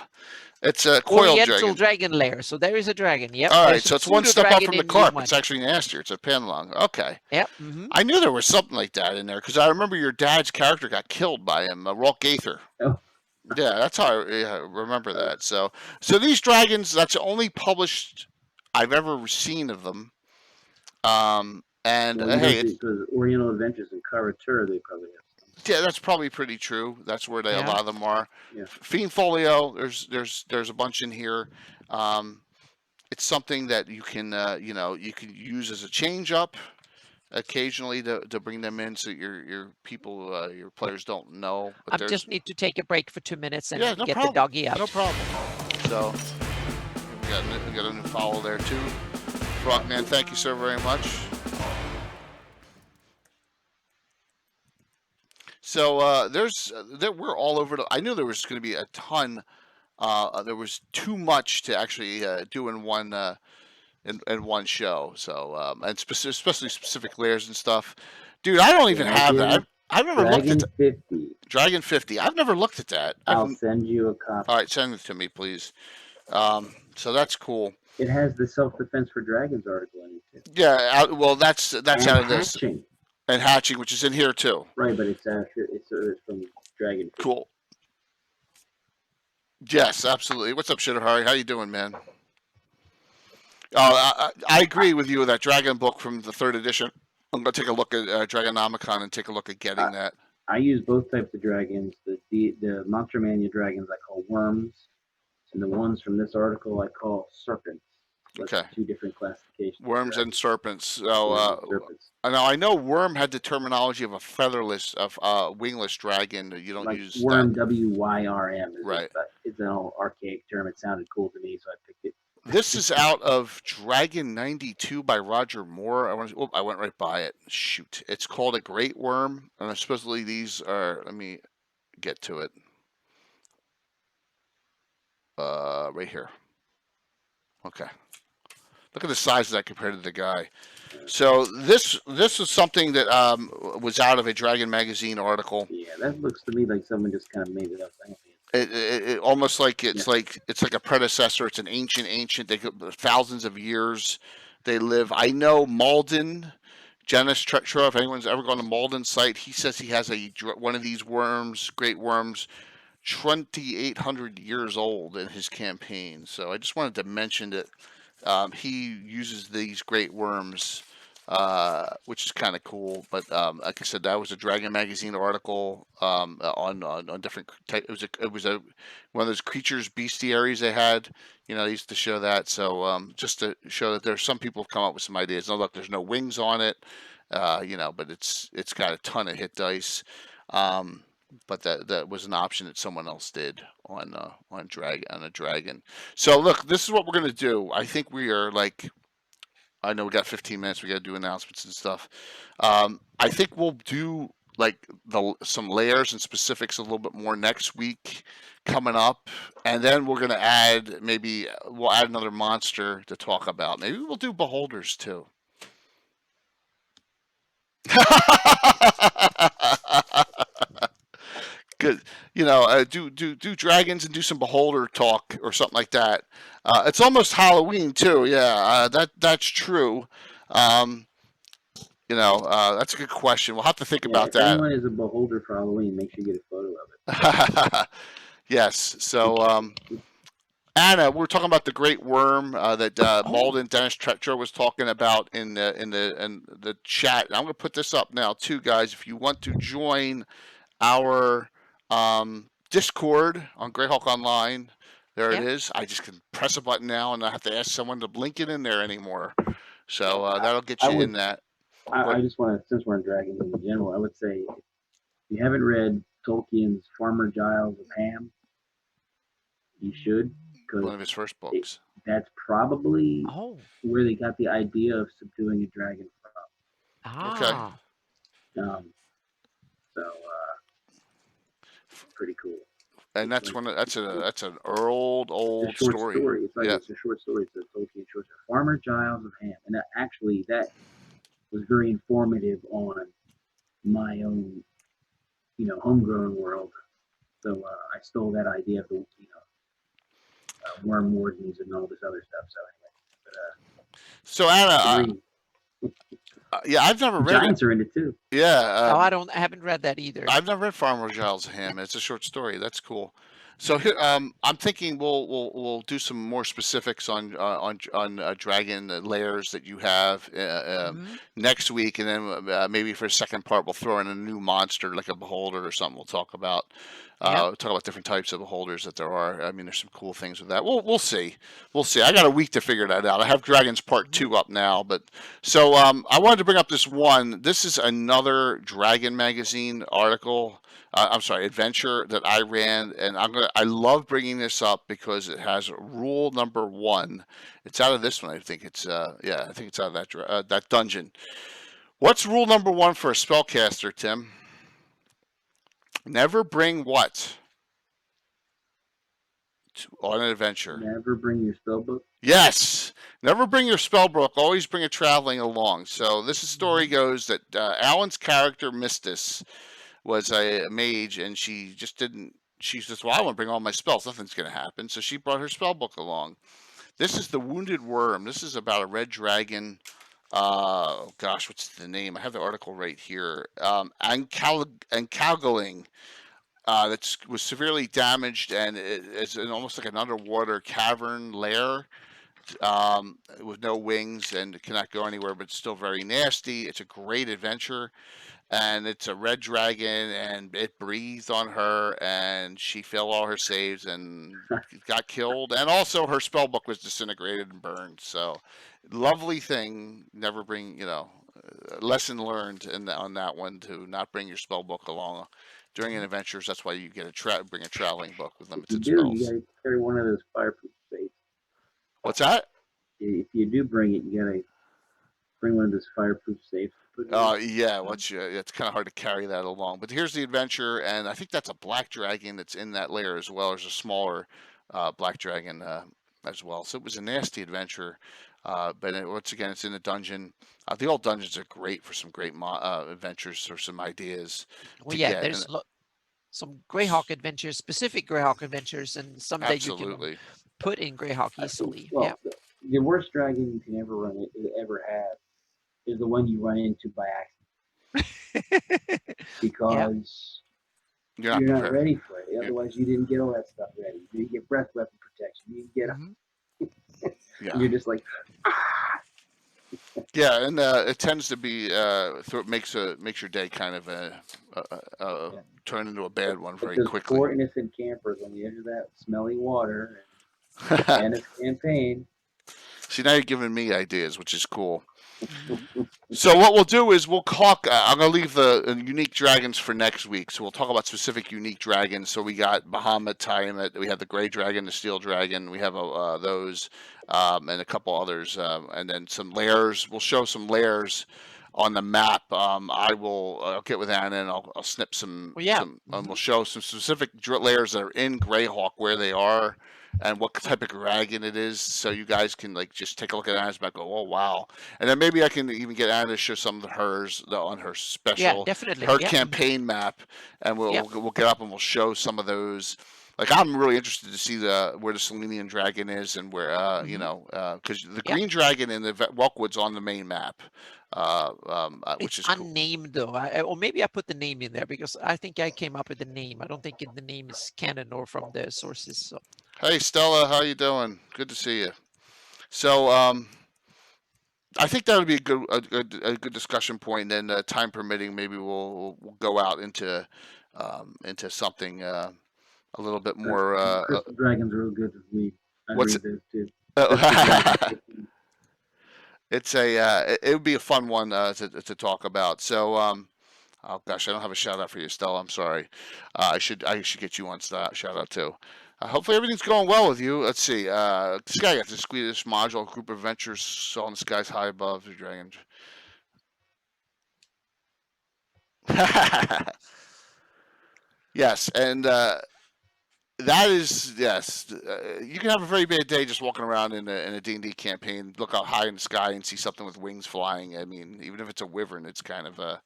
It's a coiled Oriental dragon. dragon lair. So there is a dragon. Yep. All right, There's a so it's one step up pseudo-dragon from the in carp. one. It's actually nastier. It's a penlung. Okay. Yep. I knew there was something like that in there because I remember your dad's character got killed by him, Rolk Gaither. Oh. Yeah, that's how I remember that. So these dragons, that's the only published I've ever seen of them. And Well, hey, because Oriental Adventures and Karatur, they probably have some. yeah, that's probably pretty true. That's where a Yeah. lot of them are. Yeah. Fiend Folio, there's a bunch in here. It's something that you can you can use as a change up occasionally to bring them in so your people your players don't know. But I just need to take a break for 2 minutes and yeah, no get problem. the doggy out. No problem. So we got a new follow there too. Frogman, thank you so very much. So we're all over. I knew there was going to be a ton. There was too much to actually do in one show. So and especially specific layers and stuff. Dude, I don't even have that. I've never looked at Dragon 50. I've never looked at that. I'll send you a copy. All right, send it to me, please. So that's cool. It has the self-defense for dragons article in it too. Yeah, well, that's and out of this. Hatching. And hatching, which is in here too. Right, but it's from Dragon. Cool. Yes, absolutely. What's up, Shitahari? How you doing, man? I agree with you with that Dragon book from the 3rd edition. I'm going to take a look at Dragonomicon and take a look at getting that. I use both types of dragons. The Monster Mania dragons I call worms, and the ones from this article I call serpents. So okay. 2 different classifications. Worms and serpents. So I know worm had the terminology of a featherless, wingless dragon. You don't use worm. that. WYRM. Right. It's an old archaic term. It sounded cool to me, so I picked it. This is out of Dragon 92 by Roger Moore. I went right by it. Shoot. It's called a great worm. And supposedly these are, let me get to it. Right here. Okay. Look at the size of that compared to the guy. So this is something that was out of a Dragon magazine article. Yeah, that looks to me like someone just kind of made it up. It almost like it's like a predecessor. It's an ancient. They thousands of years they live. I know Malden, Janice Tretra. If anyone's ever gone to Malden's site, he says he has one of these worms, great worms, 2,800 years old in his campaign. So I just wanted to mention that he uses these great worms, which is kind of cool. But like I said, that was a Dragon magazine article on different type. It was one of those creatures bestiaries they had. They used to show that. So just to show that there's some people have come up with some ideas. Now look, there's no wings on it, but it's got a ton of hit dice. But that was an option that someone else did on a dragon. So look, this is what we're gonna do. I think we are I know we got 15 minutes. We got to do announcements and stuff. I think we'll do some layers and specifics a little bit more next week coming up, and then we're gonna we'll add another monster to talk about. Maybe we'll do beholders too. Good, do dragons and do some beholder talk or something like that. It's almost Halloween too. Yeah, that's true. That's a good question. We'll have to think about that. If anyone is a beholder for Halloween, make sure you get a photo of it. Yes. So, Anna, we're talking about the great worm that Malden Dennis Tretra was talking about in the chat. And I'm going to put this up now too, guys. If you want to join our Discord on Greyhawk Online, there it is. I just can press a button now, and I have to ask someone to link it in there anymore. So that'll get you in that. I just want to, since we're in dragons in general, I would say if you haven't read Tolkien's Farmer Giles of Ham, you should. One of his first books. That's probably where they got the idea of subduing a dragon from. Okay. Pretty cool. And that's an old story. It's it's a short story. It's a Tolkien short story. Farmer Giles of Ham, and that was very informative on my own, homegrown world. So I stole that idea of wormwardens and all this other stuff. So anyway, So Anna, three yeah, I've never read it. giants are in it too. Yeah, I haven't read that either. I've never read Farmer Giles' Ham. It's a short story. That's cool. So here, I'm thinking we'll do some more specifics on dragon layers that you have next week, and then maybe for a second part we'll throw in a new monster like a beholder or something. We'll talk about different types of beholders that there are. I mean, there's some cool things with that. We'll see. We'll see. I got a week to figure that out. I have Dragons Part 2 up now, but so I wanted to bring up this one. This is another Dragon Magazine article. I'm sorry, adventure that I ran, and I love bringing this up because it has rule number 1. It's out of this one, I think. It's I think it's out of that dungeon. What's rule number 1 for a spellcaster, Tim? Never bring what on an adventure? Never bring your spell book. Yes. Never bring your spell book. Always bring a traveling along. So this story goes that Alan's character Mistis was a mage, and she just didn't. She says, "Well, I want to bring all my spells. Nothing's going to happen." So she brought her spell book along. This is the Wounded Worm. This is about a red dragon. Gosh, what's the name? I have the article right here. Ancalgaling. That was severely damaged, and it's almost like an underwater cavern lair with no wings and cannot go anywhere, but it's still very nasty. It's a great adventure, and it's a red dragon, and it breathed on her, and she failed all her saves and got killed, and also her spell book was disintegrated and burned. So, lovely thing. Never bring, lesson learned on that one, to not bring your spell book along during an adventure. That's why you get bring a traveling book with limited spells. You gotta carry one of those fireproof safes. What's that? If you do bring it, you gotta bring one of those fireproof safes. Yeah. It's kind of hard to carry that along. But here's the adventure, and I think that's a black dragon that's in that layer as well. There's a smaller black dragon as well. So it was a nasty adventure. But once again, it's in a dungeon. The old dungeons are great for some great adventures or some ideas. Well, yeah, there's some Greyhawk adventures, specific Greyhawk adventures, and some that you can put in Greyhawk easily. Well, the worst dragon you can ever have is the one you run into by accident. Because you're not ready for it. Otherwise, you didn't get all that stuff ready. You didn't get breath weapon protection. You didn't get you're just like, Yeah, and it tends to be makes your day kind of turn into a bad one very quickly. 4 innocent campers on the edge of that smelly water and its campaign. See, now you're giving me ideas, which is cool. So what we'll do is we'll talk. I'm gonna leave the unique dragons for next week. So we'll talk about specific unique dragons. So we got Bahamut, Tiamat. We have the gray dragon, the steel dragon. We have those and a couple others, and then some layers. We'll show some layers on the map. I'll get with Anna and I'll snip some. And we'll show some specific layers that are in Greyhawk, where they are, and what type of dragon it is, so you guys can just take a look at Anna's map and go, oh wow. And then maybe I can even get Anna to show some of hers on her special campaign map, and we'll get up and we'll show some of those. Like, I'm really interested to see where the Selenian dragon is, and where because the green dragon in the Welkwood's on the main map. Which is unnamed cool. Though, or maybe I put the name in there because I think I came up with the name. I don't think the name is canon or from the sources. So. Hey Stella, how you doing? Good to see you. So I think that would be a good discussion point. And then time permitting, maybe we'll go out into something a little bit more. Crystal dragons are real good with me. What's it? Too. It's it would be a fun one to talk about. So oh gosh, I don't have a shout out for you, Stella. I'm sorry. I should get you one shout out too. Hopefully everything's going well with you. Let's see. This guy got to squeeze this module, group of adventures, saw in the skies high above the dragon. Yes, and that is, yes. You can have a very bad day just walking around in a D&D campaign, look out high in the sky and see something with wings flying. I mean, even if it's a wyvern, it's kind of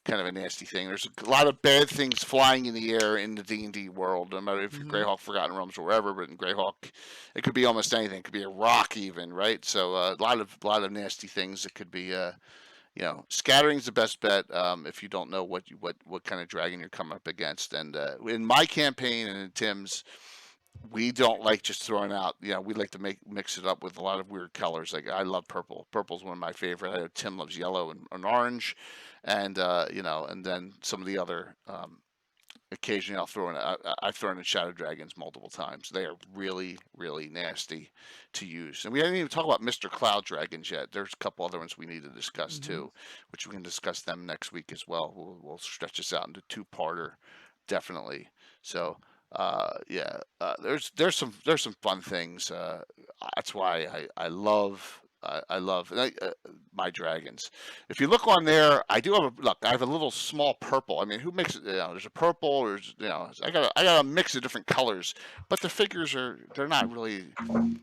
kind of a nasty thing. There's a lot of bad things flying in the air in the D&D world, no matter if you're Greyhawk, Forgotten Realms, or wherever. But in Greyhawk, it could be almost anything. It could be a rock, even, right? So a lot of nasty things. It could be scattering's the best bet if you don't know what kind of dragon you're coming up against. And in my campaign and in Tim's, we don't like just throwing out. We like to mix it up with a lot of weird colors. Like I love purple. Purple's one of my favorite. I know Tim loves yellow and orange, and and then some of the other. Occasionally, I've thrown in shadow dragons multiple times. They are really, really nasty to use. And we didn't even talk about Mr. Cloud dragons yet. There's a couple other ones we need to discuss too, which we can discuss them next week as well. We'll stretch this out into two-parter, definitely. So there's some fun things. That's why I love my dragons. If you look on there, I have a little small purple. I mean, who makes it? There's a purple. I got a mix of different colors, but the figures they're not really.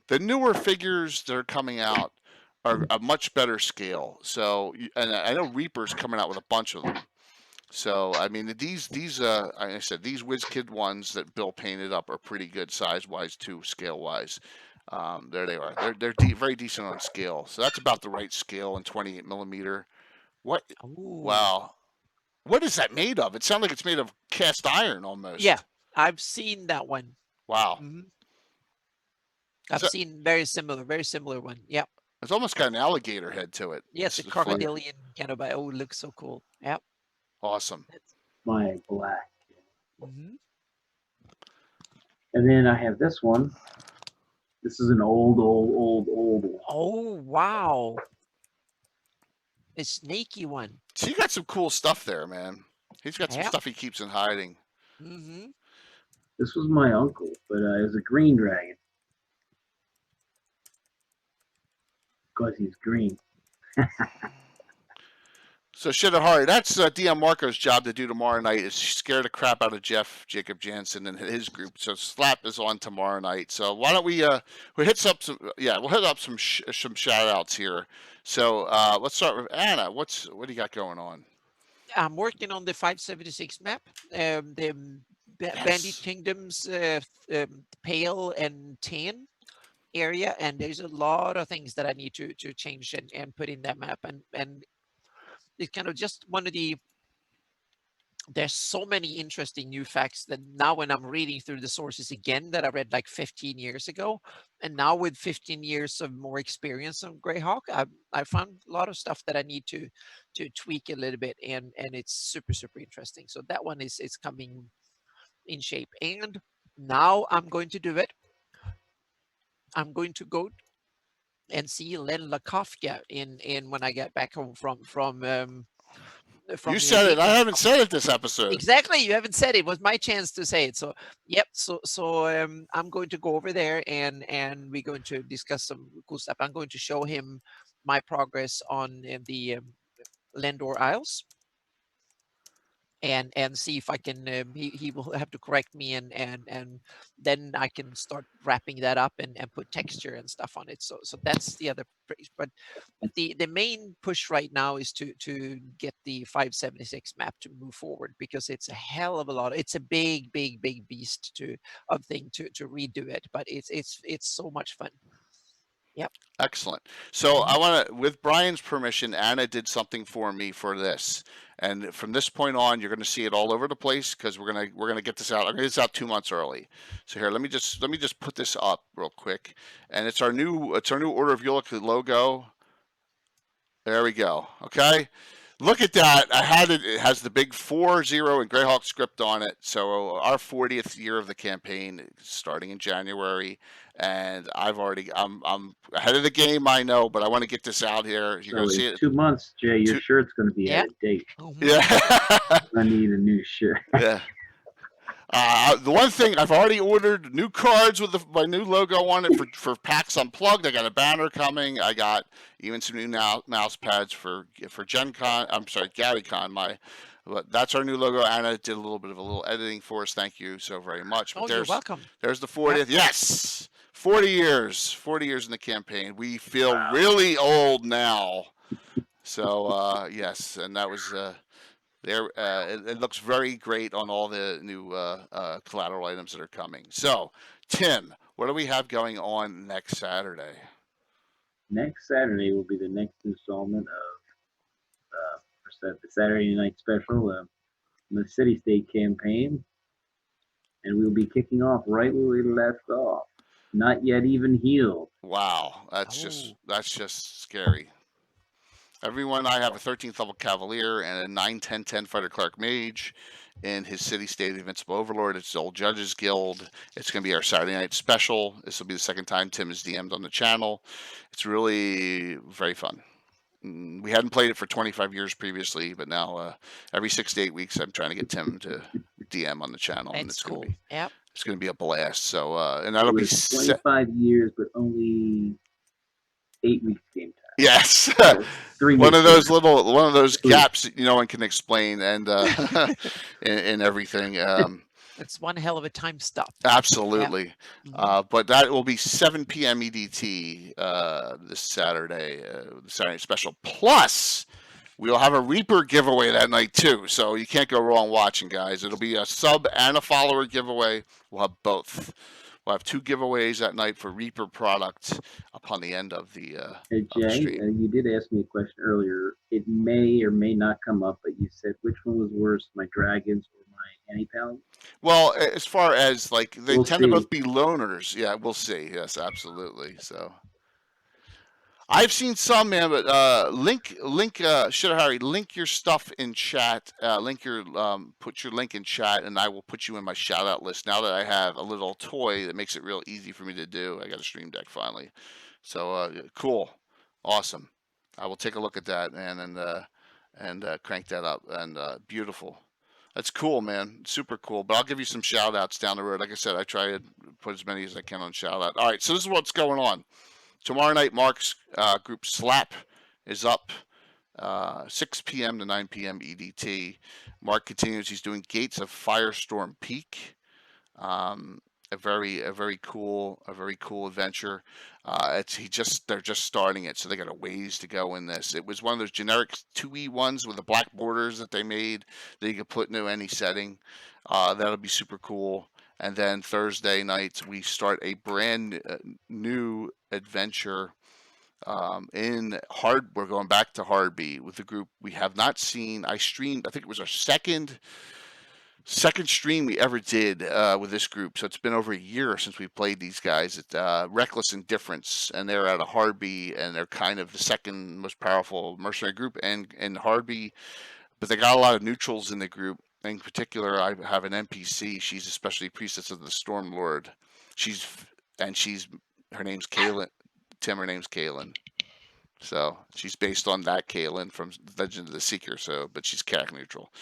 The newer figures that are coming out are a much better scale. So, and I know Reaper's coming out with a bunch of them. So I mean these like I said, these WizKid ones that Bill painted up are pretty good size wise too, scale wise. There they are. They're very decent on scale. So that's about the right scale in 28 millimeter. What? Ooh. Wow. What is that made of? It sounds like it's made of cast iron almost. Yeah, I've seen that one. Wow. I've seen very similar one. Yep. It's almost got an alligator head to it. Yes, a crocodilian kind of. Oh, it looks so cool. Yep. Awesome. My black. Mm-hmm. And then I have this one. This is an old one. Oh, wow. A snaky one. So you got some cool stuff there, man. He's got some Yep. stuff he keeps in hiding. Mm-hmm. This was my uncle, but it was a green dragon. Because he's green. So shit at heart. That's DM Marco's job to do tomorrow night is scare the crap out of Jeff Jacob Jansen and his group. So Slap is on tomorrow night. So why don't we hit up some shout outs here. So let's start with Anna. What do you got going on? I'm working on the 576 map. The Bandit Kingdoms, Pale and Tan area, and there's a lot of things that I need to change and put in that map, and it's kind of just one of there's so many interesting new facts that now when I'm reading through the sources again that I read like 15 years ago, and now with 15 years of more experience on Greyhawk, I found a lot of stuff that I need to tweak a little bit, and it's super, super interesting. So that one is coming in shape, and now I'm going to do it. I'm going to go and see Len LaKafka in when I get back home from you said it. I haven't said it this episode. Exactly. You haven't said it. It was my chance to say it. So yep. So I'm going to go over there and we're going to discuss some cool stuff. I'm going to show him my progress on the Lendor Isles. And see if I can. He will have to correct me, and then I can start wrapping that up and put texture and stuff on it. So that's the other. But the main push right now is to get the 576 map to move forward, because it's a hell of a lot. It's a big beast to redo it, but it's so much fun. Yep. Excellent. So I want to, with Brian's permission, Anna did something for me for this, and from this point on, you're going to see it all over the place because we're gonna get this out. I'm gonna get this out 2 months early. So here, let me just put this up real quick, and it's our new Order of Ulick logo. There we go. Okay. Look at that. I had it. It has the big 4-0 and Greyhawk script on it. So our 40th year of the campaign starting in January, and I'm ahead of the game. I know, but I want to get this out here. You're gonna see it. 2 months, Jay. Your shirt's going to be out of date. Yeah. I need a new shirt. Yeah. The one thing, I've already ordered new cards with my new logo on it for PAX Unplugged. I got a banner coming. I got even some new mouse pads for Gen Con. I'm sorry, GabbyCon. But that's our new logo. Anna did a little bit of editing for us. Thank you so very much. But you're welcome. There's the 40th. Yes, 40 years. 40 years in the campaign. We feel really old now. So yes, and that was It looks very great on all the new collateral items that are coming. So, Tim, what do we have going on next Saturday? Next Saturday will be the next installment of the Saturday Night Special, the City State campaign, and we'll be kicking off right where we left off. Not yet even healed. Wow, that's just scary. Everyone, I have a 13th level Cavalier and a 9-10-10 Fighter Clark Mage in his City State Invincible Overlord. It's the Old Judges Guild. It's going to be our Saturday night special. This will be the second time Tim has DM'd on the channel. It's really very fun. We hadn't played it for 25 years previously, but now every 6 to 8 weeks I'm trying to get Tim to DM on the channel, and it's cool. going to be Yep. it's going to be a blast. So and that'll be 25 years, but only 8 weeks game time. Yes. 3 one of those games. one of those gaps that no one can explain, and and everything. It's one hell of a time stop. Absolutely. Yep. But that will be 7 p.m. EDT this Saturday, the Saturday special. Plus, we'll have a Reaper giveaway that night too, so you can't go wrong watching, guys. It'll be a sub and a follower giveaway. We'll have both. We'll have 2 giveaways that night for Reaper product upon the end of the Hey, Jay, stream. you did ask me a question earlier. It may or may not come up, but you said which one was worse, my dragons or my anti-paladins? Well, as far as like they We'll tend see. to both be loners. Yeah, we'll see. Yes, absolutely. So I've seen some, man, but Harry, link your stuff in chat. Put your link in chat, and I will put you in my shout out list. Now that I have a little toy that makes it real easy for me to do, I got a stream deck finally. So cool, awesome. I will take a look at that, man, and crank that up. And beautiful. That's cool, man. Super cool. But I'll give you some shout outs down the road. Like I said, I try to put as many as I can on shout out. All right, so this is what's going on. Tomorrow night, Mark's group Slap is up 6 p.m. to 9 p.m. EDT. Mark continues. He's doing Gates of Firestorm Peak. A very cool adventure. They're just starting it, so they got a ways to go in this. It was one of those generic 2E ones with the black borders that they made that you could put into any setting. That'll be super cool. And then Thursday nights we start a brand new adventure we're going back to Hardby with the group we have not seen. I streamed, I think it was our second stream we ever did with this group, so it's been over a year since we played these guys at Reckless Indifference, and they're out of Hardby, and they're kind of the second most powerful mercenary group in Hardby, but they got a lot of neutrals in the group. In particular, I have an NPC. She's a specialty priestess of the Storm Lord. Her name's Kaylin. Tim, her name's Kaylin. So she's based on that Kaylin from Legend of the Seeker. But she's CAC neutral.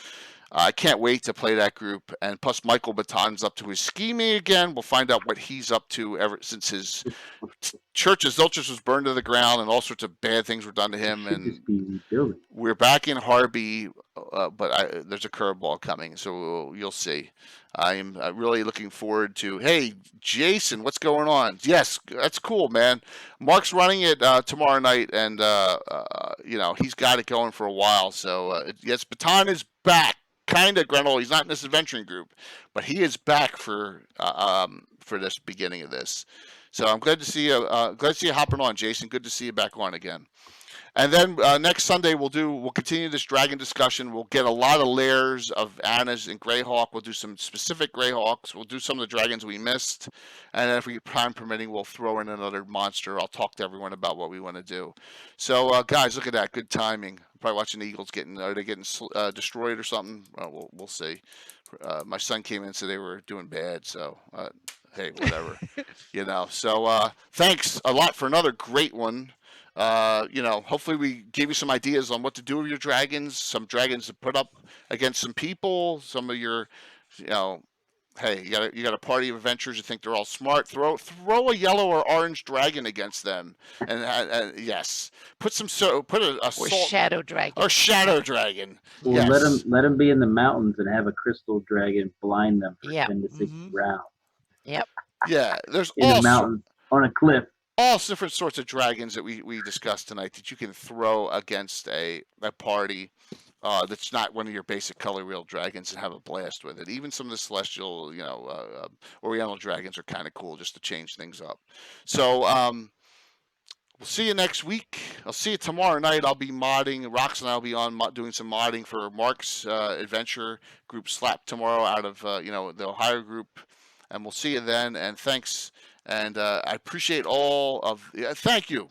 I can't wait to play that group. And plus, Michael Baton's up to his scheming again. We'll find out what he's up to ever since his church, Zilchus, was burned to the ground, and all sorts of bad things were done to him. And we're back in Hardby, but there's a curveball coming, so you'll see. I'm really looking forward to. Hey, Jason, what's going on? Yes, that's cool, man. Mark's running it tomorrow night, and he's got it going for a while. So yes, Baton is back. Kind of Grenell. He's not in this adventuring group, but he is back for this beginning of this. So I'm glad to see you. Glad to see you hopping on, Jason. Good to see you back on again. And then next Sunday we'll continue this dragon discussion. We'll get a lot of layers of Annas and Greyhawk. We'll do some specific Greyhawks. We'll do some of the dragons we missed, and then if we get time permitting, we'll throw in another monster. I'll talk to everyone about what we want to do. So guys, look at that, good timing. Probably watching the Eagles getting destroyed or something. We'll see. My son came in and said they were doing bad. So hey, whatever. So thanks a lot for another great one. Hopefully we gave you some ideas on what to do with your dragons, some dragons to put up against some people, some of your, hey, you got a party of adventurers, you think they're all smart, throw a yellow or orange dragon against them, and yes, put a shadow dragon. Or shadow dragon. Or yes. let them be in the mountains and have a crystal dragon blind them for 10 to 6 rounds. Yep. Yeah, there's in the mountains on a cliff. All different sorts of dragons that we discussed tonight that you can throw against a party. that's not one of your basic color wheel dragons, and have a blast with it. Even some of the celestial, Oriental dragons are kind of cool just to change things up. So we'll see you next week. I'll see you tomorrow night. I'll be modding. Rox and I will be on doing some modding for Mark's adventure group Slap tomorrow out of the Ohio group, and we'll see you then. And thanks. And I appreciate all of. Thank you,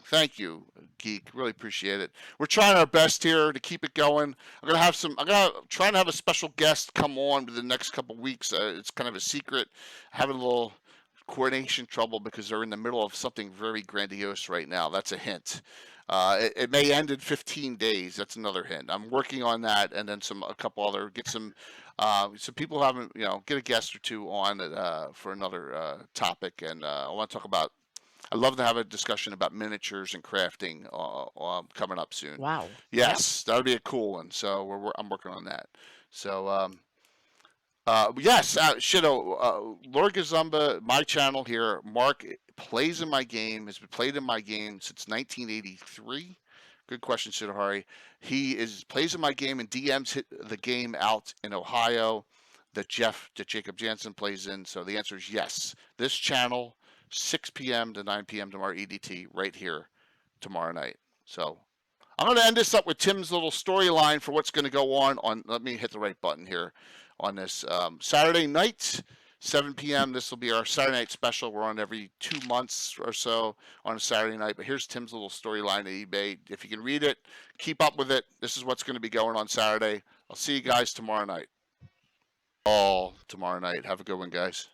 Geek. Really appreciate it. We're trying our best here to keep it going. I'm gonna try and have a special guest come on the next couple weeks. It's kind of a secret. Having a little coordination trouble because they're in the middle of something very grandiose right now. That's a hint. It may end in 15 days. That's another hint. I'm working on that, and then a couple other get some people haven't get a guest or two on for another topic, and I want to talk about. I'd love to have a discussion about miniatures and crafting coming up soon. Wow. Yes, that would be a cool one. So I'm working on that. So yes, Lord Gazumba, my channel here. Mark plays in my game, has been played in my game since 1983. Good question, Shidahari. He plays in my game and DMs the game out in Ohio that Jacob Jansen plays in. So the answer is yes. This channel, 6 p.m. to 9 p.m. tomorrow EDT, right here tomorrow night. So I'm going to end this up with Tim's little storyline for what's going to go on. Let me hit the right button here on this Saturday night, 7 p.m. This will be our Saturday night special. We're on every 2 months or so on a Saturday night. But here's Tim's little storyline at eBay. If you can read it, keep up with it. This is what's going to be going on Saturday. I'll see you guys tomorrow night. All tomorrow night. Have a good one, guys.